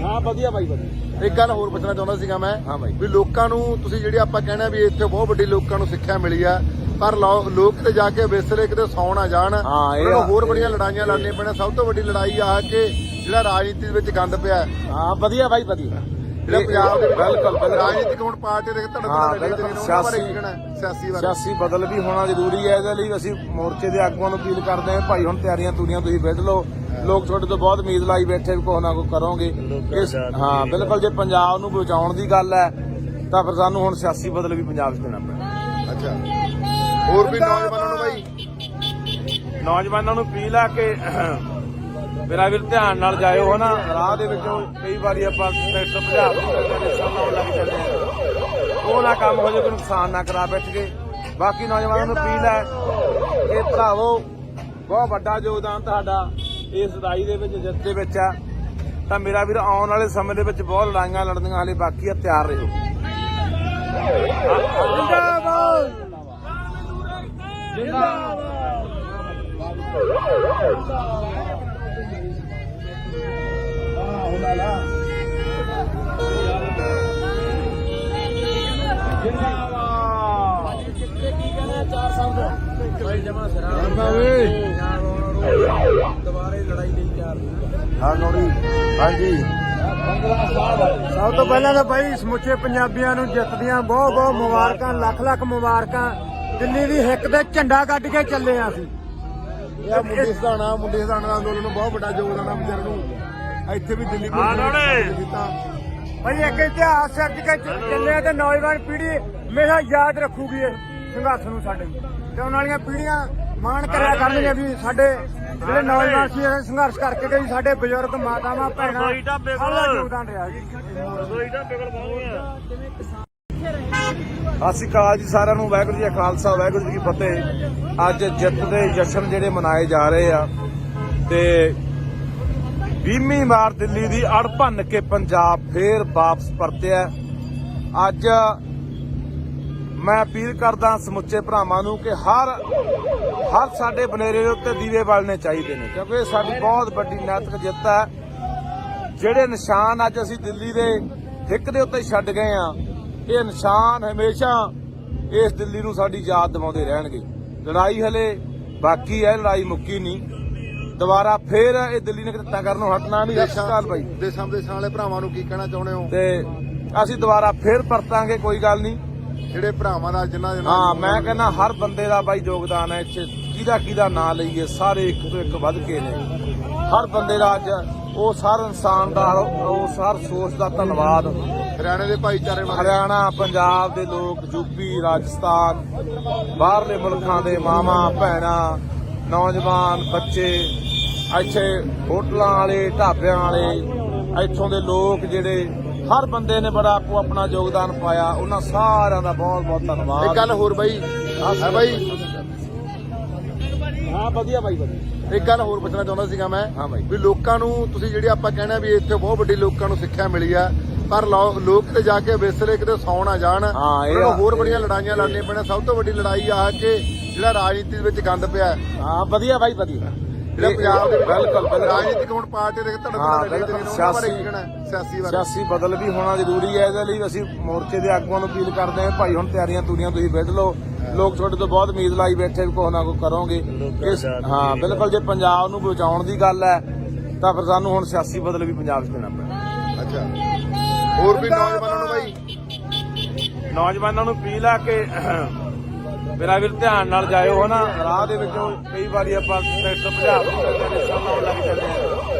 ਹਾਂ ਵਧੀਆ ਬਾਈ, ਵਧੀਆ। ਇੱਕ ਗੱਲ ਹੋਰ ਪੁੱਛਣਾ ਚਾਹੁੰਦਾ ਸੀਗਾ ਮੈਂ। ਹਾਂ ਬਾਈ। ਵੀ ਲੋਕਾਂ ਨੂੰ ਤੁਸੀਂ ਜਿਹੜੀ ਆਪਾਂ ਕਹਿਣਾ ਵੀ ਇੱਥੇ ਬਹੁਤ ਵੱਡੀ ਲੋਕਾਂ ਨੂੰ ਸਿੱਖਿਆ ਮਿਲੀ ਆ, ਪਰ ਲੋਕ ਤੇ ਜਾ ਕੇ ਵਿਸਲੇ ਕਿਤੇ ਸੌ ਨਾ ਜਾਣ। ਉਹਨਾਂ ਨੂੰ ਹੋਰ ਬੜੀਆਂ ਲੜਾਈਆਂ ਲੜਨੀਆਂ ਪੈਣਾ। ਸਭ ਤੋਂ ਵੱਡੀ ਲੜਾਈ ਆ ਕਿ ਜਿਹੜਾ ਰਾਜਨੀਤੀ ਦੇ ਵਿੱਚ ਗੰਦ ਪਿਆ। ਹਾਂ ਵਧੀਆ ਬਾਈ, ਵਧੀਆ। ਜਿਹੜਾ ਪੰਜਾਬ ਦੇ ਬਿਲਕੁਲ ਰਾਜਨੀਤਿਕ ਹੁਣ ਪਾਰਟੀ ਦੇ ਸਿਆਸੀ ਬਦਲ ਵੀ ਹੋਣਾ ਜ਼ਰੂਰੀ ਹੈ। ਇਹਦੇ ਲਈ ਅਸੀਂ ਮੋਰਚੇ ਦੇ ਆਗੂਆਂ ਨੂੰ ਅਪੀਲ ਕਰਦੇ ਹਾਂ, ਭਾਈ ਹੁਣ ਤਿਆਰੀਆਂ ਤੂਰੀਆਂ ਤੁਸੀਂ ਵਿੱਢ ਲਓ। ਲੋਕ ਤੁਹਾਡੇ ਤੋਂ ਬਹੁਤ ਉਮੀਦ ਲਾਈ ਬੈਠੇ ਵੀ ਕੁਛ ਨਾ ਕੁਛ ਕਰੋਗੇ। ਹਾਂ ਬਿਲਕੁਲ, ਜੇ ਪੰਜਾਬ ਨੂੰ ਬਚਾਉਣ ਦੀ ਗੱਲ ਹੈ ਤਾਂ ਫਿਰ ਸਾਨੂੰ ਹੁਣ ਸਿਆਸੀ ਬਦਲ ਵੀ ਪੰਜਾਬ 'ਚ ਦੇਣਾ ਪੈਣਾ। ਅੱਛਾ, ਹੋਰ ਵੀ ਨੌਜਵਾਨਾਂ ਨੂੰ ਬਾਈ, ਨੌਜਵਾਨਾਂ ਨੂੰ ਅਪੀਲ ਆ ਕਿ ਮੇਰਾ ਵੀਰ ਧਿਆਨ ਨਾਲ ਜਾਇਓ। ਹਨਾ ਰਾਹ ਦੇ ਵਿੱਚੋਂ ਕਈ ਵਾਰੀ ਆਪਾਂ ਟਰੈਕਟਰ ਭਜਾ ਕੇ ਲਾਉਣ ਲੱਗ ਜਾਂਦੇ ਆ, ਉਹ ਨਾ ਕੰਮ ਹੋ ਜਾਏ, ਕੋਈ ਨੁਕਸਾਨ ਨਾ ਕਰਾ ਬੈਠ ਕੇ। ਬਾਕੀ ਨੌਜਵਾਨਾਂ ਨੂੰ ਅਪੀਲ ਹੈ ਕਿ ਭਰਾਵੋ ਬਹੁਤ ਵੱਡਾ ਯੋਗਦਾਨ ਤੁਹਾਡਾ ਇਸ ਲੜਾਈ ਦੇ ਵਿੱਚ ਜਿੱਤ ਦੇ ਵਿੱਚ ਆ। ਤਾਂ ਮੇਰਾ ਵੀਰ ਆਉਣ ਵਾਲੇ ਸਮੇਂ ਦੇ ਵਿੱਚ ਬਹੁਤ ਲੜਾਈਆਂ ਲੜਨੀਆਂ ਹਾਲੇ ਬਾਕੀ ਆ, ਤਿਆਰ ਰਹੋ। ਜਿੰਦਾਬਾਦ ਹਾਂਜੀ ਸਭ ਤੋਂ ਪਹਿਲਾਂ ਤਾਂ ਬਾਈ ਸਮੁੱਚੇ ਪੰਜਾਬੀਆਂ ਨੂੰ ਜਿੱਤ ਦੀਆਂ ਬਹੁਤ ਬਹੁਤ ਮੁਬਾਰਕਾਂ, ਲੱਖ ਲੱਖ ਮੁਬਾਰਕਾਂ। ਦਿੱਲੀ ਦੀ ਹਿੱਕ ਤੇ ਝੰਡਾ ਕੱਢ ਕੇ ਚੱਲੇ ਆ ਅਸੀਂ। ਇਹ ਮੁੰਡੇ ਸਦਾਣਾ ਅੰਦੋਲਨ ਨੂੰ ਬਹੁਤ ਵੱਡਾ ਯੋਗਦਾਨ ਆ ਵਿਚਾਰ ਨੂੰ। ਇੱਥੇ ਵੀ ਦਿੱਲੀ ਪੁਲਿਸ ਕੀਤਾ ਭਾਈ ਇੱਕ ਇਤਿਹਾਸ ਸਿਰਜ ਕੇ ਚੱਲੇ ਆ ਤੇ ਨੌਜਵਾਨ ਪੀੜ੍ਹੀ ਹਮੇਸ਼ਾ ਯਾਦ ਰੱਖੂਗੀ ਇਸ ਸੰਘਰਸ਼ ਨੂੰ ਸਾਡੇ, ਤੇ ਆਉਣ ਵਾਲੀਆਂ ਪੀੜ੍ਹੀਆਂ ਮਾਣ ਕਰਿਆ ਕਰਨਗੀਆਂ ਵੀ ਸਾਡੇ ਜਿਹੜੇ ਨੌਜਵਾਨ ਸੀ ਇਹ ਸੰਘਰਸ਼ ਕਰਕੇ ਗਏ, ਸਾਡੇ ਬਜ਼ੁਰਗ ਮਾਤਾਵਾਂ ਭੈਣਾਂ ਸਾਡਾ ਯੋਗਦਾਨ ਰਿਹਾ ਜੀ। ਸਤਿ ਸ਼੍ਰੀ ਅਕਾਲ ਜੀ ਸਾਰਿਆਂ ਨੂੰ, ਵਾਹਿਗੁਰੂ ਜੀ ਕਾ ਖਾਲਸਾ ਵਾਹਿਗੁਰੂ ਜੀ ਕੀ ਫਤਿਹ। ਅੱਜ ਜਿੱਤ ਦੇ ਜਸ਼ਨ ਜਿਹੜੇ ਮਨਾਏ ਜਾ ਰਹੇ ਆ ਤੇ 20ਵੀਂ ਵਾਰ ਦਿੱਲੀ ਦੀ ਅੜ ਭੰਨ ਕੇ ਪੰਜਾਬ ਫੇਰ ਵਾਪਸ ਪਰਤਿਆ। ਅੱਜ ਮੈਂ ਅਪੀਲ ਕਰਦਾ ਸਮੁੱਚੇ ਭਰਾਵਾਂ ਨੂੰ ਕਿ ਹਰ ਸਾਡੇ ਬਨੇਰੇ ਦੇ ਉੱਤੇ ਦੀਵੇ ਬਾਲਣੇ ਚਾਹੀਦੇ ਨੇ, ਕਿਉਂਕਿ ਇਹ ਸਾਡੀ ਬਹੁਤ ਵੱਡੀ ਨੈਤਿਕ ਜਿੱਤ ਹੈ। ਜਿਹੜੇ ਨਿਸ਼ਾਨ ਅੱਜ ਅਸੀਂ ਦਿੱਲੀ ਦੇ ਹਿੱਕ ਦੇ ਉੱਤੇ ਛੱਡ ਗਏ ਆ, ਇਹ ਨਿਸ਼ਾਨ ਹਮੇਸ਼ਾ ਇਸ ਦਿੱਲੀ ਨੂੰ ਸਾਡੀ ਯਾਦ ਦਿਵਾਉਂਦੇ ਰਹਿਣਗੇ। ਲੜਾਈ ਹਲੇ ਬਾਕੀ ਹੈ, ਲੜਾਈ ਮੁੱਕੀ ਨਹੀਂ। ਦੁਬਾਰਾ ਫੇਰ ਇਹ ਦਿੱਲੀ ਨੇ ਕਿੱਤਾ ਕਰਨੋਂ ਹਟਣਾ ਨਹੀਂ। ਸਤਿ ਸ਼੍ਰੀ ਅਕਾਲ ਬਾਈ। ਦੇਸਾਂ ਵਿਦੇਸਾਂ ਵਾਲੇ ਭਰਾਵਾਂ ਨੂੰ ਕੀ ਕਹਿਣਾ ਚਾਹੁੰਦੇ ਹੋ? ਤੇ ਅਸੀਂ ਦੁਬਾਰਾ ਫੇਰ ਪਰਤਾਂਗੇ, ਕੋਈ ਗੱਲ ਨਹੀਂ। ਜਿਹੜੇ ਭਰਾਵਾਂ ਦਾ ਜਿਨ੍ਹਾਂ ਦੇ ਹਾਂ, ਮੈਂ ਕਹਿੰਦਾ ਹਰ ਬੰਦੇ ਦਾ ਬਾਈ ਯੋਗਦਾਨ ਹੈ ਇੱਥੇ। ਕਿਹਦਾ ਨਾਂ ਲਈਏ, ਸਾਰੇ ਇੱਕ ਤੋਂ ਇੱਕ ਵੱਧ ਕੇ ਨੇ। ਹਰ ਬੰਦੇ ਦਾ ਅੱਜ ਉਸ ਹਰ ਇਨਸਾਨ ਦਾ, ਉਸ ਹਰ ਸੋਚ ਦਾ ਧੰਨਵਾਦ। ਹਰਿਆਣੇ ਦੇ ਭਾਈਚਾਰੇ ਵਾਲੇ, ਹਰਿਆਣਾ, ਪੰਜਾਬ ਦੇ ਲੋਕ, ਯੂਪੀ, ਰਾਜਸਥਾਨ, ਬਾਹਰਲੇ ਮੁਲਕਾਂ ਦੇ ਮਾਵਾਂ ਭੈਣਾਂ, ਨੌਜਵਾਨ, ਬੱਚੇ, ਇੱਥੇ ਹੋਟਲਾਂ ਵਾਲੇ, ਢਾਬਿਆਂ ਵਾਲੇ, ਇੱਥੋਂ ਦੇ ਲੋਕ ਜਿਹੜੇ ਹਰ ਬੰਦੇ ਨੇ ਬੜਾ ਆਪੋ ਆਪਣਾ ਯੋਗਦਾਨ ਪਾਇਆ। ਉਹਨਾਂ ਸਾਰਿਆਂ ਦਾ ਬਹੁਤ ਬਹੁਤ ਧੰਨਵਾਦ। ਇੱਕ ਗੱਲ ਹੋਰ ਬਾਈ, ਬਾਈ ਹਾਂ ਵਧੀਆ ਬਾਈ, ਵਧੀਆ। ਇੱਕ ਗੱਲ ਹੋਰ ਪੁੱਛਣਾ ਚਾਹੁੰਦਾ ਸੀਗਾ ਮੈਂ। ਹਾਂ ਬਾਈ। ਵੀ ਲੋਕਾਂ ਨੂੰ ਤੁਸੀਂ ਜਿਹੜੇ ਆਪਾਂ ਕਹਿਣਾ ਵੀ ਇੱਥੇ ਬਹੁਤ ਵੱਡੀ ਲੋਕਾਂ ਨੂੰ ਸਿੱਖਿਆ ਮਿਲੀ ਆ, ਪਰ ਲੋਕ ਤੇ ਜਾ ਕੇ ਵਿਸਰੇ ਕਿਤੇ ਸੌ ਨਾ ਜਾਣ। ਉਹਨਾਂ ਨੂੰ ਹੋਰ ਬੜੀਆਂ ਲੜਾਈਆਂ ਲੜਨੀਆਂ ਪੈਣਾ। ਸਭ ਤੋਂ ਵੱਡੀ ਲੜਾਈ ਆ ਕਿ ਜਿਹੜਾ ਰਾਜਨੀਤੀ ਦੇ ਵਿੱਚ ਗੰਦ ਪਿਆ। ਹਾਂ ਵਧੀਆ ਬਾਈ, ਵਧੀਆ। ਜਿਹੜਾ ਪੰਜਾਬ ਦੇ ਬਿਲਕੁਲ ਰਾਜਨੀਤਿਕ ਹੁਣ ਪਾਰਟੀ ਦੇ ਸਿਆਸੀ ਬਦਲ ਵੀ ਹੋਣਾ ਜ਼ਰੂਰੀ ਹੈ। ਇਹਦੇ ਲਈ ਅਸੀਂ ਮੋਰਚੇ ਦੇ ਆਗੂਆਂ ਨੂੰ ਅਪੀਲ ਕਰਦੇ ਹਾਂ, ਭਾਈ ਹੁਣ ਤਿਆਰੀਆਂ ਤੁਸੀਂ ਵਿੱਢ ਲਓ। ਲੋਕ ਤੁਹਾਡੇ ਤੋਂ ਬਹੁਤ ਉਮੀਦ ਲਾਈ ਬੈਠੇ ਵੀ ਕੁਛ ਨਾ ਕੁਛ ਕਰੋਗੇ। ਹਾਂ ਬਿਲਕੁਲ, ਜੇ ਪੰਜਾਬ ਨੂੰ ਬਚਾਉਣ ਦੀ ਗੱਲ ਹੈ ਤਾਂ ਫਿਰ ਸਾਨੂੰ ਹੁਣ ਸਿਆਸੀ ਬਦਲ ਵੀ ਪੰਜਾਬ 'ਚ ਦੇਣਾ ਪੈਣਾ। ਅੱਛਾ, ਹੋਰ ਵੀ ਨੌਜਵਾਨਾਂ ਨੂੰ ਬਾਈ, ਨੌਜਵਾਨਾਂ ਨੂੰ ਅਪੀਲ ਹੈ ਕਿ ਮੇਰਾ ਵੀਰ ਧਿਆਨ ਨਾਲ ਜਾਇਓ। ਹਨਾ ਰਾਹ ਦੇ ਵਿੱਚੋਂ ਕਈ ਵਾਰੀ ਆਪਾਂ ਟਰੈਕਟਰ ਭਜਾ ਲੱਗ ਜਾਂਦੇ ਆ,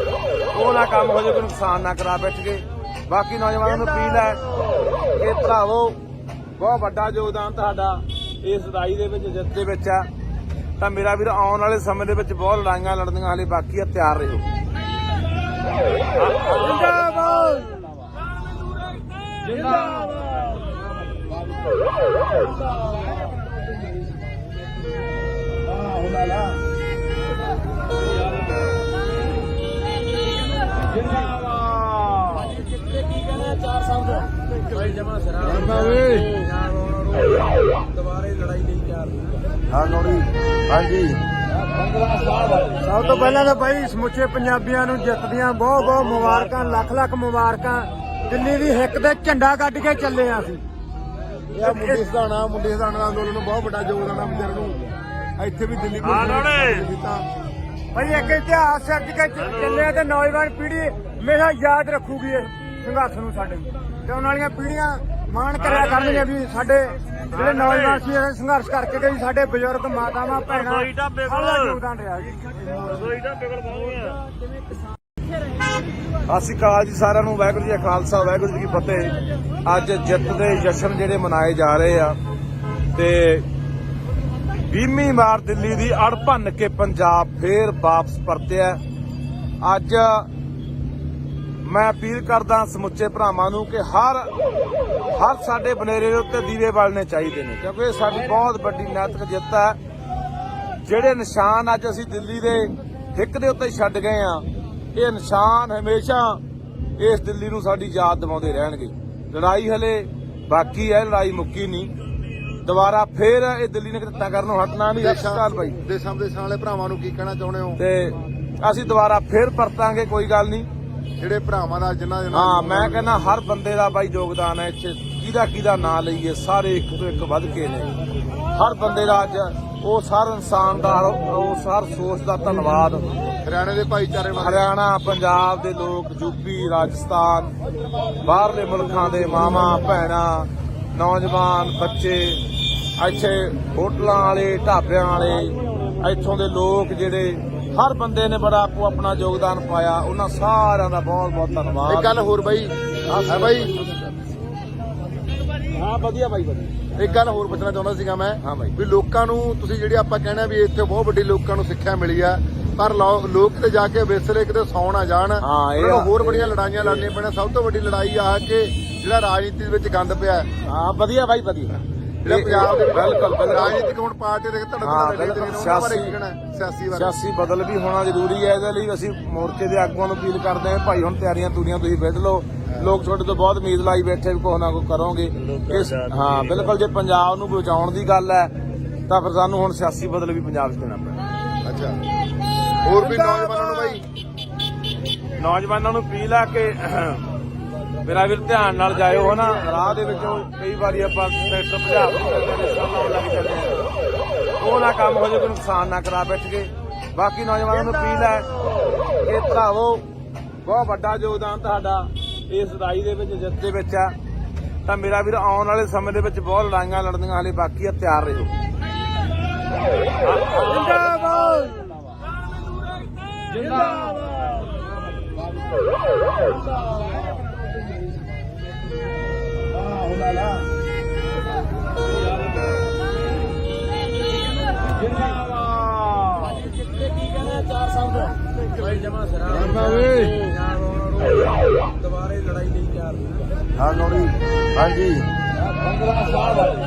ਉਹ ਨਾ ਕੰਮ ਹੋ ਜਾਵੇ, ਕੋਈ ਨੁਕਸਾਨ ਨਾ ਕਰਾ ਬੈਠ ਕੇ। ਬਾਕੀ ਨੌਜਵਾਨਾਂ ਨੂੰ ਅਪੀਲ ਹੈ ਕਿ ਭਰਾਵੋ ਬਹੁਤ ਵੱਡਾ ਯੋਗਦਾਨ ਤੁਹਾਡਾ ਇਸ ਲੜਾਈ ਦੇ ਵਿੱਚ ਜਿੱਤ ਦੇ ਵਿੱਚ ਆ। ਤਾਂ ਮੇਰਾ ਵੀਰ ਆਉਣ ਵਾਲੇ ਸਮੇਂ ਦੇ ਵਿੱਚ ਬਹੁਤ ਲੜਾਈਆਂ ਲੜਨੀਆਂ ਹਾਲੇ ਬਾਕੀ ਆ, ਤਿਆਰ ਰਹੋ। ਹਾਂਜੀ ਸਭ ਤੋਂ ਪਹਿਲਾਂ ਤਾਂ ਬਾਈ ਸਮੁੱਚੇ ਪੰਜਾਬੀਆਂ ਨੂੰ ਜਿੱਤ ਦੀਆਂ ਬਹੁਤ ਬਹੁਤ ਮੁਬਾਰਕਾਂ, ਲੱਖ ਲੱਖ ਮੁਬਾਰਕਾਂ। ਦਿੱਲੀ ਦੀ ਹਿੱਕ ਤੇ ਝੰਡਾ ਕੱਢ ਕੇ ਚੱਲੇ ਆ ਅਸੀਂ। ਇਹ ਮੁੰਡੇ ਸਦਾਣਾ ਅੰਦੋਲਨ ਨੂੰ ਬਹੁਤ ਵੱਡਾ ਯੋਗਦਾਨ ਆ ਵਿਚਾਰ ਨੂੰ। ਇੱਥੇ ਵੀ ਦਿੱਲੀ ਪੁਲਿਸ ਕੀਤਾ ਭਾਈ ਇੱਕ ਇਤਿਹਾਸ ਸਿਰਜ ਕੇ ਚੱਲੇ ਆ ਤੇ ਨੌਜਵਾਨ ਪੀੜ੍ਹੀ ਹਮੇਸ਼ਾ ਯਾਦ ਰੱਖੂਗੀ ਇਸ ਸੰਘਰਸ਼ ਨੂੰ ਸਾਡੇ, ਤੇ ਆਉਣ ਵਾਲੀਆਂ ਪੀੜ੍ਹੀਆਂ ਮਾਣ ਕਰਿਆ ਕਰਨਗੀਆਂ ਵੀ ਸਾਡੇ ਜਿਹੜੇ ਨੌਜਵਾਨ ਸੀ ਇਹ ਸੰਘਰਸ਼ ਕਰਕੇ ਗਏ, ਸਾਡੇ ਬਜ਼ੁਰਗ ਮਾਤਾਵਾਂ ਭੈਣਾਂ ਸਾਡਾ ਯੋਗਦਾਨ ਰਿਹਾ ਜੀ। ਸਤਿ ਸ਼੍ਰੀ ਅਕਾਲ ਜੀ ਸਾਰਿਆਂ ਨੂੰ, ਵਾਹਿਗੁਰੂ ਜੀ ਕਾ ਖਾਲਸਾ ਵਾਹਿਗੁਰੂ ਜੀ ਕੀ ਫਤਿਹ। ਅੱਜ ਜਿੱਤ ਦੇ ਜਸ਼ਨ ਜਿਹੜੇ ਮਨਾਏ ਜਾ ਰਹੇ ਆ ਤੇ 20ਵੀਂ ਵਾਰ ਦਿੱਲੀ ਦੀ ਅੜ ਭੰਨ ਕੇ ਪੰਜਾਬ ਫੇਰ ਵਾਪਸ ਪਰਤਿਆ। ਅੱਜ ਮੈਂ ਅਪੀਲ ਕਰਦਾ ਸਮੁੱਚੇ ਭਰਾਵਾਂ ਨੂੰ ਕਿ ਹਰ ਸਾਡੇ ਬਨੇਰੇ ਦੇ ਉੱਤੇ ਦੀਵੇ ਬਾਲਣੇ ਚਾਹੀਦੇ ਨੇ, ਕਿਉਂਕਿ ਇਹ ਸਾਡੀ ਬਹੁਤ ਵੱਡੀ ਨੈਤਿਕ ਜਿੱਤ ਹੈ। ਜਿਹੜੇ ਨਿਸ਼ਾਨ ਅੱਜ ਅਸੀਂ ਦਿੱਲੀ ਦੇ ਹਿੱਕ ਦੇ ਉੱਤੇ ਛੱਡ ਗਏ ਆ, ਇਹ ਨਿਸ਼ਾਨ ਹਮੇਸ਼ਾ ਇਸ ਦਿੱਲੀ ਨੂੰ ਸਾਡੀ ਯਾਦ ਦਿਵਾਉਂਦੇ ਰਹਿਣਗੇ। ਲੜਾਈ ਹਲੇ ਬਾਕੀ ਹੈ, ਲੜਾਈ ਮੁੱਕੀ ਨਹੀਂ। ਦੁਬਾਰਾ ਫੇਰ ਇਹ ਦਿੱਲੀ ਨੇ ਕਿਤੇ ਕਰਨੋਂ ਹਟਣਾ ਨਹੀਂ। ਅਸਲ ਬਾਈ ਦੇਸ਼ਾਂ ਵਾਲੇ ਭਰਾਵਾਂ ਨੂੰ ਕੀ ਕਹਿਣਾ ਚਾਹੁੰਦੇ ਹੋ? ਤੇ ਅਸੀਂ ਦੁਬਾਰਾ ਫੇਰ ਪਰਤਾਂਗੇ, ਕੋਈ ਗੱਲ ਨਹੀਂ। ਜਿਹੜੇ ਭਰਾਵਾਂ ਦਾ ਜਿਨ੍ਹਾਂ ਦੇ ਹਾਂ, ਮੈਂ ਕਹਿੰਦਾ ਹਰ ਬੰਦੇ ਦਾ ਬਾਈ ਯੋਗਦਾਨ ਹੈ ਇੱਥੇ। ਕਿਹਦਾ ਨਾਂ ਲਈਏ, ਸਾਰੇ ਇੱਕ ਤੋਂ ਇੱਕ ਵੱਧ ਕੇ ਨੇ। ਹਰ ਬੰਦੇ ਦਾ ਅੱਜ ਉਹ ਹਰ ਇਨਸਾਨ ਦਾ ਉਸ ਹਰ ਸੋਚ ਦਾ ਧੰਨਵਾਦ। ਹਰਿਆਣੇ ਦੇ ਭਾਈਚਾਰੇ ਵਾਲੇ, ਹਰਿਆਣਾ, ਪੰਜਾਬ ਦੇ ਲੋਕ, ਯੂਪੀ, ਰਾਜਸਥਾਨ, ਬਾਹਰਲੇ ਮੁਲਕਾਂ ਦੇ ਮਾਵਾਂ ਭੈਣਾਂ, ਨੌਜਵਾਨ, ਬੱਚੇ, ਇੱਥੇ ਹੋਟਲਾਂ ਵਾਲੇ, ਢਾਬਿਆਂ ਵਾਲੇ, ਇੱਥੋਂ ਦੇ ਲੋਕ ਜਿਹੜੇ ਹਰ ਬੰਦੇ ਨੇ ਬੜਾ ਆਪਣਾ ਯੋਗਦਾਨ ਪਾਇਆ। ਉਹਨਾਂ ਸਾਰਿਆਂ ਦਾ ਬਹੁਤ ਬਹੁਤ ਧੰਨਵਾਦ। ਇੱਕ ਗੱਲ ਹੋਰ ਬਾਈ, ਹਾਂ ਵਧੀਆ ਬਾਈ, ਵਧੀਆ। ਇੱਕ ਗੱਲ ਹੋਰ ਪੁੱਛਣਾ ਚਾਹੁੰਦਾ ਸੀਗਾ ਮੈਂ। ਹਾਂ ਬਾਈ। ਵੀ ਲੋਕਾਂ ਨੂੰ ਤੁਸੀਂ ਜਿਹੜੀ ਆਪਾਂ ਕਹਿੰਦੇ ਵੀ ਇੱਥੇ ਬਹੁਤ ਵੱਡੀ ਲੋਕਾਂ ਨੂੰ ਸਿੱਖਿਆ ਮਿਲੀ ਆ, ਪਰ ਲੋਕ ਤੇ ਜਾ ਕੇ ਵਿਸਰੇ ਕਿਤੇ ਸੌ ਨਾ ਜਾਣ। ਉਹਨਾਂ ਨੂੰ ਹੋਰ ਬੜੀਆਂ ਲੜਾਈਆਂ ਲੜਨੀਆਂ ਪੈਣੀਆਂ। ਸਭ ਤੋਂ ਵੱਡੀ ਲੜਾਈ ਆ ਕਿ ਜਿਹੜਾ ਰਾਜਨੀਤੀ ਦੇ ਵਿੱਚ ਗੰਦ ਪਿਆ। ਹਾਂ ਵਧੀਆ ਬਾਈ, ਵਧੀਆ। ਜਿਹੜਾ ਪੰਜਾਬ ਦੇ ਬਿਲਕੁਲ ਰਾਜਨੀਤਿਕ ਹੁਣ ਪਾਰਟੀ ਦੇ ਸਿਆਸੀ ਬਦਲ ਵੀ ਹੋਣਾ ਜ਼ਰੂਰੀ ਹੈ। ਇਹਦੇ ਲਈ ਅਸੀਂ ਮੋਰਚੇ ਦੇ ਆਗੂਆਂ ਨੂੰ ਅਪੀਲ ਕਰਦੇ ਹਾਂ, ਭਾਈ ਹੁਣ ਤਿਆਰੀਆਂ ਤੂਰੀਆਂ ਤੁਸੀਂ ਵਿੱਢ ਲਓ। ਲੋਕ ਤੁਹਾਡੇ ਤੋਂ ਬਹੁਤ ਉਮੀਦ ਲਾਈ ਬੈਠੇ, ਕੁਛ ਨਾ ਕੁਛ ਕਰੋਗੇ। ਹਾਂ ਬਿਲਕੁਲ, ਜੇ ਪੰਜਾਬ ਨੂੰ ਬਚਾਉਣ ਦੀ ਗੱਲ ਹੈ ਤਾਂ ਫਿਰ ਸਾਨੂੰ ਹੁਣ ਸਿਆਸੀ ਬਦਲ ਵੀ ਪੰਜਾਬ 'ਚ ਦੇਣਾ ਪੈਣਾ। ਅੱਛਾ, ਹੋਰ ਵੀ ਨੌਜਵਾਨਾਂ ਨੂੰ ਬਾਈ, ਨੌਜਵਾਨਾਂ ਨੂੰ ਅਪੀਲ ਆ ਕਿ ਮੇਰਾ ਵੀਰ ਧਿਆਨ ਨਾਲ ਜਾਇਓ। ਹਨਾ ਰਾਹ ਦੇ ਵਿੱਚ ਕਈ ਵਾਰੀ ਆਪਾਂ ਟਰੈਕਟਰ ਭਜਾ ਲੱਗ ਜਾਂਦੇ ਆ, ਉਹ ਨਾ ਕੰਮ ਹੋ ਜਾਏ, ਕੋਈ ਨੁਕਸਾਨ ਨਾ ਕਰਾ ਬੈਠ ਕੇ। ਬਾਕੀ ਨੌਜਵਾਨਾਂ ਨੂੰ ਅਪੀਲ ਹੈ ਕਿ ਭਰਾਵੋ, ਬਹੁਤ ਵੱਡਾ ਯੋਗਦਾਨ ਤੁਹਾਡਾ ਇਸ ਲੜਾਈ ਦੇ ਵਿੱਚ, ਜਿੱਤ ਦੇ ਵਿੱਚ ਆ। ਤਾਂ ਮੇਰਾ ਵੀਰ ਆਉਣ ਵਾਲੇ ਸਮੇਂ ਦੇ ਵਿੱਚ ਬਹੁਤ ਲੜਾਈਆਂ ਲੜਨੀਆਂ ਹਾਲੇ ਬਾਕੀ ਆ, ਤਿਆਰ ਰਹੋ। ਜਿੰਦਾਬਾਦ ਜਿੰਦਾਬਾਦ। ਦੁਬਾਰੇ ਲੜਾਈ ਲਈ ਤਿਆਰ। ਹਾਂਜੀ,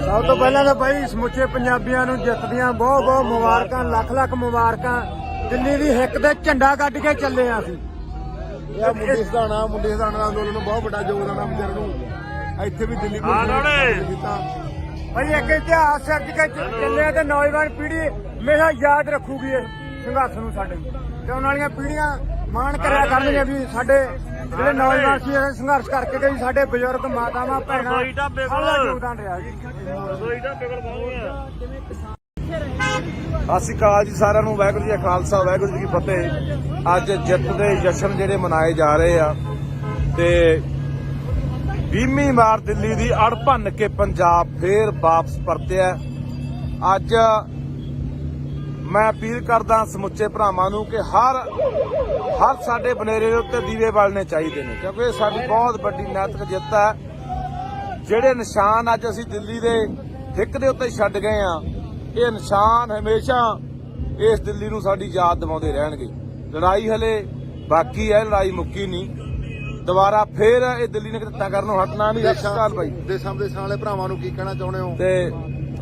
ਸਭ ਤੋਂ ਪਹਿਲਾਂ ਤਾਂ ਬਾਈ ਸਮੁੱਚੇ ਪੰਜਾਬੀਆਂ ਨੂੰ ਜਿੱਤ ਦੀਆਂ ਬਹੁਤ ਬਹੁਤ ਮੁਬਾਰਕਾਂ, ਲੱਖ ਲੱਖ ਮੁਬਾਰਕਾਂ। ਦਿੱਲੀ ਦੀ ਹਿੱਕ ਤੇ ਝੰਡਾ ਕੱਢ ਕੇ ਚੱਲੇ ਆ ਅਸੀਂ। ਇਹ ਮੁੰਡੇ ਸਦਾਣਾ ਦਾ ਅੰਦੋਲਨ ਨੂੰ ਬਹੁਤ ਵੱਡਾ ਯੋਗਦਾਨ ਆ ਵਿਚਾਰ ਨੂੰ। ਇੱਥੇ ਵੀ ਦਿੱਲੀ ਕੀਤਾ ਭਾਈ, ਇੱਕ ਇਤਿਹਾਸ ਸਿਰਜ ਕੇ ਚੱਲੇ ਤੇ ਨੌਜਵਾਨ ਪੀੜ੍ਹੀ ਹਮੇਸ਼ਾ ਯਾਦ ਰੱਖੂਗੀ ਇਸ ਸੰਘਰਸ਼ ਨੂੰ ਸਾਡੇ। ਤੇ ਆਉਣ ਵਾਲੀਆਂ ਪੀੜ੍ਹੀਆਂ ਮਾਣ ਕਰਿਆ ਕਰਨਗੀਆਂ ਵੀ ਸਾਡੇ ਜਿਹੜੇ ਨੌਜਵਾਨ ਸੀ ਇਹ ਸੰਘਰਸ਼ ਕਰਕੇ ਗਏ, ਸਾਡੇ ਬਜ਼ੁਰਗ, ਮਾਤਾਵਾਂ, ਭੈਣਾਂ, ਸਭ ਦਾ ਯੋਗਦਾਨ ਰਿਹਾ ਜੀ। ਸਤਿ ਸ਼੍ਰੀ ਅਕਾਲ ਜੀ ਸਾਰਿਆਂ ਨੂੰ। ਵਾਹਿਗੁਰੂ ਜੀ ਕਾ ਖਾਲਸਾ, ਵਾਹਿਗੁਰੂ ਜੀ ਕੀ ਫਤਿਹ। ਅੱਜ ਜਿੱਤ ਦੇ ਜਸ਼ਨ ਜਿਹੜੇ ਮਨਾਏ ਜਾ ਰਹੇ ਆ ਤੇ 20ਵੀਂ ਵਾਰ ਦਿੱਲੀ ਦੀ ਅੜ ਭੰਨ ਕੇ ਪੰਜਾਬ ਫੇਰ ਵਾਪਸ ਪਰਤਿਆ। ਅੱਜ ਮੈਂ ਅਪੀਲ ਕਰਦਾ ਸਮੁੱਚੇ ਭਰਾਵਾਂ ਨੂੰ ਕਿ ਹਰ ਸਾਡੇ ਬਨੇਰੇ ਦੇ ਉੱਤੇ ਦੀਵੇ ਬਾਲਣੇ ਚਾਹੀਦੇ ਨੇ, ਕਿਉਂਕਿ ਇਹ ਸਾਡੀ ਬਹੁਤ ਵੱਡੀ ਨੈਤਿਕ ਜਿੱਤ ਹੈ। ਜਿਹੜੇ ਨਿਸ਼ਾਨ ਅੱਜ ਅਸੀਂ ਦਿੱਲੀ ਦੇ ਹਿੱਕ ਦੇ ਉੱਤੇ ਛੱਡ ਗਏ ਆ, ਇਹ ਨਿਸ਼ਾਨ ਹਮੇਸ਼ਾ ਇਸ ਦਿੱਲੀ ਨੂੰ ਸਾਡੀ ਯਾਦ ਦਿਵਾਉਂਦੇ ਰਹਿਣਗੇ। ਲੜਾਈ ਹਲੇ ਬਾਕੀ ਹੈ, ਲੜਾਈ ਮੁੱਕੀ ਨਹੀਂ। ਦੁਬਾਰਾ ਫੇਰ ਇਹ ਦਿੱਲੀ ਨੇ ਕਿਤੇ ਕਰਨੋਂ ਹਟਣਾ ਨਹੀਂ। ਅਸਲ ਬਾਈ ਦੇਸ਼ਾਂ ਵਾਲੇ ਭਰਾਵਾਂ ਨੂੰ ਕੀ ਕਹਿਣਾ ਚਾਹੁੰਦੇ ਹੋ? ਤੇ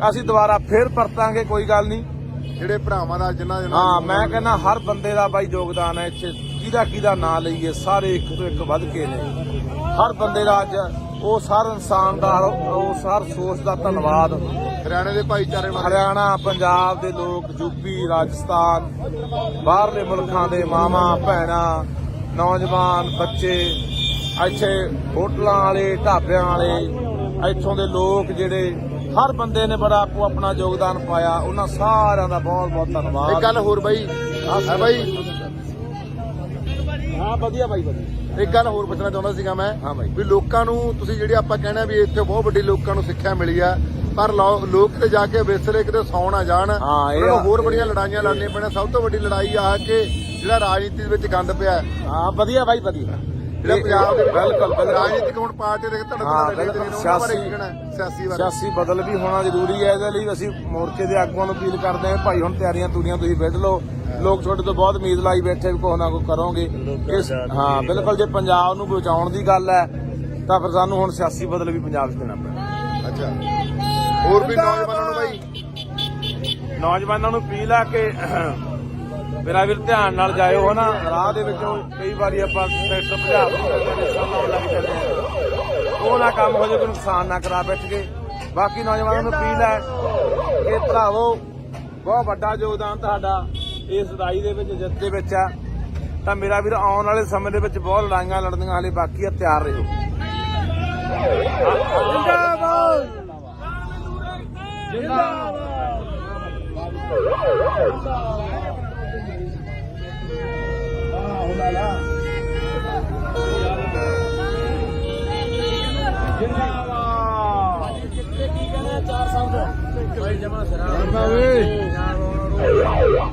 ਅਸੀਂ ਦੁਬਾਰਾ ਫੇਰ ਪਰਤਾਂਗੇ, ਕੋਈ ਗੱਲ ਨਹੀਂ। ਜਿਹੜੇ ਭਰਾਵਾਂ ਦਾ ਜਿਨ੍ਹਾਂ ਦੇ ਹਾਂ, ਮੈਂ ਕਹਿੰਦਾ ਹਰ ਬੰਦੇ ਦਾ ਬਾਈ ਯੋਗਦਾਨ ਹੈ ਇੱਥੇ। ਕਿਹਦਾ ਨਾਂ ਲਈਏ, ਸਾਰੇ ਇੱਕ ਤੋਂ ਇੱਕ ਵੱਧ ਕੇ ਨੇ। ਹਰ ਬੰਦੇ ਦਾ ਅੱਜ ਉਸ ਹਰ ਇਨਸਾਨ ਦਾ ਉਸ ਹਰ ਸੋਚ ਦਾ ਧੰਨਵਾਦ। ਹਰਿਆਣੇ ਦੇ ਭਾਈਚਾਰੇ ਵਾਲੇ, ਹਰਿਆਣਾ, ਪੰਜਾਬ ਦੇ ਲੋਕ, ਯੂਪੀ, ਰਾਜਸਥਾਨ, ਬਾਹਰਲੇ ਮੁਲਕਾਂ ਦੇ ਮਾਵਾਂ ਭੈਣਾਂ, ਨੌਜਵਾਨ, ਬੱਚੇ, ਇੱਥੇ ਹੋਟਲਾਂ ਵਾਲੇ, ਢਾਬਿਆਂ ਵਾਲੇ, ਇੱਥੋਂ ਦੇ ਲੋਕ ਜਿਹੜੇ ਹਰ ਬੰਦੇ ਨੇ ਬੜਾ ਆਪਣਾ ਯੋਗਦਾਨ ਪਾਇਆ। ਉਹਨਾਂ ਸਾਰਿਆਂ ਦਾ ਬਹੁਤ ਬਹੁਤ ਧੰਨਵਾਦ। ਇੱਕ ਗੱਲ ਹੋਰ ਬਾਈ, ਹਾਂ ਵਧੀਆ ਬਾਈ, ਵਧੀਆ। ਇੱਕ ਗੱਲ ਹੋਰ ਪੁੱਛਣਾ ਚਾਹੁੰਦਾ ਸੀਗਾ ਮੈਂ। ਹਾਂ ਬਾਈ। ਵੀ ਲੋਕਾਂ ਨੂੰ ਤੁਸੀਂ ਜਿਹੜੀ ਆਪਾਂ ਕਹਿੰਦੇ ਵੀ ਇੱਥੇ ਬਹੁਤ ਵੱਡੀ ਲੋਕਾਂ ਨੂੰ ਸਿੱਖਿਆ ਮਿਲੀ ਆ, ਪਰ ਲੋਕ ਤੇ ਜਾ ਕੇ ਵਿਸਰੇ ਕਿਤੇ ਸੌ ਨਾ ਜਾਣ। ਉਹਨਾਂ ਨੂੰ ਹੋਰ ਬੜੀਆਂ ਲੜਾਈਆਂ ਲੜਨੀਆਂ ਪੈਣੀਆਂ। ਸਭ ਤੋਂ ਵੱਡੀ ਲੜਾਈ ਆ ਕਿ ਜਿਹੜਾ ਰਾਜਨੀਤੀ ਦੇ ਵਿੱਚ ਗੰਦ ਪਿਆ। ਹਾਂ ਵਧੀਆ ਬਾਈ, ਵਧੀਆ। ਜਿਹੜਾ ਪੰਜਾਬ ਦੇ ਵਿੱਚ ਬਿਲਕੁਲ ਰਾਜਨੀਤਿਕ ਹੁਣ ਪਾਰਟੀ ਦੇ ਸਿਆਸੀ ਬਦਲ ਵੀ ਹੋਣਾ ਜ਼ਰੂਰੀ ਹੈ। ਇਹਦੇ ਲਈ ਅਸੀਂ ਮੋਰਚੇ ਦੇ ਆਗੂਆਂ ਨੂੰ ਅਪੀਲ ਕਰਦੇ ਹਾਂ, ਭਾਈ ਹੁਣ ਤਿਆਰੀਆਂ ਤੂਰੀਆਂ ਤੁਸੀਂ ਵਿੱਢ ਲਓ। ਲੋਕ ਤੁਹਾਡੇ ਤੋਂ ਬਹੁਤ ਉਮੀਦ ਲਾਈ ਬੈਠੇ ਵੀ ਕੁਛ ਨਾ ਕੁਛ ਕਰੋਗੇ। ਹਾਂ ਬਿਲਕੁਲ, ਜੇ ਪੰਜਾਬ ਨੂੰ ਬਚਾਉਣ ਦੀ ਗੱਲ ਹੈ ਤਾਂ ਫਿਰ ਸਾਨੂੰ ਹੁਣ ਸਿਆਸੀ ਬਦਲ ਵੀ ਪੰਜਾਬ 'ਚ ਦੇਣਾ ਪੈਣਾ। ਅੱਛਾ, ਹੋਰ ਵੀ ਨੌਜਵਾਨਾਂ ਨੂੰ ਬਾਈ, ਨੌਜਵਾਨਾਂ ਨੂੰ ਅਪੀਲ ਆ ਕਿ ਮੇਰਾ ਵੀਰ ਧਿਆਨ ਨਾਲ ਜਾਇਓ ਹਨਾ। ਰਾਹ ਦੇ ਵਿੱਚੋਂ ਕਈ ਵਾਰੀ ਆਪਾਂ ਟਰੈਕਟਰ ਭਜਾ ਲਾਉਣ ਲੱਗ ਜਾਂਦੇ ਆ, ਉਹ ਨਾ ਕੰਮ ਹੋ ਜਾਏ, ਕੋਈ ਨੁਕਸਾਨ ਨਾ ਕਰਾ ਬੈਠ ਕੇ। ਬਾਕੀ ਨੌਜਵਾਨਾਂ ਨੂੰ ਅਪੀਲ ਹੈ ਕਿ ਭਰਾਵੋ ਬਹੁਤ ਵੱਡਾ ਯੋਗਦਾਨ ਤੁਹਾਡਾ ਇਸ ਲੜਾਈ ਦੇ ਵਿੱਚ, ਜਿੱਤ ਦੇ ਵਿੱਚ ਆ। ਤਾਂ ਮੇਰਾ ਵੀਰ ਆਉਣ ਵਾਲੇ ਸਮੇਂ ਦੇ ਵਿੱਚ ਬਹੁਤ ਲੜਾਈਆਂ ਲੜਨੀਆਂ ਹਾਲੇ ਬਾਕੀ ਆ, ਤਿਆਰ ਰਹੋ। ਜਿੰਦਾਬਾਦ ਜਿੰਦਾਬਾਦ।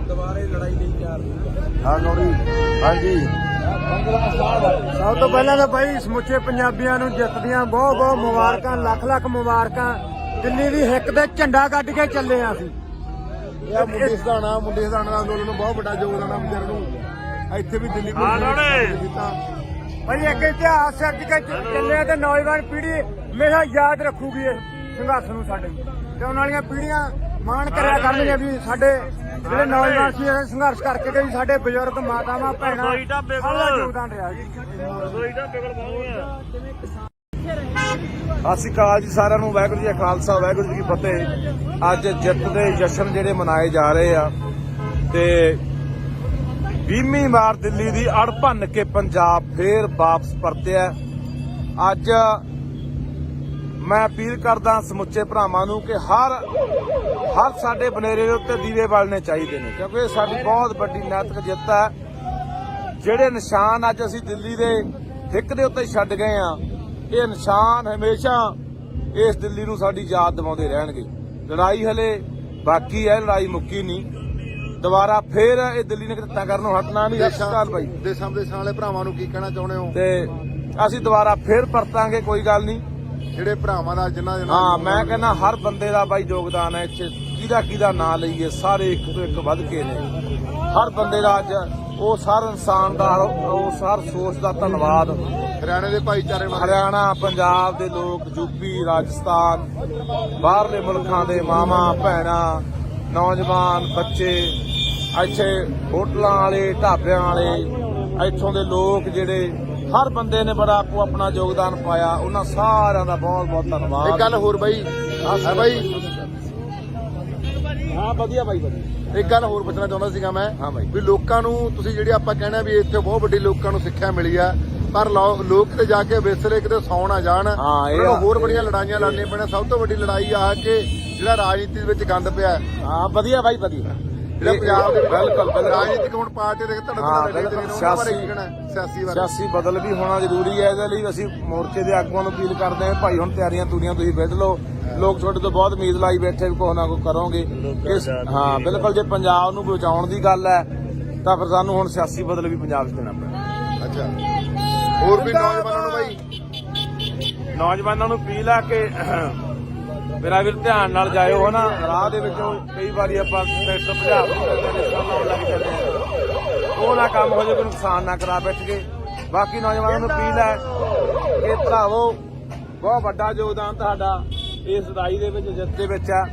ਦੁਬਾਰੇ ਲੜਾਈ ਲਈ ਤਿਆਰ ਹਾਂ ਗੌਰੀ। ਹਾਂਜੀ, ਸਭ ਤੋਂ ਪਹਿਲਾਂ ਤਾਂ ਬਾਈ ਸਮੁੱਚੇ ਪੰਜਾਬੀਆਂ ਨੂੰ ਜਿੱਤ ਦੀਆਂ ਬਹੁਤ ਬਹੁਤ ਮੁਬਾਰਕਾਂ, ਲੱਖ ਲੱਖ ਮੁਬਾਰਕਾਂ। ਦਿੱਲੀ ਦੀ ਹਿੱਕ ਤੇ ਝੰਡਾ ਕੱਢ ਕੇ ਚੱਲੇ ਆ ਅਸੀਂ। ਇਹ ਮੁੰਡੇ ਸਧਾਣਾ ਅੰਦੋਲਨ ਨੂੰ ਬਹੁਤ ਵੱਡਾ ਯੋਗਦਾਨ ਆ ਬਜ਼ੁਰਗ ਨੂੰ। ਇੱਥੇ ਵੀ ਦਿੱਲੀ ਕੀਤਾ ਭਾਈ ਇੱਕ ਇਤਿਹਾਸ ਸਿਰਜ ਕੇ ਚੱਲੇ ਆ ਤੇ ਨੌਜਵਾਨ ਪੀੜ੍ਹੀ ਹਮੇਸ਼ਾ ਯਾਦ ਰੱਖੂਗੀ ਇਸ ਸੰਘਰਸ਼ ਨੂੰ ਸਾਡੇ। ਤੇ ਆਉਣ ਵਾਲੀਆਂ ਪੀੜ੍ਹੀਆਂ ਮਾਣ ਕਰਿਆ ਕਰਨਗੀਆਂ ਵੀ ਸਾਡੇ ਜਿਹੜੇ ਨੌਜਵਾਨ ਸੀ ਇਹ ਸੰਘਰਸ਼ ਕਰਕੇ ਗਏ, ਸਾਡੇ ਬਜ਼ੁਰਗ ਮਾਤਾਵਾਂ ਭੈਣਾਂ ਸਾਡਾ ਯੋਗਦਾਨ ਰਿਹਾ ਜੀ। ਸਤਿ ਸ਼੍ਰੀ ਅਕਾਲ ਜੀ ਸਾਰਿਆਂ ਨੂੰ। ਵਾਹਿਗੁਰੂ ਜੀ ਕਾ ਖਾਲਸਾ, ਵਾਹਿਗੁਰੂ ਜੀ ਕੀ ਫਤਿਹ। ਅੱਜ ਜਿੱਤ ਦੇ ਜਸ਼ਨ ਜਿਹੜੇ ਮਨਾਏ ਜਾ ਰਹੇ ਆ ਤੇ 20ਵੀਂ ਵਾਰ ਦਿੱਲੀ ਦੀ ਅੜ ਭੰਨ ਕੇ ਪੰਜਾਬ ਫੇਰ ਵਾਪਸ ਪਰਤਿਆ। ਅੱਜ ਮੈਂ ਅਪੀਲ ਕਰਦਾ ਸਮੁੱਚੇ ਭਰਾਵਾਂ ਨੂੰ ਕਿ ਹਰ ਸਾਡੇ ਬਨੇਰੇ ਦੇ ਉੱਤੇ ਦੀਵੇ ਬਾਲਣੇ ਚਾਹੀਦੇ ਨੇ, ਕਿਉਂਕਿ ਇਹ ਸਾਡੀ ਬਹੁਤ ਵੱਡੀ ਨੈਤਿਕ ਜਿੱਤ ਹੈ। ਜਿਹੜੇ ਨਿਸ਼ਾਨ ਅੱਜ ਅਸੀਂ ਦਿੱਲੀ ਦੇ ਹਿੱਕ ਦੇ ਉੱਤੇ ਛੱਡ ਗਏ ਆ, ਇਹ ਨਿਸ਼ਾਨ ਹਮੇਸ਼ਾ ਇਸ ਦਿੱਲੀ ਨੂੰ ਸਾਡੀ ਯਾਦ ਦਿਵਾਉਂਦੇ ਰਹਿਣਗੇ। ਲੜਾਈ ਹਲੇ ਬਾਕੀ ਹੈ, ਲੜਾਈ ਮੁੱਕੀ ਨਹੀਂ। ਦੁਬਾਰਾ ਫੇਰ ਇਹ ਦਿੱਲੀ ਨੇ ਕਿੱਤਾ ਕਰਨੋਂ ਹਟਣਾ ਨਹੀਂ। ਸਤਿ ਸ਼੍ਰੀ ਅਕਾਲ ਬਾਈ। ਦੇਸ਼ਾਂ ਵਿਦੇਸ਼ਾਂ ਵਾਲੇ ਭਰਾਵਾਂ ਨੂੰ ਕੀ ਕਹਿਣਾ ਚਾਹੁੰਦੇ ਹੋ? ਤੇ ਅਸੀਂ ਦੁਬਾਰਾ ਫੇਰ ਪਰਤਾਂਗੇ, ਕੋਈ ਗੱਲ ਨਹੀਂ। ਜਿਹੜੇ ਭਰਾਵਾਂ ਦਾ ਜਿਨ੍ਹਾਂ ਹਾਂ ਮੈਂ ਕਹਿੰਦਾ ਹਰ ਬੰਦੇ ਦਾ ਬਾਈ ਯੋਗਦਾਨ ਹੈ ਇੱਥੇ। ਕਿਹਦਾ ਨਾਂ ਲਈਏ, ਸਾਰੇ ਇੱਕ ਤੋਂ ਇੱਕ ਵੱਧ ਕੇ ਨੇ। ਹਰ ਬੰਦੇ ਦਾ ਅੱਜ ਉਸ ਹਰ ਇਨਸਾਨ ਦਾ, ਉਸ ਹਰ ਸੋਚ ਦਾ ਧੰਨਵਾਦ। ਹਰਿਆਣੇ ਦੇ ਭਾਈਚਾਰੇ, ਹਰਿਆਣਾ, ਪੰਜਾਬ ਦੇ ਲੋਕ, ਯੂਪੀ, ਰਾਜਸਥਾਨ, ਬਾਹਰਲੇ ਮੁਲਕਾਂ ਦੇ ਮਾਵਾਂ ਭੈਣਾਂ, ਨੌਜਵਾਨ, ਬੱਚੇ, ਇੱਥੇ ਹੋਟਲਾਂ ਵਾਲੇ, ਢਾਬਿਆਂ ਵਾਲੇ, ਇੱਥੋਂ ਦੇ ਲੋਕ ਜਿਹੜੇ ਹਰ ਬੰਦੇ ਨੇ ਬੜਾ ਆਪਣਾ ਯੋਗਦਾਨ ਪਾਇਆ। ਉਹਨਾਂ ਸਾਰਿਆਂ ਦਾ ਬਹੁਤ ਬਹੁਤ ਧੰਨਵਾਦ। ਇੱਕ ਗੱਲ ਹੋਰ ਬਾਈ, ਹਾਂ ਵਧੀਆ ਬਾਈ, ਵਧੀਆ। ਇੱਕ ਗੱਲ ਹੋਰ ਪੁੱਛਣਾ ਚਾਹੁੰਦਾ ਸੀਗਾ ਮੈਂ। ਹਾਂ ਬਾਈ। ਵੀ ਲੋਕਾਂ ਨੂੰ ਤੁਸੀਂ ਜਿਹੜੀ ਆਪਾਂ ਕਹਿਣਾ ਵੀ ਇੱਥੇ ਬਹੁਤ ਵੱਡੀ ਲੋਕਾਂ ਨੂੰ ਸਿੱਖਿਆ ਮਿਲੀ ਆ, ਪਰ ਲੋਕ ਤੇ ਜਾ ਕੇ ਵਿਸਰੇ ਕਿਤੇ ਸੌ ਨਾ ਜਾਣ। ਉਹਨਾਂ ਨੂੰ ਹੋਰ ਬੜੀਆਂ ਲੜਾਈਆਂ ਲੜਨੀਆਂ ਪੈਣਾ। ਸਭ ਤੋਂ ਵੱਡੀ ਲੜਾਈ ਆ ਕਿ ਜਿਹੜਾ ਰਾਜਨੀਤੀ ਵਿੱਚ ਗੰਦ ਪਿਆ। ਹਾਂ ਵਧੀਆ ਬਾਈ, ਵਧੀਆ। ਜਿਹੜਾ ਪੰਜਾਬ ਦੇ ਬਿਲਕੁਲ ਰਾਜਨੀਤਿਕ ਹੁਣ ਪਾਰਟੀ ਦੇ ਸਿਆਸੀ ਬਦਲ ਵੀ ਹੋਣਾ ਜ਼ਰੂਰੀ ਹੈ। ਇਹਦੇ ਲਈ ਅਸੀਂ ਮੋਰਚੇ ਦੇ ਆਗੂਆਂ ਨੂੰ ਅਪੀਲ ਕਰਦੇ ਹਾਂ, ਭਾਈ ਹੁਣ ਤਿਆਰੀਆਂ ਤੂਰੀਆਂ ਤੁਸੀਂ ਵਿੱਢ ਲਓ। ਲੋਕ ਤੁਹਾਡੇ ਤੋਂ ਬਹੁਤ ਉਮੀਦ ਲਾਈ ਬੈਠੇ ਵੀ ਕੁਛ ਨਾ ਕੁਛ ਕਰੋਗੇ। ਹਾਂ ਬਿਲਕੁਲ, ਜੇ ਪੰਜਾਬ ਨੂੰ ਬਚਾਉਣ ਦੀ ਗੱਲ ਹੈ ਤਾਂ ਫਿਰ ਸਾਨੂੰ ਹੁਣ ਸਿਆਸੀ ਬਦਲ ਵੀ ਪੰਜਾਬ 'ਚ ਦੇਣਾ ਪੈਣਾ। ਅੱਛਾ, ਹੋਰ ਵੀ ਨੌਜਵਾਨਾਂ ਨੂੰ ਬਾਈ, ਨੌਜਵਾਨਾਂ ਨੂੰ ਅਪੀਲ ਆ ਕਿ ਮੇਰਾ ਵੀਰ ਧਿਆਨ ਨਾਲ ਜਾਇਓ ਹਨਾ। ਰਾਹ ਦੇ ਵਿੱਚੋਂ ਕਈ ਵਾਰੀ ਆਪਾਂ ਟਰੈਕਟਰ ਭਜਾ ਲਾਉਣ ਲੱਗ ਜਾਂਦੇ ਆ, ਉਹ ਨਾ ਕੰਮ ਹੋ ਜਾਏ, ਕੋਈ ਨੁਕਸਾਨ ਨਾ ਕਰਾ ਬੈਠ ਕੇ। ਬਾਕੀ ਨੌਜਵਾਨਾਂ ਨੂੰ ਅਪੀਲ ਹੈ ਕਿ ਭਰਾਵੋ ਬਹੁਤ ਵੱਡਾ ਯੋਗਦਾਨ ਤੁਹਾਡਾ ਇਸ ਲੜਾਈ ਦੇ ਵਿੱਚ, ਜਿੱਤ ਦੇ ਵਿੱਚ ਆ।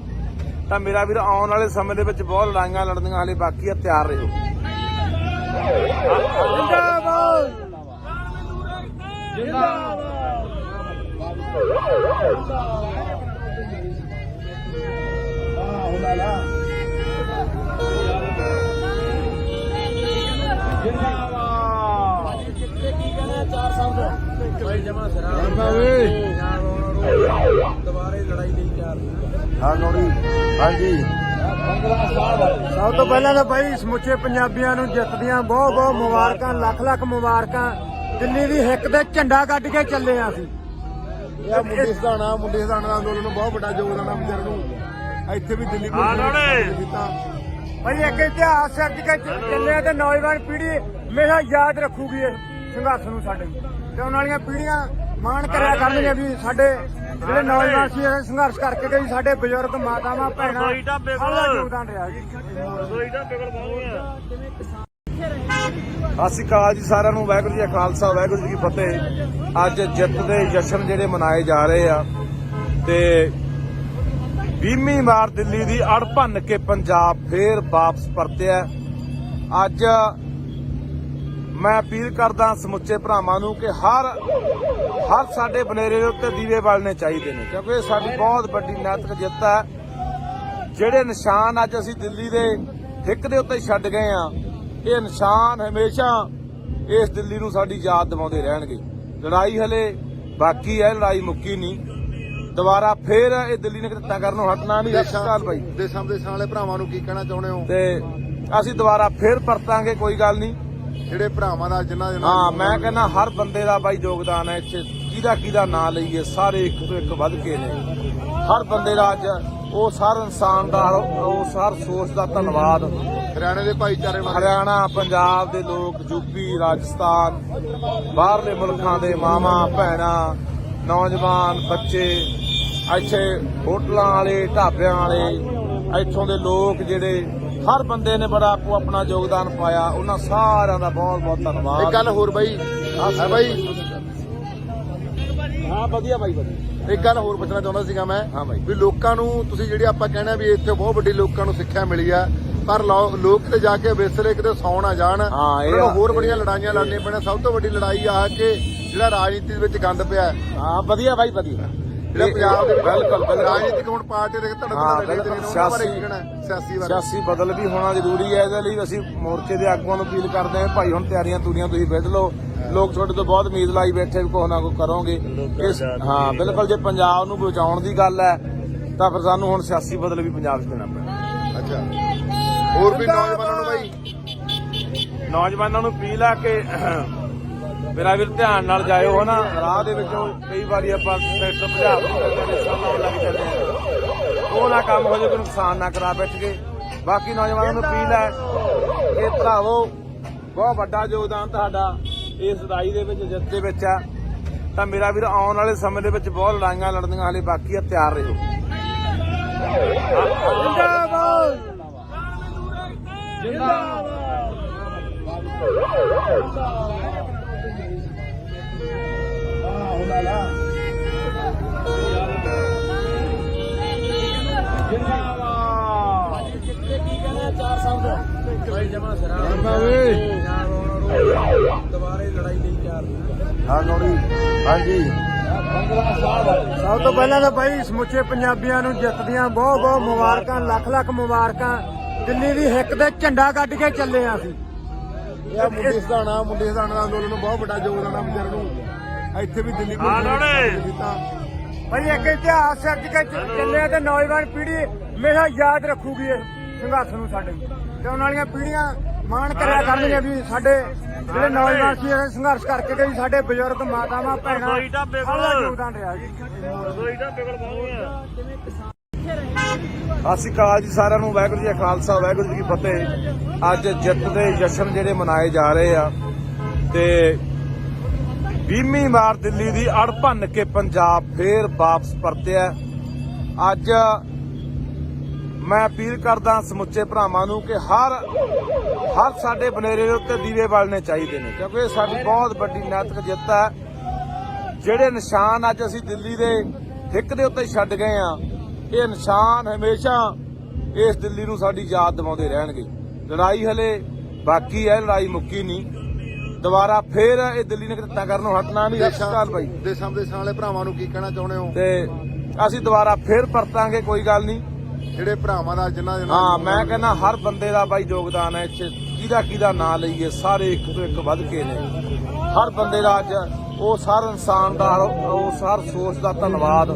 ਤਾਂ ਮੇਰਾ ਵੀਰ ਆਉਣ ਵਾਲੇ ਸਮੇਂ ਦੇ ਵਿੱਚ ਬਹੁਤ ਲੜਾਈਆਂ ਲੜਨੀਆਂ ਹਾਲੇ ਬਾਕੀ ਆ, ਤਿਆਰ ਰਹੋ। ਜਿੰਦਾਬਾਦ ਜਿੰਦਾਬਾਦ। ਦੁਬਾਰੇ ਲੜਾਈ ਲਈ ਤਿਆਰ ਹਾਂ ਗੌਰੀ। ਹਾਂਜੀ, ਸਭ ਤੋਂ ਪਹਿਲਾਂ ਤਾਂ ਬਾਈ ਸਮੁੱਚੇ ਪੰਜਾਬੀਆਂ ਨੂੰ ਜਿੱਤ ਦੀਆਂ ਬਹੁਤ ਬਹੁਤ ਮੁਬਾਰਕਾਂ, ਲੱਖ ਲੱਖ ਮੁਬਾਰਕਾਂ। ਦਿੱਲੀ ਦੀ ਹਿੱਕ ਤੇ ਝੰਡਾ ਕੱਢ ਕੇ ਚੱਲੇ ਆ ਅਸੀਂ। ਇਹ ਮੁੰਡੇ ਸਧਾਣਾ ਅੰਦੋਲਨ ਨੂੰ ਬਹੁਤ ਵੱਡਾ ਯੋਗਦਾਨ ਆ ਬਜ਼ੁਰਗ ਨੂੰ। ਇੱਥੇ ਵੀ ਦਿੱਲੀ ਕੀਤਾ ਭਾਈ ਇੱਕ ਇਤਿਹਾਸ ਸਿਰਜ ਕੇ ਚੱਲੇ ਆ ਤੇ ਨੌਜਵਾਨ ਪੀੜ੍ਹੀ ਹਮੇਸ਼ਾ ਯਾਦ ਰੱਖੂਗੀ ਇਸ ਸੰਘਰਸ਼ ਨੂੰ ਸਾਡੇ। ਤੇ ਉਹਨਾਂ ਵਾਲੀਆਂ ਪੀੜ੍ਹੀਆਂ ਮਾਣ ਕਰਿਆ ਕਰਨਗੀਆਂ ਵੀ ਸਾਡੇ ਜਿਹੜੇ ਨੌਜਵਾਨ ਸੀ ਇਹ ਸੰਘਰਸ਼ ਕਰਕੇ ਗਏ ਸਾਡੇ ਬਜ਼ੁਰਗ ਮਾਤਾਵਾਂ ਭੈਣਾਂ ਸਭ ਦਾ ਯੋਗਦਾਨ ਰਿਹਾ ਜੀ। ਸਤਿ ਸ਼੍ਰੀ ਅਕਾਲ ਜੀ ਸਾਰਿਆਂ ਨੂੰ। ਵਾਹਿਗੁਰੂ ਜੀ ਕਾ ਖਾਲਸਾ ਵਾਹਿਗੁਰੂ ਜੀ ਕੀ ਫਤਿਹ। ਅੱਜ ਜਿੱਤ ਦੇ ਜਸ਼ਨ ਜਿਹੜੇ ਮਨਾਏ ਜਾ ਰਹੇ ਆ ਤੇ 20ਵੀਂ ਵਾਰ ਦਿੱਲੀ ਦੀ ਅੜ ਭੰਨ ਕੇ ਪੰਜਾਬ ਫੇਰ ਵਾਪਸ ਪਰਤਿਆ। ਅੱਜ ਮੈਂ ਅਪੀਲ ਕਰਦਾ ਸਮੁੱਚੇ ਭਰਾਵਾਂ ਨੂੰ ਕਿ ਹਰ ਸਾਡੇ ਬਨੇਰੇ ਦੇ ਉੱਤੇ ਦੀਵੇ ਬਾਲਣੇ ਚਾਹੀਦੇ ਨੇ, ਕਿਉਂਕਿ ਇਹ ਸਾਡੀ ਬਹੁਤ ਵੱਡੀ ਨੈਤਿਕ ਜਿੱਤ ਹੈ। ਜਿਹੜੇ ਨਿਸ਼ਾਨ ਅੱਜ ਅਸੀਂ ਦਿੱਲੀ ਦੇ ਹਿੱਕ ਦੇ ਉੱਤੇ ਛੱਡ ਗਏ ਆ, ਇਹ ਨਿਸ਼ਾਨ ਹਮੇਸ਼ਾ ਇਸ ਦਿੱਲੀ ਨੂੰ ਸਾਡੀ ਯਾਦ ਦਿਵਾਉਂਦੇ ਰਹਿਣਗੇ। ਲੜਾਈ ਹਲੇ ਬਾਕੀ ਹੈ, ਲੜਾਈ ਮੁੱਕੀ ਨਹੀਂ। ਦੁਬਾਰਾ ਫੇਰ ਇਹ ਦਿੱਲੀ ਨੇ ਕਿਰਤਾਂ ਕਰਨੋਂ ਹਟਣਾ ਨਹੀਂ। ਸਤਿ ਸ਼੍ਰੀ ਅਕਾਲ ਬਾਈ। ਦੇਸ਼ਾਂ ਵਿਦੇਸ਼ਾਂ ਵਾਲੇ ਭਰਾਵਾਂ ਨੂੰ ਕੀ ਕਹਿਣਾ ਚਾਹੁੰਦੇ ਹੋ? ਤੇ ਅਸੀਂ ਦੁਬਾਰਾ ਫੇਰ ਪਰਤਾਂਗੇ, ਕੋਈ ਗੱਲ ਨਹੀਂ। ਜਿਹੜੇ ਭਰਾਵਾਂ ਦਾ ਜਿਨ੍ਹਾਂ ਦੇ ਹਾਂ, ਮੈਂ ਕਹਿੰਦਾ ਹਰ ਬੰਦੇ ਦਾ ਬਾਈ ਯੋਗਦਾਨ ਹੈ ਇੱਥੇ। ਕਿਹਦਾ ਨਾਂ ਲਈਏ, ਸਾਰੇ ਇੱਕ ਤੋਂ ਇੱਕ ਵੱਧ ਕੇ ਨੇ। ਹਰ ਬੰਦੇ ਦਾ ਅੱਜ ਉਸ ਹਰ ਇਨਸਾਨ ਦਾ, ਉਸ ਹਰ ਸੋਚ ਦਾ ਧੰਨਵਾਦ। ਹਰਿਆਣੇ ਦੇ ਭਾਈਚਾਰੇ ਵਾਲੇ, ਹਰਿਆਣਾ, ਪੰਜਾਬ ਦੇ ਲੋਕ, ਯੂਪੀ, ਰਾਜਸਥਾਨ, ਬਾਹਰਲੇ ਮੁਲਕਾਂ ਦੇ ਮਾਵਾਂ ਭੈਣਾਂ, ਨੌਜਵਾਨ ਬੱਚੇ, ਇੱਥੇ ਹੋਟਲਾਂ ਵਾਲੇ, ਢਾਬਿਆਂ ਵਾਲੇ, ਇੱਥੋਂ ਦੇ ਲੋਕ ਜਿਹੜੇ ਹਰ ਬੰਦੇ ਨੇ ਬੜਾ ਆਪਣਾ ਯੋਗਦਾਨ ਪਾਇਆ। ਉਹਨਾਂ ਸਾਰਿਆਂ ਦਾ ਬਹੁਤ ਬਹੁਤ ਧੰਨਵਾਦ। ਇੱਕ ਗੱਲ ਹੋਰ ਬਾਈ, ਬਾਈ ਹਾਂ ਵਧੀਆ ਬਾਈ ਵਧੀਆ। ਇੱਕ ਗੱਲ ਹੋਰ ਪੁੱਛਣਾ ਚਾਹੁੰਦਾ ਸੀਗਾ ਮੈਂ। ਹਾਂ ਬਾਈ। ਵੀ ਲੋਕਾਂ ਨੂੰ ਤੁਸੀਂ ਜਿਹੜੇ ਆਪਾਂ ਕਹਿਣਾ ਵੀ ਇੱਥੇ ਬਹੁਤ ਵੱਡੀ ਲੋਕਾਂ ਨੂੰ ਸਿੱਖਿਆ ਮਿਲੀ ਆ, ਪਰ ਲੋਕ ਤੇ ਜਾ ਕੇ ਵਿਸਰੇ ਕਿਤੇ ਸੌ ਨਾ ਜਾਣ। ਉਹਨਾਂ ਨੂੰ ਹੋਰ ਬੜੀਆਂ ਲੜਾਈਆਂ ਲੜਨੀਆਂ ਪੈਣਾ। ਸਭ ਤੋਂ ਵੱਡੀ ਲੜਾਈ ਆ ਕਿ ਜਿਹੜਾ ਰਾਜਨੀਤੀ ਦੇ ਵਿੱਚ ਗੰਦ ਪਿਆ। ਹਾਂ ਵਧੀਆ ਬਾਈ ਵਧੀਆ। ਜਿਹੜਾ ਪੰਜਾਬ ਦੇ ਬਿਲਕੁਲ ਰਾਜਨੀਤਿਕ ਹੁਣ ਪਾਰਟੀ ਦੇ ਸਿਆਸੀ ਬਦਲ ਵੀ ਹੋਣਾ ਜ਼ਰੂਰੀ ਹੈ। ਇਹਦੇ ਲਈ ਅਸੀਂ ਮੋਰਚੇ ਦੇ ਆਗੂਆਂ ਨੂੰ ਅਪੀਲ ਕਰਦੇ ਹਾਂ, ਭਾਈ ਹੁਣ ਤਿਆਰੀਆਂ ਤੁਸੀਂ ਵਿੱਢ ਲਓ। ਲੋਕ ਤੁਹਾਡੇ ਤੋਂ ਬਹੁਤ ਉਮੀਦ ਲਾਈ ਬੈਠੇ ਵੀ ਕੁਛ ਨਾ ਕੁਛ ਕਰੋਗੇ। ਹਾਂ ਬਿਲਕੁਲ, ਜੇ ਪੰਜਾਬ ਨੂੰ ਬਚਾਉਣ ਦੀ ਗੱਲ ਹੈ ਤਾਂ ਫਿਰ ਸਾਨੂੰ ਹੁਣ ਸਿਆਸੀ ਬਦਲ ਵੀ ਪੰਜਾਬ 'ਚ ਦੇਣਾ ਪੈਣਾ। ਅੱਛਾ, ਹੋਰ ਵੀ ਨੌਜਵਾਨਾਂ ਨੂੰ ਬਾਈ, ਨੌਜਵਾਨਾਂ ਨੂੰ ਅਪੀਲ ਆ ਕਿ ਮੇਰਾ ਵੀਰ ਧਿਆਨ ਨਾਲ ਜਾਇਓ। ਹਨਾ ਰਾਹ ਦੇ ਵਿੱਚੋਂ ਕਈ ਵਾਰੀ ਆਪਾਂ ਟਰੈਕਟਰ ਭਜਾ ਲਾਉਣ ਲੱਗ ਜਾਂਦੇ ਆ, ਉਹ ਨਾ ਕੰਮ ਹੋ ਜਾਵੇ, ਕੋਈ ਨੁਕਸਾਨ ਨਾ ਕਰਾ ਬੈਠ ਕੇ। ਬਾਕੀ ਨੌਜਵਾਨਾਂ ਨੂੰ ਅਪੀਲ ਹੈ ਕਿ ਭਰਾਵੋ ਬਹੁਤ ਵੱਡਾ ਯੋਗਦਾਨ ਤੁਹਾਡਾ ਇਸ ਲੜਾਈ ਦੇ ਵਿੱਚ, ਜਿੱਤ ਦੇ ਵਿੱਚ ਆ। ਤਾਂ ਮੇਰਾ ਵੀਰ ਆਉਣ ਵਾਲੇ ਸਮੇਂ ਦੇ ਵਿੱਚ ਬਹੁਤ ਲੜਾਈਆਂ ਲੜਨੀਆਂ ਹਾਲੇ ਬਾਕੀ ਆ, ਤਿਆਰ ਰਹੋ। ਸਭ ਤੋਂ ਪਹਿਲਾਂ ਤਾਂ ਬਾਈ ਸਮੁੱਚੇ ਪੰਜਾਬੀਆਂ ਨੂੰ ਜਿੱਤ ਦੀਆਂ ਬਹੁਤ ਬਹੁਤ ਮੁਬਾਰਕਾਂ, ਲੱਖ ਲੱਖ ਮੁਬਾਰਕਾਂ। ਦਿੱਲੀ ਦੀ ਹਿੱਕ ਤੇ ਝੰਡਾ ਕੱਢ ਕੇ ਚੱਲੇ ਆ ਅਸੀਂ। ਇਹ ਮੁੰਡੇ ਸਧਾਣਾ ਅੰਦੋਲਨ ਨੂੰ ਬਹੁਤ ਵੱਡਾ ਯੋਗਦਾਨ ਆ ਵਿਚਾਰ ਨੂੰ। ਇੱਥੇ ਵੀ ਦਿੱਲੀ ਕੀਤਾ ਭਾਈ। ਇੱਕ ਇਤਿਹਾਸ ਸਿਰਜ ਕੇ ਚੱਲੇ ਤੇ ਨੌਜਵਾਨ ਪੀੜ੍ਹੀ ਹਮੇਸ਼ਾ ਯਾਦ ਰੱਖੂਗੀ ਇਸ ਸੰਘਰਸ਼ ਨੂੰ ਸਾਡੇ। ਤੇ ਉਹਨਾਂ ਵਾਲੀਆਂ ਪੀੜ੍ਹੀਆਂ ਮਾਣ ਕਰਿਆ ਕਰਨਗੀਆਂ ਵੀ ਸਾਡੇ ਜਿਹੜੇ ਨੌਜਵਾਨ ਸੀ ਇਹ ਸੰਘਰਸ਼ ਕਰਕੇ ਗਏ ਸਾਡੇ ਬਜ਼ੁਰਗ ਮਾਤਾਵਾਂ ਭੈਣਾਂ ਸਭ ਦਾ ਯੋਗਦਾਨ ਰਿਹਾ ਜੀ। ਸਤਿ ਸ਼੍ਰੀ ਅਕਾਲ ਜੀ ਸਾਰਿਆਂ ਨੂੰ। ਵਾਹਿਗੁਰੂ ਜੀ ਕਾ ਖਾਲਸਾ ਵਾਹਿਗੁਰੂ ਜੀ ਕੀ ਫਤਿਹ। ਅੱਜ ਜਿੱਤ ਦੇ ਜਸ਼ਨ ਜਿਹੜੇ ਮਨਾਏ ਜਾ ਰਹੇ ਆ ਤੇ 20ਵੀਂ ਵਾਰ ਦਿੱਲੀ ਦੀ ਅੜ ਭੰਨ ਕੇ ਪੰਜਾਬ ਫੇਰ ਵਾਪਸ ਪਰਤਿਆ। ਅੱਜ ਮੈਂ ਅਪੀਲ ਕਰਦਾ ਸਮੁੱਚੇ ਭਰਾਵਾਂ ਨੂੰ ਕਿ ਹਰ ਸਾਡੇ ਬਨੇਰੇ ਦੇ ਉੱਤੇ ਦੀਵੇ ਬਾਲਣੇ ਚਾਹੀਦੇ ਨੇ, ਕਿਉਂਕਿ ਇਹ ਸਾਡੀ ਬਹੁਤ ਵੱਡੀ ਨੈਤਿਕ ਜਿੱਤ ਹੈ। ਜਿਹੜੇ ਨਿਸ਼ਾਨ ਅੱਜ ਅਸੀਂ ਦਿੱਲੀ ਦੇ ਹਿੱਕ ਦੇ ਉੱਤੇ ਛੱਡ ਗਏ ਆ, ਇਹ ਨਿਸ਼ਾਨ ਹਮੇਸ਼ਾ ਇਸ ਦਿੱਲੀ ਨੂੰ ਸਾਡੀ ਯਾਦ ਦਿਵਾਉਂਦੇ ਰਹਿਣਗੇ। ਲੜਾਈ ਹਲੇ ਬਾਕੀ ਹੈ, ਲੜਾਈ ਮੁੱਕੀ ਨਹੀਂ। ਦੁਬਾਰਾ ਫੇਰ ਇਹ ਦਿੱਲੀ ਨੇ ਕਿਰਤਾਂ ਕਰਨੋਂ ਹਟਣਾ ਨਹੀਂ। ਸਤਿ ਸ਼੍ਰੀ ਅਕਾਲ ਬਾਈ। ਦੇਸ਼ਾਂ ਵਿਦੇਸ਼ਾਂ ਵਾਲੇ ਭਰਾਵਾਂ ਨੂੰ ਕੀ ਕਹਿਣਾ ਚਾਹੁੰਦੇ ਹੋ? ਤੇ ਅਸੀਂ ਦੁਬਾਰਾ ਫੇਰ ਪਰਤਾਂਗੇ, ਕੋਈ ਗੱਲ ਨਹੀਂ। ਜਿਹੜੇ ਭਰਾਵਾਂ ਦਾ ਜਿਨ੍ਹਾਂ ਦੇ ਹਾਂ, ਮੈਂ ਕਹਿੰਦਾ ਹਰ ਬੰਦੇ ਦਾ ਬਾਈ ਯੋਗਦਾਨ ਹੈ ਇੱਥੇ। ਕਿਹਦਾ ਨਾਂ ਲਈਏ, ਸਾਰੇ ਇੱਕ ਤੋਂ ਇੱਕ ਵੱਧ ਕੇ ਨੇ। ਹਰ ਬੰਦੇ ਦਾ ਅੱਜ ਉਸ ਹਰ ਇਨਸਾਨ ਦਾ, ਉਸ ਹਰ ਸੋਚ ਦਾ ਧੰਨਵਾਦ।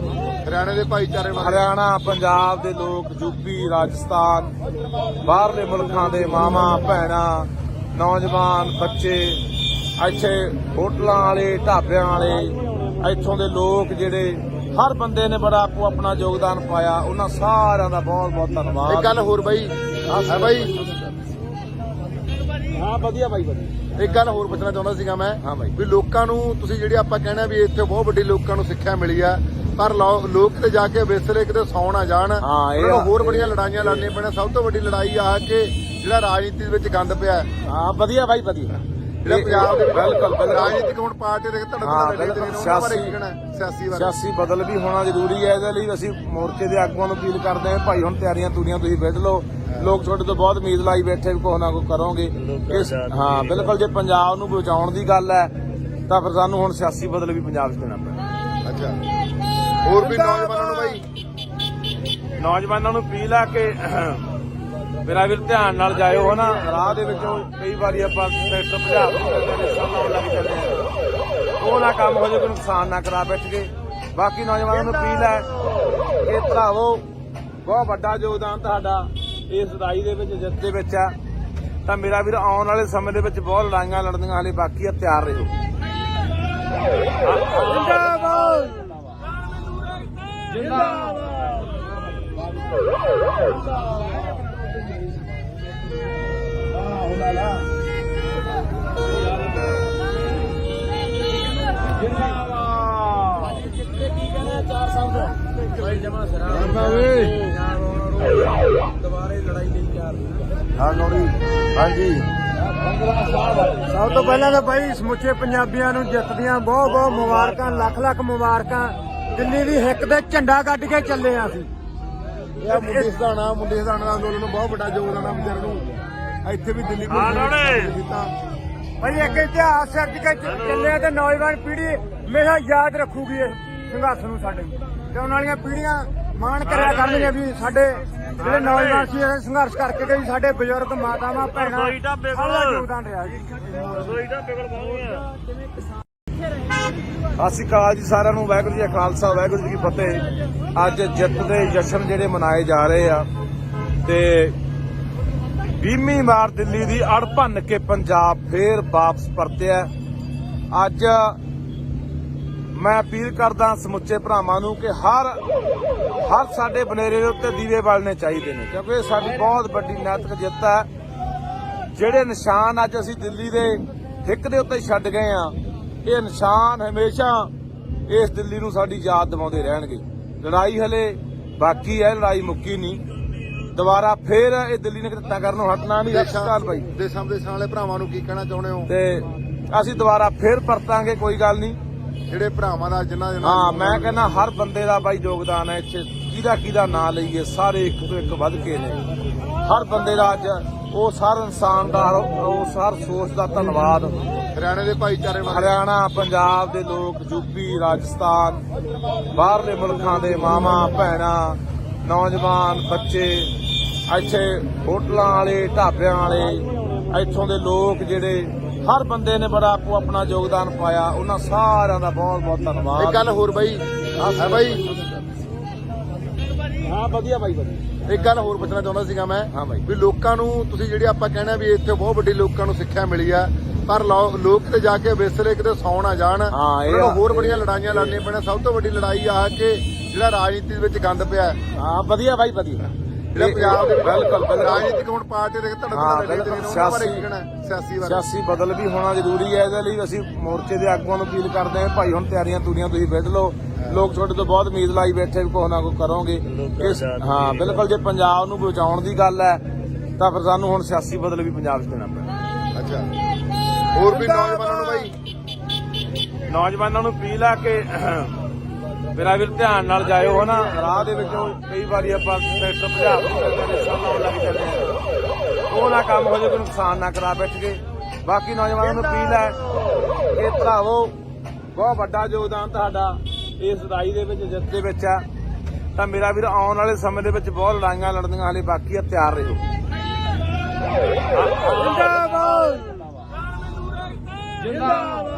ਹਰਿਆਣੇ ਦੇ ਭਾਈਚਾਰੇ ਵਾਲੇ, ਹਰਿਆਣਾ, ਪੰਜਾਬ ਦੇ ਲੋਕ, ਯੂਪੀ, ਰਾਜਸਥਾਨ, ਬਾਹਰਲੇ ਮੁਲਕਾਂ ਦੇ ਮਾਵਾਂ ਭੈਣਾਂ, ਨੌਜਵਾਨ ਬੱਚੇ, ਇੱਥੇ ਹੋਟਲਾਂ ਵਾਲੇ, ਢਾਬਿਆਂ ਵਾਲੇ, ਇੱਥੋਂ ਦੇ ਲੋਕ ਜਿਹੜੇ ਹਰ ਬੰਦੇ ਨੇ ਬੜਾ ਆਪਣਾ ਯੋਗਦਾਨ ਪਾਇਆ। ਉਹਨਾਂ ਸਾਰਿਆਂ ਦਾ ਬਹੁਤ ਬਹੁਤ ਧੰਨਵਾਦ। ਇੱਕ ਗੱਲ ਹੋਰ ਬਾਈ, ਬਾਈ ਹਾਂ ਵਧੀਆ ਬਾਈ ਵਧੀਆ। ਇੱਕ ਗੱਲ ਹੋਰ ਪੁੱਛਣਾ ਚਾਹੁੰਦਾ ਸੀਗਾ ਮੈਂ ਹਾਂ ਬਾਈ। ਵੀ ਲੋਕਾਂ ਨੂੰ ਤੁਸੀਂ ਜਿਹੜੀ ਆਪਾਂ ਕਹਿਣਾ ਵੀ ਇੱਥੇ ਬਹੁਤ ਵੱਡੀ ਲੋਕਾਂ ਨੂੰ ਸਿੱਖਿਆ ਮਿਲੀ ਆ ਪਰ ਲੋਕ ਤੇ ਜਾ ਕੇ ਵਿਸਰੇ ਕਿਤੇ ਸੌ ਨਾ ਜਾਣ ਹਾਂ, ਇਹ ਉਹਨਾਂ ਨੂੰ ਆ। ਹੋਰ ਬੜੀਆਂ ਲੜਾਈਆਂ ਲੜਨੀਆਂ ਪੈਣੀਆਂ। ਸਭ ਤੋਂ ਵੱਡੀ ਲੜਾਈ ਆ ਕਿ ਜਿਹੜਾ ਰਾਜਨੀਤੀ ਦੇ ਵਿੱਚ ਗੰਦ ਪਿਆ ਹੈ। ਹਾਂ ਵਧੀਆ ਬਾਈ ਵਧੀਆ। ਜਿਹੜਾ ਪੰਜਾਬ ਦੇ ਵਿੱਚ ਬਿਲਕੁਲ ਰਾਜਨੀਤਿਕ ਹੁਣ ਪਾਰਟੀ ਦੇ ਧੜਕ ਸਿਆਸੀ ਬਾਰੇ ਸਿਆਸੀ ਬਦਲ ਵੀ ਹੋਣਾ ਜ਼ਰੂਰੀ ਹੈ। ਇਹਦੇ ਲਈ ਅਸੀਂ ਮੋਰਚੇ ਦੇ ਆਗੂਆਂ ਨੂੰ ਅਪੀਲ ਕਰਦੇ ਹਾਂ, ਭਾਈ ਹੁਣ ਤਿਆਰੀਆਂ ਤੂਰੀਆਂ ਤੁਸੀਂ ਵਿੱਢ ਲਓ। ਲੋਕ ਤੁਹਾਡੇ ਤੋਂ ਬਹੁਤ ਉਮੀਦ ਲਾਈ ਬੈਠੇ ਕੁਛ ਨਾ ਕੁਛ ਕਰੋਗੇ। ਹਾਂ ਬਿਲਕੁਲ, ਜੇ ਪੰਜਾਬ ਨੂੰ ਬਚਾਉਣ ਦੀ ਗੱਲ ਹੈ ਤਾਂ ਫਿਰ ਸਾਨੂੰ ਹੁਣ ਸਿਆਸੀ ਬਦਲ ਵੀ ਪੰਜਾਬ 'ਚ ਦੇਣਾ ਪੈਣਾ। ਅੱਛਾ, ਹੋਰ ਵੀ ਨੌਜਵਾਨਾਂ ਨੂੰ ਬਾਈ ਨੌਜਵਾਨਾਂ ਨੂੰ ਅਪੀਲ ਆ ਕਿ ਮੇਰਾ ਵੀਰ ਧਿਆਨ ਨਾਲ ਜਾਇਓ ਹਨਾ। ਰਾਹ ਦੇ ਵਿੱਚੋਂ ਕਈ ਵਾਰੀ ਆਪਾਂ ਟਰੈਕਟਰ ਭਜਾ ਦਿੰਦੇ ਲਾਉਣ ਲੱਗ ਜਾਂਦੇ ਆ, ਉਹ ਨਾ ਕੰਮ ਹੋ ਜਾਏ, ਕੋਈ ਨੁਕਸਾਨ ਨਾ ਕਰਾ ਬੈਠ ਕੇ। ਬਾਕੀ ਨੌਜਵਾਨਾਂ ਨੂੰ ਅਪੀਲ ਹੈ ਕਿ ਭਰਾਵੋ ਬਹੁਤ ਵੱਡਾ ਯੋਗਦਾਨ ਤੁਹਾਡਾ ਇਸ ਲੜਾਈ ਦੇ ਵਿੱਚ, ਜਿੱਤ ਦੇ ਵਿੱਚ ਆ। ਤਾਂ ਮੇਰਾ ਵੀਰ ਆਉਣ ਵਾਲੇ ਸਮੇਂ ਦੇ ਵਿੱਚ ਬਹੁਤ ਲੜਾਈਆਂ ਲੜਨੀਆਂ ਹਾਲੇ ਬਾਕੀ ਆ, ਤਿਆਰ ਰਹੋ। ਜਿੰਦਾਬਾਦ ਜਿੰਦਾਬਾਦ। ਦੁਬਾਰੇ ਲੜਾਈ ਲਈ ਤਿਆਰ। ਹਾਂ ਗੌਰੀ ਹਾਂਜੀ। ਸਭ ਤੋਂ ਪਹਿਲਾਂ ਤਾਂ ਬਾਈ ਸਮੁੱਚੇ ਪੰਜਾਬੀਆਂ ਨੂੰ ਜਿੱਤ ਦੀਆਂ ਬਹੁਤ ਬਹੁਤ ਮੁਬਾਰਕਾਂ, ਲੱਖ ਲੱਖ ਮੁਬਾਰਕਾਂ। ਦਿੱਲੀ ਦੀ ਹਿੱਕ ਤੇ ਝੰਡਾ ਕੱਢ ਕੇ ਚੱਲੇ ਆ ਅਸੀਂ। ਇਹ ਮੁੰਡੇ ਸਧਾਣਾ ਦਾ ਅੰਦੋਲਨ ਨੂੰ ਬਹੁਤ ਵੱਡਾ ਯੋਗਦਾਨ ਆ ਵਿਚਾਰ ਨੂੰ। ਇੱਥੇ ਵੀ ਦਿੱਲੀ ਕੀਤਾ ਭਾਈ ਇੱਕ ਇਤਿਹਾਸ ਸਿਰਜ ਕੇ ਚੱਲੇ ਤੇ ਨੌਜਵਾਨ ਪੀੜ੍ਹੀ ਹਮੇਸ਼ਾ ਯਾਦ ਰੱਖੂਗੀ ਇਸ ਸੰਘਰਸ਼ ਨੂੰ ਸਾਡੇ, ਤੇ ਆਉਣ ਵਾਲੀਆਂ ਪੀੜ੍ਹੀਆਂ ਮਾਣ ਕਰਿਆ ਕਰਨਗੀਆਂ ਵੀ ਸਾਡੇ ਜਿਹੜੇ ਨੌਜਵਾਨ ਸੀ ਇਹ ਸੰਘਰਸ਼ ਕਰਕੇ ਗਏ, ਸਾਡੇ ਬਜ਼ੁਰਗ ਮਾਤਾਵਾਂ ਭੈਣਾਂ ਸਾਡਾ ਯੋਗਦਾਨ ਰਿਹਾ ਜੀ। ਸਤਿ ਸ਼੍ਰੀ ਅਕਾਲ ਜੀ ਸਾਰਿਆਂ ਨੂੰ। ਵਾਹਿਗੁਰੂ ਜੀ ਕਾ ਖਾਲਸਾ, ਵਾਹਿਗੁਰੂ ਜੀ ਕੀ ਫਤਿਹ। ਅੱਜ ਜਿੱਤ ਦੇ ਜਸ਼ਨ ਜਿਹੜੇ ਮਨਾਏ ਜਾ ਰਹੇ ਆ ਤੇ 20ਵੀਂ ਵਾਰ ਦਿੱਲੀ ਦੀ ਅੜ ਭੰਨ ਕੇ ਪੰਜਾਬ ਫੇਰ ਵਾਪਸ ਪਰਤਿਆ। ਅੱਜ ਮੈਂ ਅਪੀਲ ਕਰਦਾ ਸਮੁੱਚੇ ਭਰਾਵਾਂ ਨੂੰ ਕਿ ਹਰ ਸਾਡੇ ਬਨੇਰੇ ਦੇ ਉੱਤੇ ਦੀਵੇ ਬਾਲਣੇ ਚਾਹੀਦੇ ਨੇ, ਕਿਉਂਕਿ ਇਹ ਸਾਡੀ ਬਹੁਤ ਵੱਡੀ ਨੈਤਿਕ ਜਿੱਤ ਹੈ। ਜਿਹੜੇ ਨਿਸ਼ਾਨ ਅੱਜ ਅਸੀਂ ਦਿੱਲੀ ਦੇ ਹਿੱਕ ਦੇ ਉੱਤੇ ਛੱਡ ਗਏ ਆ, ਇਹ ਨਿਸ਼ਾਨ ਹਮੇਸ਼ਾ ਇਸ ਦਿੱਲੀ ਨੂੰ ਸਾਡੀ ਯਾਦ ਦਿਵਾਉਂਦੇ ਰਹਿਣਗੇ। ਲੜਾਈ ਹਲੇ ਬਾਕੀ ਹੈ, ਲੜਾਈ ਮੁੱਕੀ ਨਹੀਂ। ਦੁਬਾਰਾ ਫੇਰ ਇਹ ਦਿੱਲੀ ਨੇ ਕਿੱਤਾ ਕਰਨੋਂ ਹਟਣਾ ਨਹੀਂ। ਹਸਪਤਾਲ ਬਾਈ ਦੇਸ਼ਾਂ ਵਾਲੇ ਭਰਾਵਾਂ ਨੂੰ ਕੀ ਕਹਿਣਾ ਚਾਹੁੰਦੇ ਹੋ? ਤੇ ਅਸੀਂ ਦੁਬਾਰਾ ਫੇਰ ਪਰਤਾਂਗੇ, ਕੋਈ ਗੱਲ ਨਹੀਂ। ਜਿਹੜੇ ਭਰਾਵਾਂ ਦਾ ਜਿਨ੍ਹਾਂ ਦੇ ਹਾਂ ਮੈਂ ਕਹਿੰਦਾ ਹਰ ਬੰਦੇ ਦਾ ਬਾਈ ਯੋਗਦਾਨ ਹੈ ਇੱਥੇ। ਕਿਹਦਾ ਨਾਂ ਲਈਏ, ਸਾਰੇ ਇੱਕ ਤੋਂ ਇੱਕ ਵੱਧ ਕੇ ਨੇ। ਹਰ ਬੰਦੇ ਦਾ ਅੱਜ ਉਹ ਹਰ ਇਨਸਾਨ ਦਾ, ਉਸ ਹਰ ਸੋਚ ਦਾ ਧੰਨਵਾਦ। ਹਰਿਆਣੇ ਦੇ ਭਾਈਚਾਰੇ ਹਰਿਆਣਾ, ਪੰਜਾਬ ਦੇ ਲੋਕ, ਯੂਪੀ, ਰਾਜਸਥਾਨ, ਬਾਹਰਲੇ ਮੁਲਕਾਂ ਦੇ ਮਾਵਾਂ ਭੈਣਾਂ, ਨੌਜਵਾਨ ਬੱਚੇ, ਇੱਥੇ ਹੋਟਲਾਂ ਵਾਲੇ, ਢਾਬਿਆਂ ਵਾਲੇ, ਇੱਥੋਂ ਦੇ ਲੋਕ ਜਿਹੜੇ ਹਰ ਬੰਦੇ ਨੇ ਬੜਾ ਆਪਣਾ ਯੋਗਦਾਨ ਪਾਇਆ। ਉਹਨਾਂ ਸਾਰਿਆਂ ਦਾ ਬਹੁਤ ਬਹੁਤ ਧੰਨਵਾਦ। ਇੱਕ ਗੱਲ ਹੋਰ ਬਾਈ ਹਾਂ ਬਾਈ। ਹਾਂ ਵਧੀਆ ਬਾਈ ਵਧੀਆ। ਇੱਕ ਗੱਲ ਹੋਰ ਪੁੱਛਣਾ ਚਾਹੁੰਦਾ ਸੀਗਾ ਮੈਂ ਹਾਂ ਬਾਈ। ਵੀ ਲੋਕਾਂ ਨੂੰ ਤੁਸੀਂ ਜਿਹੜੀ ਆਪਾਂ ਕਹਿਣਾ ਵੀ ਇੱਥੇ ਬਹੁਤ ਵੱਡੀ ਲੋਕਾਂ ਨੂੰ ਸਿੱਖਿਆ ਮਿਲੀ ਆ ਪਰ ਲੋਕ ਤੇ ਜਾ ਕੇ ਵਿਸਰੇ ਕਿਤੇ ਸੌ ਨਾ ਜਾਣ ਹਾਂ, ਇਹ ਉਹਨਾਂ ਨੂੰ ਆ। ਹੋਰ ਬੜੀਆਂ ਲੜਾਈਆਂ ਲੜਨੀਆਂ ਪੈਣੀਆਂ। ਸਭ ਤੋਂ ਵੱਡੀ ਲੜਾਈ ਆ ਕਿ ਜਿਹੜਾ ਰਾਜਨੀਤੀ ਦੇ ਵਿੱਚ ਗੰਦ ਪਿਆ ਹੈ। ਹਾਂ ਵਧੀਆ ਬਾਈ ਵਧੀਆ। ਜਿਹੜਾ ਪੰਜਾਬ ਦੇ ਵਿੱਚ ਬਿਲਕੁਲ ਰਾਜਨੀਤਿਕ ਹੁਣ ਪਾਰਟੀ ਦੇ ਧੜਕ ਸਿਆਸੀ ਬਦਲ ਵੀ ਹੋਣਾ ਜ਼ਰੂਰੀ ਹੈ। ਇਹਦੇ ਲਈ ਅਸੀਂ ਮੋਰਚੇ ਦੇ ਆਗੂਆਂ ਨੂੰ ਅਪੀਲ ਕਰਦੇ ਹਾਂ, ਭਾਈ ਹੁਣ ਤਿਆਰੀਆਂ ਤੂਰੀਆਂ ਤੁਸੀਂ ਵਿੱਢ ਲਓ। ਲੋਕ ਤੁਹਾਡੇ ਤੋਂ ਬਹੁਤ ਉਮੀਦ ਲਾਈ ਬੈਠੇ ਕੁਛ ਨਾ ਕੁਛ ਕਰੋਗੇ। ਹਾਂ ਬਿਲਕੁਲ, ਜੇ ਪੰਜਾਬ ਨੂੰ ਬਚਾਉਣ ਦੀ ਗੱਲ ਹੈ ਤਾਂ ਫਿਰ ਸਾਨੂੰ ਹੁਣ ਸਿਆਸੀ ਬਦਲ ਵੀ ਪੰਜਾਬ 'ਚ ਦੇਣਾ ਪੈਣਾ। ਅੱਛਾ, ਹੋਰ ਵੀ ਨੌਜਵਾਨਾਂ ਨੂੰ ਬਾਈ ਨੌਜਵਾਨਾਂ ਨੂੰ ਅਪੀਲ ਆ ਕਿ ਮੇਰਾ ਵੀਰ ਧਿਆਨ ਨਾਲ ਜਾਇਓ ਹਨਾ। ਰਾਹ ਦੇ ਵਿੱਚੋਂ ਕਈ ਵਾਰੀ ਆਪਾਂ ਟਰੈਕਟਰ ਭਜਾ ਦਿੰਦੇ ਲਾਉਣ ਲੱਗ ਜਾਂਦੇ ਆ, ਉਹ ਨਾ ਕੰਮ ਹੋ ਜਾਏ, ਕੋਈ ਨੁਕਸਾਨ ਨਾ ਕਰਾ ਬੈਠ ਕੇ। ਬਾਕੀ ਨੌਜਵਾਨਾਂ ਨੂੰ ਅਪੀਲ ਹੈ ਕਿ ਭਰਾਵੋ ਬਹੁਤ ਵੱਡਾ ਯੋਗਦਾਨ ਤੁਹਾਡਾ ਇਸ ਲੜਾਈ ਦੇ ਵਿੱਚ, ਜਿੱਤ ਦੇ ਵਿੱਚ ਆ। ਤਾਂ ਮੇਰਾ ਵੀਰ ਆਉਣ ਵਾਲੇ ਸਮੇਂ ਦੇ ਵਿੱਚ ਬਹੁਤ ਲੜਾਈਆਂ ਲੜਨੀਆਂ ਹਾਲੇ ਬਾਕੀ ਆ, ਤਿਆਰ ਰਹੋ। ਜਿੰਦਾਬਾਦ ਜਿੰਦਾਬਾਦ।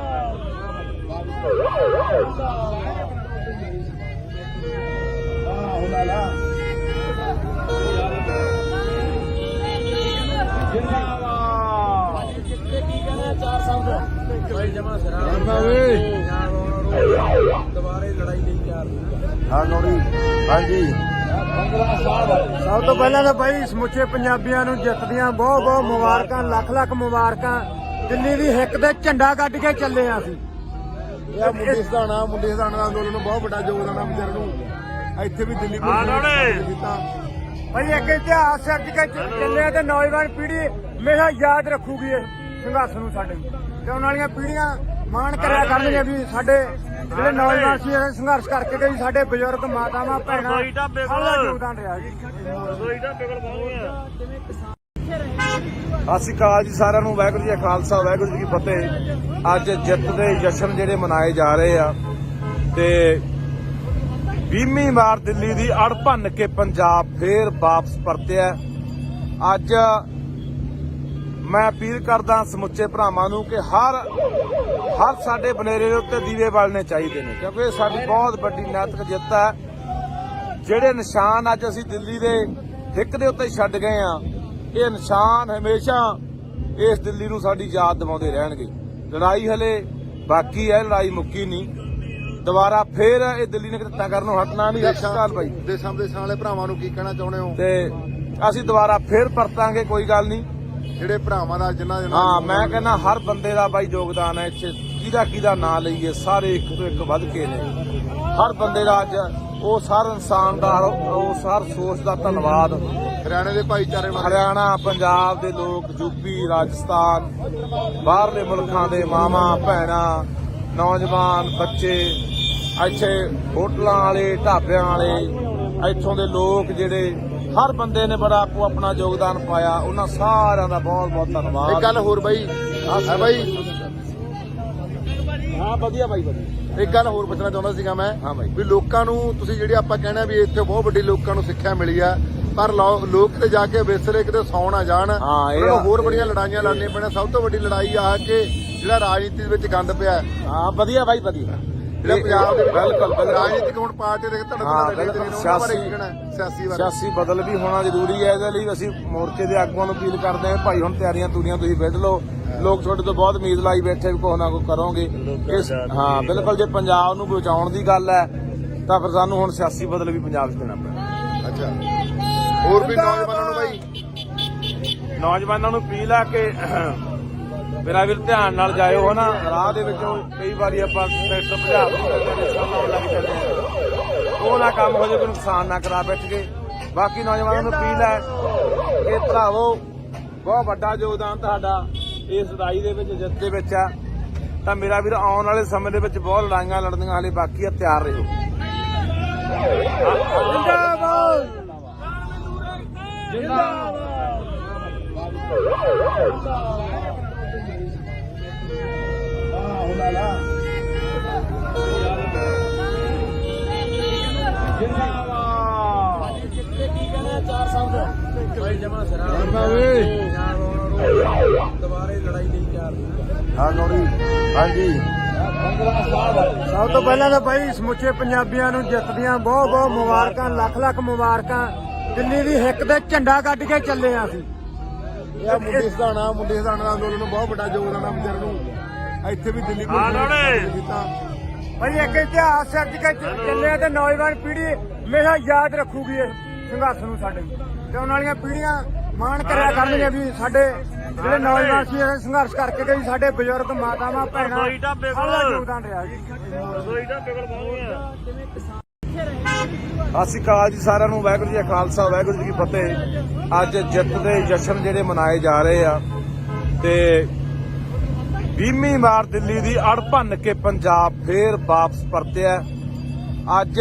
ਦੁਬਾਰੇ ਲੜਾਈ ਲਈ ਤਿਆਰ। ਹਾਂ ਗੌਰੀ ਹਾਂਜੀ। ਸਭ ਤੋਂ ਪਹਿਲਾਂ ਤਾਂ ਬਾਈ ਸਮੁੱਚੇ ਪੰਜਾਬੀਆਂ ਨੂੰ ਜਿੱਤ ਦੀਆਂ ਬਹੁਤ ਬਹੁਤ ਮੁਬਾਰਕਾਂ, ਲੱਖ ਲੱਖ ਮੁਬਾਰਕਾਂ। ਦਿੱਲੀ ਦੀ ਹਿੱਕ ਤੇ ਝੰਡਾ ਕੱਢ ਕੇ ਚੱਲੇ ਆ ਅਸੀਂ। ਇਹ ਮੁੰਡੇ ਸਧਾਣਾ ਦਾ ਅੰਦੋਲਨ ਨੂੰ ਬਹੁਤ ਵੱਡਾ ਯੋਗਦਾਨ ਆ ਵਿਚਾਰ ਨੂੰ। ਇੱਥੇ ਵੀ ਦਿੱਲੀ ਪੁਲਿਸ ਕੀਤਾ ਭਾਈ ਇੱਕ ਇਤਿਹਾਸ ਸਿਰਜ ਕੇ ਚੱਲੇ ਤੇ ਨੌਜਵਾਨ ਪੀੜ੍ਹੀ ਹਮੇਸ਼ਾ ਯਾਦ ਰੱਖੂਗੀ ਇਸ ਸੰਘਰਸ਼ ਨੂੰ ਸਾਡੇ, ਤੇ ਆਉਣ ਵਾਲੀਆਂ ਪੀੜ੍ਹੀਆਂ ਮਾਣ ਕਰਿਆ ਕਰਨਗੀਆਂ ਵੀ ਸਾਡੇ ਜਿਹੜੇ ਨੌਜਵਾਨ ਸੀ ਇਹ ਸੰਘਰਸ਼ ਕਰਕੇ ਗਏ, ਸਾਡੇ ਬਜ਼ੁਰਗ ਮਾਤਾਵਾਂ ਭੈਣਾਂ ਸਾਡਾ ਯੋਗਦਾਨ ਰਿਹਾ ਜੀ। ਸਤਿ ਸ਼੍ਰੀ ਅਕਾਲ ਜੀ ਸਾਰਿਆਂ ਨੂੰ। ਵਾਹਿਗੁਰੂ ਜੀ ਕਾ ਖਾਲਸਾ ਵਾਹਿਗੁਰੂ ਜੀ ਕੀ ਫਤਿਹ। ਅੱਜ ਜਿੱਤ ਦੇ ਜਸ਼ਨ ਜਿਹੜੇ ਮਨਾਏ ਜਾ ਰਹੇ ਆ ਤੇ 20ਵੀਂ ਵਾਰ ਦਿੱਲੀ ਦੀ ਅੜ ਭੰਨ ਕੇ ਪੰਜਾਬ ਫੇਰ ਵਾਪਸ ਪਰਤਿਆ। ਅੱਜ ਮੈਂ ਅਪੀਲ ਕਰਦਾ ਸਮੁੱਚੇ ਭਰਾਵਾਂ ਨੂੰ ਕਿ ਹਰ ਸਾਡੇ ਬਨੇਰੇ ਦੇ ਉੱਤੇ ਦੀਵੇ ਬਾਲਣੇ ਚਾਹੀਦੇ ਨੇ, ਕਿਉਂਕਿ ਇਹ ਸਾਡੀ ਬਹੁਤ ਵੱਡੀ ਨੈਤਿਕ ਜਿੱਤ ਹੈ। ਜਿਹੜੇ ਨਿਸ਼ਾਨ ਅੱਜ ਅਸੀਂ ਦਿੱਲੀ ਦੇ ਹਿੱਕ ਦੇ ਉੱਤੇ ਛੱਡ ਗਏ ਆ, ਇਹ ਨਿਸ਼ਾਨ ਹਮੇਸ਼ਾ ਇਸ ਦਿੱਲੀ ਨੂੰ ਸਾਡੀ ਯਾਦ ਦਿਵਾਉਂਦੇ ਰਹਿਣਗੇ। ਲੜਾਈ ਹਲੇ ਬਾਕੀ ਹੈ, ਲੜਾਈ ਮੁੱਕੀ ਨਹੀਂ। ਦੁਬਾਰਾ ਫੇਰ ਇਹ ਦਿੱਲੀ ਨੇ ਕਿੱਤਾ ਕਰਨੋਂ ਹਟਣਾ ਨਹੀਂ। ਸਤਿ ਸ਼੍ਰੀ ਅਕਾਲ ਬਾਈ। ਦੇਸ਼ਾਂ ਵਿਦੇਸ਼ਾਂ ਵਾਲੇ ਭਰਾਵਾਂ ਨੂੰ ਕੀ ਕਹਿਣਾ ਚਾਹੁੰਦੇ ਹੋ? ਤੇ ਅਸੀਂ ਦੁਬਾਰਾ ਫੇਰ ਪਰਤਾਂਗੇ, ਕੋਈ ਗੱਲ ਨਹੀਂ। ਜਿਹੜੇ ਭਰਾਵਾਂ ਦਾ ਜਿਨ੍ਹਾਂ ਦੇ ਹਾਂ, ਮੈਂ ਕਹਿੰਦਾ ਹਰ ਬੰਦੇ ਦਾ ਬਾਈ ਯੋਗਦਾਨ ਹੈ ਇੱਥੇ। ਕਿਹਦਾ ਨਾਂ ਲਈਏ, ਸਾਰੇ ਇੱਕ ਤੋਂ ਇੱਕ ਵੱਧ ਕੇ ਨੇ। ਹਰ ਬੰਦੇ ਦਾ ਅੱਜ ਉਸ ਹਰ ਇਨਸਾਨ ਦਾ, ਉਸ ਹਰ ਸੋਚ ਦਾ ਧੰਨਵਾਦ। ਹਰਿਆਣੇ ਦੇ ਭਾਈਚਾਰੇ ਵਾਲੇ, ਹਰਿਆਣਾ, ਪੰਜਾਬ ਦੇ ਲੋਕ, ਯੂਪੀ, ਰਾਜਸਥਾਨ, ਬਾਹਰਲੇ ਮੁਲਕਾਂ ਦੇ ਮਾਵਾਂ ਭੈਣਾਂ, ਨੌਜਵਾਨ, ਬੱਚੇ, ਇੱਥੇ ਹੋਟਲਾਂ ਵਾਲੇ, ਢਾਬਿਆਂ ਵਾਲੇ, ਇੱਥੋਂ ਦੇ ਲੋਕ ਜਿਹੜੇ ਹਰ ਬੰਦੇ ਨੇ ਬੜਾ ਆਪੋ ਆਪਣਾ ਯੋਗਦਾਨ ਪਾਇਆ, ਉਹਨਾਂ ਸਾਰਿਆਂ ਦਾ ਬਹੁਤ ਬਹੁਤ ਧੰਨਵਾਦ। ਇੱਕ ਗੱਲ ਹੋਰ ਬਾਈ, ਹਾਂ ਬਾਈ, ਹਾਂ ਵਧੀਆ ਬਾਈ, ਵਧੀਆ। ਇੱਕ ਗੱਲ ਹੋਰ ਪੁੱਛਣਾ ਚਾਹੁੰਦਾ ਸੀਗਾ ਮੈਂ। ਹਾਂ ਬਾਈ। ਵੀ ਲੋਕਾਂ ਨੂੰ ਤੁਸੀਂ ਜਿਹੜੀ ਆਪਾਂ ਕਹਿਣਾ ਵੀ ਇੱਥੇ ਬਹੁਤ ਵੱਡੀ ਲੋਕਾਂ ਨੂੰ ਸਿੱਖਿਆ ਮਿਲੀ ਆ, ਪਰ ਲੋਕ ਤੇ ਜਾ ਕੇ ਵਿਸਰੇ ਕਿਤੇ ਸੌ ਨਾ ਜਾਣ, ਉਹਨਾਂ ਨੂੰ ਹੋਰ ਬੜੀਆਂ ਲੜਾਈਆਂ ਲੜਨੀਆਂ ਪੈਣਾ। ਸਭ ਤੋਂ ਵੱਡੀ ਲੜਾਈ ਆ ਕਿ ਜਿਹੜਾ ਰਾਜਨੀਤੀ ਵਿੱਚ ਗੰਦ ਪਿਆ। ਹਾਂ ਵਧੀਆ ਬਾਈ, ਵਧੀਆ। ਜਿਹੜਾ ਪੰਜਾਬ ਦੇ ਵਿੱਚ ਬਿਲਕੁਲ ਰਾਜਨੀਤਿਕ ਹੁਣ ਪਾਰਟੀ ਦੇ ਸਿਆਸੀ ਬਦਲ ਵੀ ਹੋਣਾ ਜ਼ਰੂਰੀ ਹੈ। ਇਹਦੇ ਲਈ ਅਸੀਂ ਮੋਰਚੇ ਦੇ ਆਗੂਆਂ ਨੂੰ ਅਪੀਲ ਕਰਦੇ ਹਾਂ, ਭਾਈ ਹੁਣ ਤਿਆਰੀਆਂ ਤੂਰੀਆਂ ਤੁਸੀਂ ਵਿੱਢ ਲਓ। ਲੋਕ ਤੁਹਾਡੇ ਤੋਂ ਬਹੁਤ ਉਮੀਦ ਲਾਈ ਬੈਠੇ ਵੀ ਕੁਛ ਨਾ ਕੁਛ ਕਰੋਗੇ। ਹਾਂ ਬਿਲਕੁਲ, ਜੇ ਪੰਜਾਬ ਨੂੰ ਬਚਾਉਣ ਦੀ ਗੱਲ ਹੈ ਤਾਂ ਫਿਰ ਸਾਨੂੰ ਹੁਣ ਸਿਆਸੀ ਬਦਲ ਵੀ ਪੰਜਾਬ 'ਚ ਦੇਣਾ ਪੈਣਾ। ਅੱਛਾ, ਹੋਰ ਵੀ ਨੌਜਵਾਨਾਂ ਨੂੰ ਬਾਈ, ਨੌਜਵਾਨਾਂ ਨੂੰ ਅਪੀਲ ਆ ਕਿ ਮੇਰਾ ਵੀਰ ਧਿਆਨ ਨਾਲ ਜਾਇਓ। ਹਨਾ ਰਾਹ ਦੇ ਵਿੱਚੋਂ ਕਈ ਵਾਰੀ ਆਪਾਂ ਟਰੈਕਟਰ ਭਜਾ ਲੱਗ ਜਾਂਦੇ ਆ, ਉਹ ਨਾ ਕੰਮ ਹੋ ਜਾਏ, ਕੋਈ ਨੁਕਸਾਨ ਨਾ ਕਰਾ ਬੈਠ ਕੇ। ਬਾਕੀ ਨੌਜਵਾਨਾਂ ਨੂੰ ਅਪੀਲ ਹੈ ਕਿ ਭਰਾਵੋ, ਬਹੁਤ ਵੱਡਾ ਯੋਗਦਾਨ ਤੁਹਾਡਾ ਇਸ ਲੜਾਈ ਦੇ ਵਿੱਚ, ਜਿੱਤ ਦੇ ਵਿੱਚ ਆ। ਤਾਂ ਮੇਰਾ ਵੀਰ ਆਉਣ ਵਾਲੇ ਸਮੇਂ ਦੇ ਵਿੱਚ ਬਹੁਤ ਲੜਾਈਆਂ ਲੜਨੀਆਂ ਹਾਲੇ ਬਾਕੀ ਆ, ਤਿਆਰ ਰਹੋ। ਜਿੰਦਾਬਾਦ ਜਿੰਦਾਬਾਦ। ਦੁਬਾਰੇ ਲੜਾਈ ਲਈ ਤਿਆਰ। ਹਾਂ ਗੌਰੀ, ਹਾਂਜੀ। ਸਭ ਤੋਂ ਪਹਿਲਾਂ ਤਾਂ ਬਾਈ ਸਮੁੱਚੇ ਪੰਜਾਬੀਆਂ ਨੂੰ ਜਿੱਤ ਦੀਆਂ ਬਹੁਤ ਬਹੁਤ ਮੁਬਾਰਕਾਂ, ਲੱਖ ਲੱਖ ਮੁਬਾਰਕਾਂ। ਦਿੱਲੀ ਦੀ ਹਿੱਕ ਤੇ ਝੰਡਾ ਕੱਢ ਕੇ ਚੱਲੇ ਆ ਅਸੀਂ। ਇਹ ਮੁੰਡੇ ਸਧਾਣਾ ਦਾ ਅੰਦੋਲਨ ਨੂੰ ਬਹੁਤ ਵੱਡਾ ਯੋਗਦਾਨ ਆ ਵਿਚਾਰ ਨੂੰ। ਇੱਥੇ ਵੀ ਦਿੱਲੀ ਪੁਲਿਸ ਕੀਤਾ ਭਾਈ ਇੱਕ ਇਤਿਹਾਸ ਸਿਰਜ ਕੇ ਚੱਲੇ ਤੇ ਨੌਜਵਾਨ ਪੀੜ੍ਹੀ ਹਮੇਸ਼ਾ ਯਾਦ ਰੱਖੂਗੀ ਇਸ ਸੰਘਰਸ਼ ਨੂੰ ਸਾਡੇ, ਤੇ ਆਉਣ ਵਾਲੀਆਂ ਪੀੜ੍ਹੀਆਂ ਮਾਣ ਕਰਿਆ ਕਰਨਗੀਆਂ ਵੀ ਸਾਡੇ ਜਿਹੜੇ ਨੌਜਵਾਨ ਸੀ ਇਹ ਸੰਘਰਸ਼ ਕਰਕੇ ਗਏ, ਸਾਡੇ ਬਜ਼ੁਰਗ ਮਾਤਾਵਾਂ ਭੈਣਾਂ ਸਾਡਾ ਯੋਗਦਾਨ ਰਿਹਾ ਜੀ। ਸਤਿ ਸ਼੍ਰੀ ਅਕਾਲ ਜੀ ਸਾਰਿਆਂ ਨੂੰ। ਵਾਹਿਗੁਰੂ ਜੀ ਕਾ ਖਾਲਸਾ ਵਾਹਿਗੁਰੂ ਜੀ ਕੀ ਫਤਿਹ। ਅੱਜ ਜਿੱਤ ਦੇ ਜਸ਼ਨ ਜਿਹੜੇ ਮਨਾਏ ਜਾ ਰਹੇ ਆ ਤੇ 20ਵੀਂ ਵਾਰ ਦਿੱਲੀ ਦੀ ਅੜ ਭੰਨ ਕੇ ਪੰਜਾਬ ਫੇਰ ਵਾਪਸ ਪਰਤਿਆ। ਅੱਜ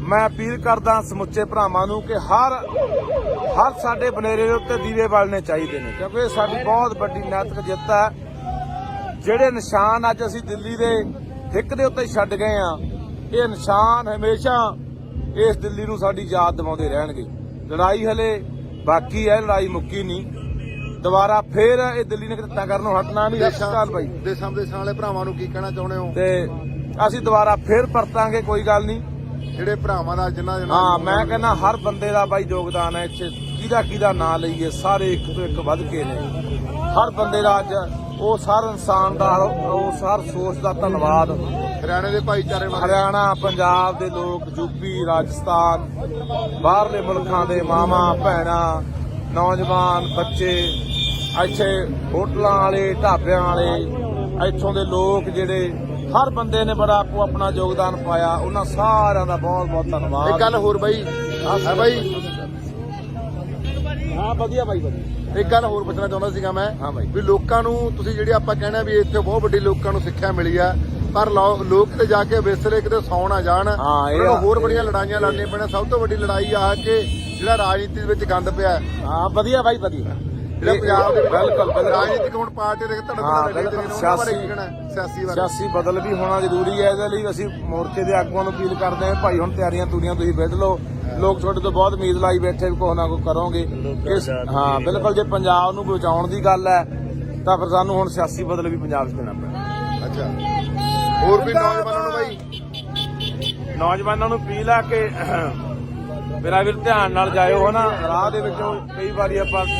ਮੈਂ ਅਪੀਲ ਕਰਦਾ ਸਮੁੱਚੇ ਭਰਾਵਾਂ ਨੂੰ ਕਿ ਹਰ ਸਾਡੇ ਬਨੇਰੇ ਦੇ ਉੱਤੇ ਦੀਵੇ ਬਾਲਣੇ ਚਾਹੀਦੇ ਨੇ, ਕਿਉਂਕਿ ਇਹ ਸਾਡੀ ਬਹੁਤ ਵੱਡੀ ਨੈਤਿਕ ਜਿੱਤ ਹੈ। ਜਿਹੜੇ ਨਿਸ਼ਾਨ ਅੱਜ ਅਸੀਂ ਦਿੱਲੀ ਦੇ ਹਿੱਕ ਦੇ ਉੱਤੇ ਛੱਡ ਗਏ ਆ, ਇਹ ਨਿਸ਼ਾਨ ਹਮੇਸ਼ਾ ਇਸ ਦਿੱਲੀ ਨੂੰ ਸਾਡੀ ਯਾਦ ਦਿਵਾਉਂਦੇ ਰਹਿਣਗੇ। ਲੜਾਈ ਹਲੇ ਬਾਕੀ ਹੈ, ਲੜਾਈ ਮੁੱਕੀ ਨਹੀਂ। ਦੁਬਾਰਾ ਫੇਰ ਇਹ ਦਿੱਲੀ ਨੇ ਕਿੱਤਾ ਕਰਨੋਂ ਹਟਣਾ ਨਹੀਂ। ਸਤਿ ਸ਼੍ਰੀ ਅਕਾਲ ਬਾਈ। ਦੇਸ਼ਾਂ ਵਿਦੇਸ਼ਾਂ ਵਾਲੇ ਭਰਾਵਾਂ ਨੂੰ ਕੀ ਕਹਿਣਾ ਚਾਹੁੰਦੇ ਹੋ? ਤੇ ਅਸੀਂ ਦੁਬਾਰਾ ਫੇਰ ਪਰਤਾਂਗੇ, ਕੋਈ ਗੱਲ ਨਹੀਂ। ਜਿਹੜੇ ਭਰਾਵਾਂ ਦਾ ਜਿਨ੍ਹਾਂ ਦੇ ਹਾਂ, ਮੈਂ ਕਹਿੰਦਾ ਹਰ ਬੰਦੇ ਦਾ ਬਾਈ ਯੋਗਦਾਨ ਹੈ ਇੱਥੇ। ਕਿਹਦਾ ਨਾਂ ਲਈਏ, ਸਾਰੇ ਇੱਕ ਤੋਂ ਇੱਕ ਵੱਧ ਕੇ ਨੇ। ਹਰ ਬੰਦੇ ਦਾ ਅੱਜ ਉਸ ਹਰ ਇਨਸਾਨ ਦਾ, ਉਸ ਹਰ ਸੋਚ ਦਾ ਧੰਨਵਾਦ। ਹਰਿਆਣੇ ਦੇ ਭਾਈਚਾਰੇ ਵਾਲੇ, ਹਰਿਆਣਾ, ਪੰਜਾਬ ਦੇ ਲੋਕ, ਯੂਪੀ, ਰਾਜਸਥਾਨ, ਬਾਹਰਲੇ ਮੁਲਕਾਂ ਦੇ ਮਾਵਾਂ ਭੈਣਾਂ, ਨੌਜਵਾਨ, ਬੱਚੇ, ਇੱਥੇ ਹੋਟਲਾਂ ਵਾਲੇ, ਢਾਬਿਆਂ ਵਾਲੇ, ਇੱਥੋਂ ਦੇ ਲੋਕ ਜਿਹੜੇ ਹਰ ਬੰਦੇ ਨੇ ਬੜਾ ਆਪੋ ਆਪਣਾ ਯੋਗਦਾਨ ਪਾਇਆ, ਉਹਨਾਂ ਸਾਰਿਆਂ ਦਾ ਬਹੁਤ ਬਹੁਤ ਧੰਨਵਾਦ। ਇੱਕ ਗੱਲ ਹੋਰ ਬਾਈ, ਹੈ ਬਾਈ, ਹਾਂ ਵਧੀਆ ਬਾਈ ਵਧੀਆ। ਇੱਕ ਗੱਲ ਹੋਰ ਪੁੱਛਣਾ ਚਾਹੁੰਦਾ ਸੀਗਾ ਮੈਂ, ਹਾਂ ਬਾਈ। ਵੀ ਲੋਕਾਂ ਨੂੰ ਤੁਸੀਂ ਜਿਹੜੇ ਆਪਾਂ ਕਹਿਣਾ ਵੀ ਇੱਥੇ ਬਹੁਤ ਵੱਡੀ ਲੋਕਾਂ ਨੂੰ ਸਿੱਖਿਆ ਮਿਲੀ ਆ, ਪਰ ਲੋਕ ਤੇ ਜਾ ਕੇ ਵਿਸਲੇ ਕਿਤੇ ਸੌ ਨਾ ਜਾਣ, ਉਹਨਾਂ ਨੂੰ ਹੋਰ ਬੜੀਆਂ ਲੜਾਈਆਂ ਲੜਨੀਆਂ ਪੈਣੀਆਂ। ਸਭ ਤੋਂ ਵੱਡੀ ਲੜਾਈ ਆ ਕਿ ਜਿਹੜਾ ਰਾਜਨੀਤੀ ਦੇ ਵਿੱਚ ਗੰਦ ਪਿਆ। ਹਾਂ ਵਧੀਆ ਬਾਈ ਵਧੀਆ। ਜਿਹੜਾ ਪੰਜਾਬ ਦੇ ਵਿੱਚ ਬਿਲਕੁਲ ਰਾਜਨੀਤਿਕ ਹੁਣ ਪਾਰਟੀ ਦੇ ਸਿਆਸੀ ਬਦਲ ਵੀ ਹੋਣਾ ਜ਼ਰੂਰੀ ਹੈ। ਇਹਦੇ ਲਈ ਅਸੀਂ ਮੋਰਚੇ ਦੇ ਆਗੂਆਂ ਨੂੰ ਅਪੀਲ ਕਰਦੇ ਹਾਂ, ਭਾਈ ਹੁਣ ਤਿਆਰੀਆਂ ਤੂਰੀਆਂ ਤੁਸੀਂ ਵਿੱਢ ਲਓ, ਲੋਕ ਤੁਹਾਡੇ ਤੋਂ ਬਹੁਤ ਉਮੀਦ ਲਾਈ ਬੈਠੇ ਵੀ ਕੁਛ ਨਾ ਕੁਛ ਕਰੋਗੇ। ਹਾਂ ਬਿਲਕੁਲ, ਜੇ ਪੰਜਾਬ ਨੂੰ ਬਚਾਉਣ ਦੀ ਗੱਲ ਹੈ ਤਾਂ ਫਿਰ ਸਾਨੂੰ ਹੁਣ ਸਿਆਸੀ ਬਦਲ ਵੀ ਪੰਜਾਬ 'ਚ ਦੇਣਾ ਪੈਣਾ। ਅੱਛਾ, ਹੋਰ ਵੀ ਨੌਜਵਾਨਾਂ ਨੂੰ ਬਾਈ, ਨੌਜਵਾਨਾਂ ਨੂੰ ਅਪੀਲ ਆ ਕਿ ਮੇਰਾ ਵੀਰ ਧਿਆਨ ਨਾਲ ਜਾਇਓ, ਹਨਾ ਰਾਹ ਦੇ ਵਿੱਚੋਂ ਕਈ ਵਾਰੀ ਆਪਾਂ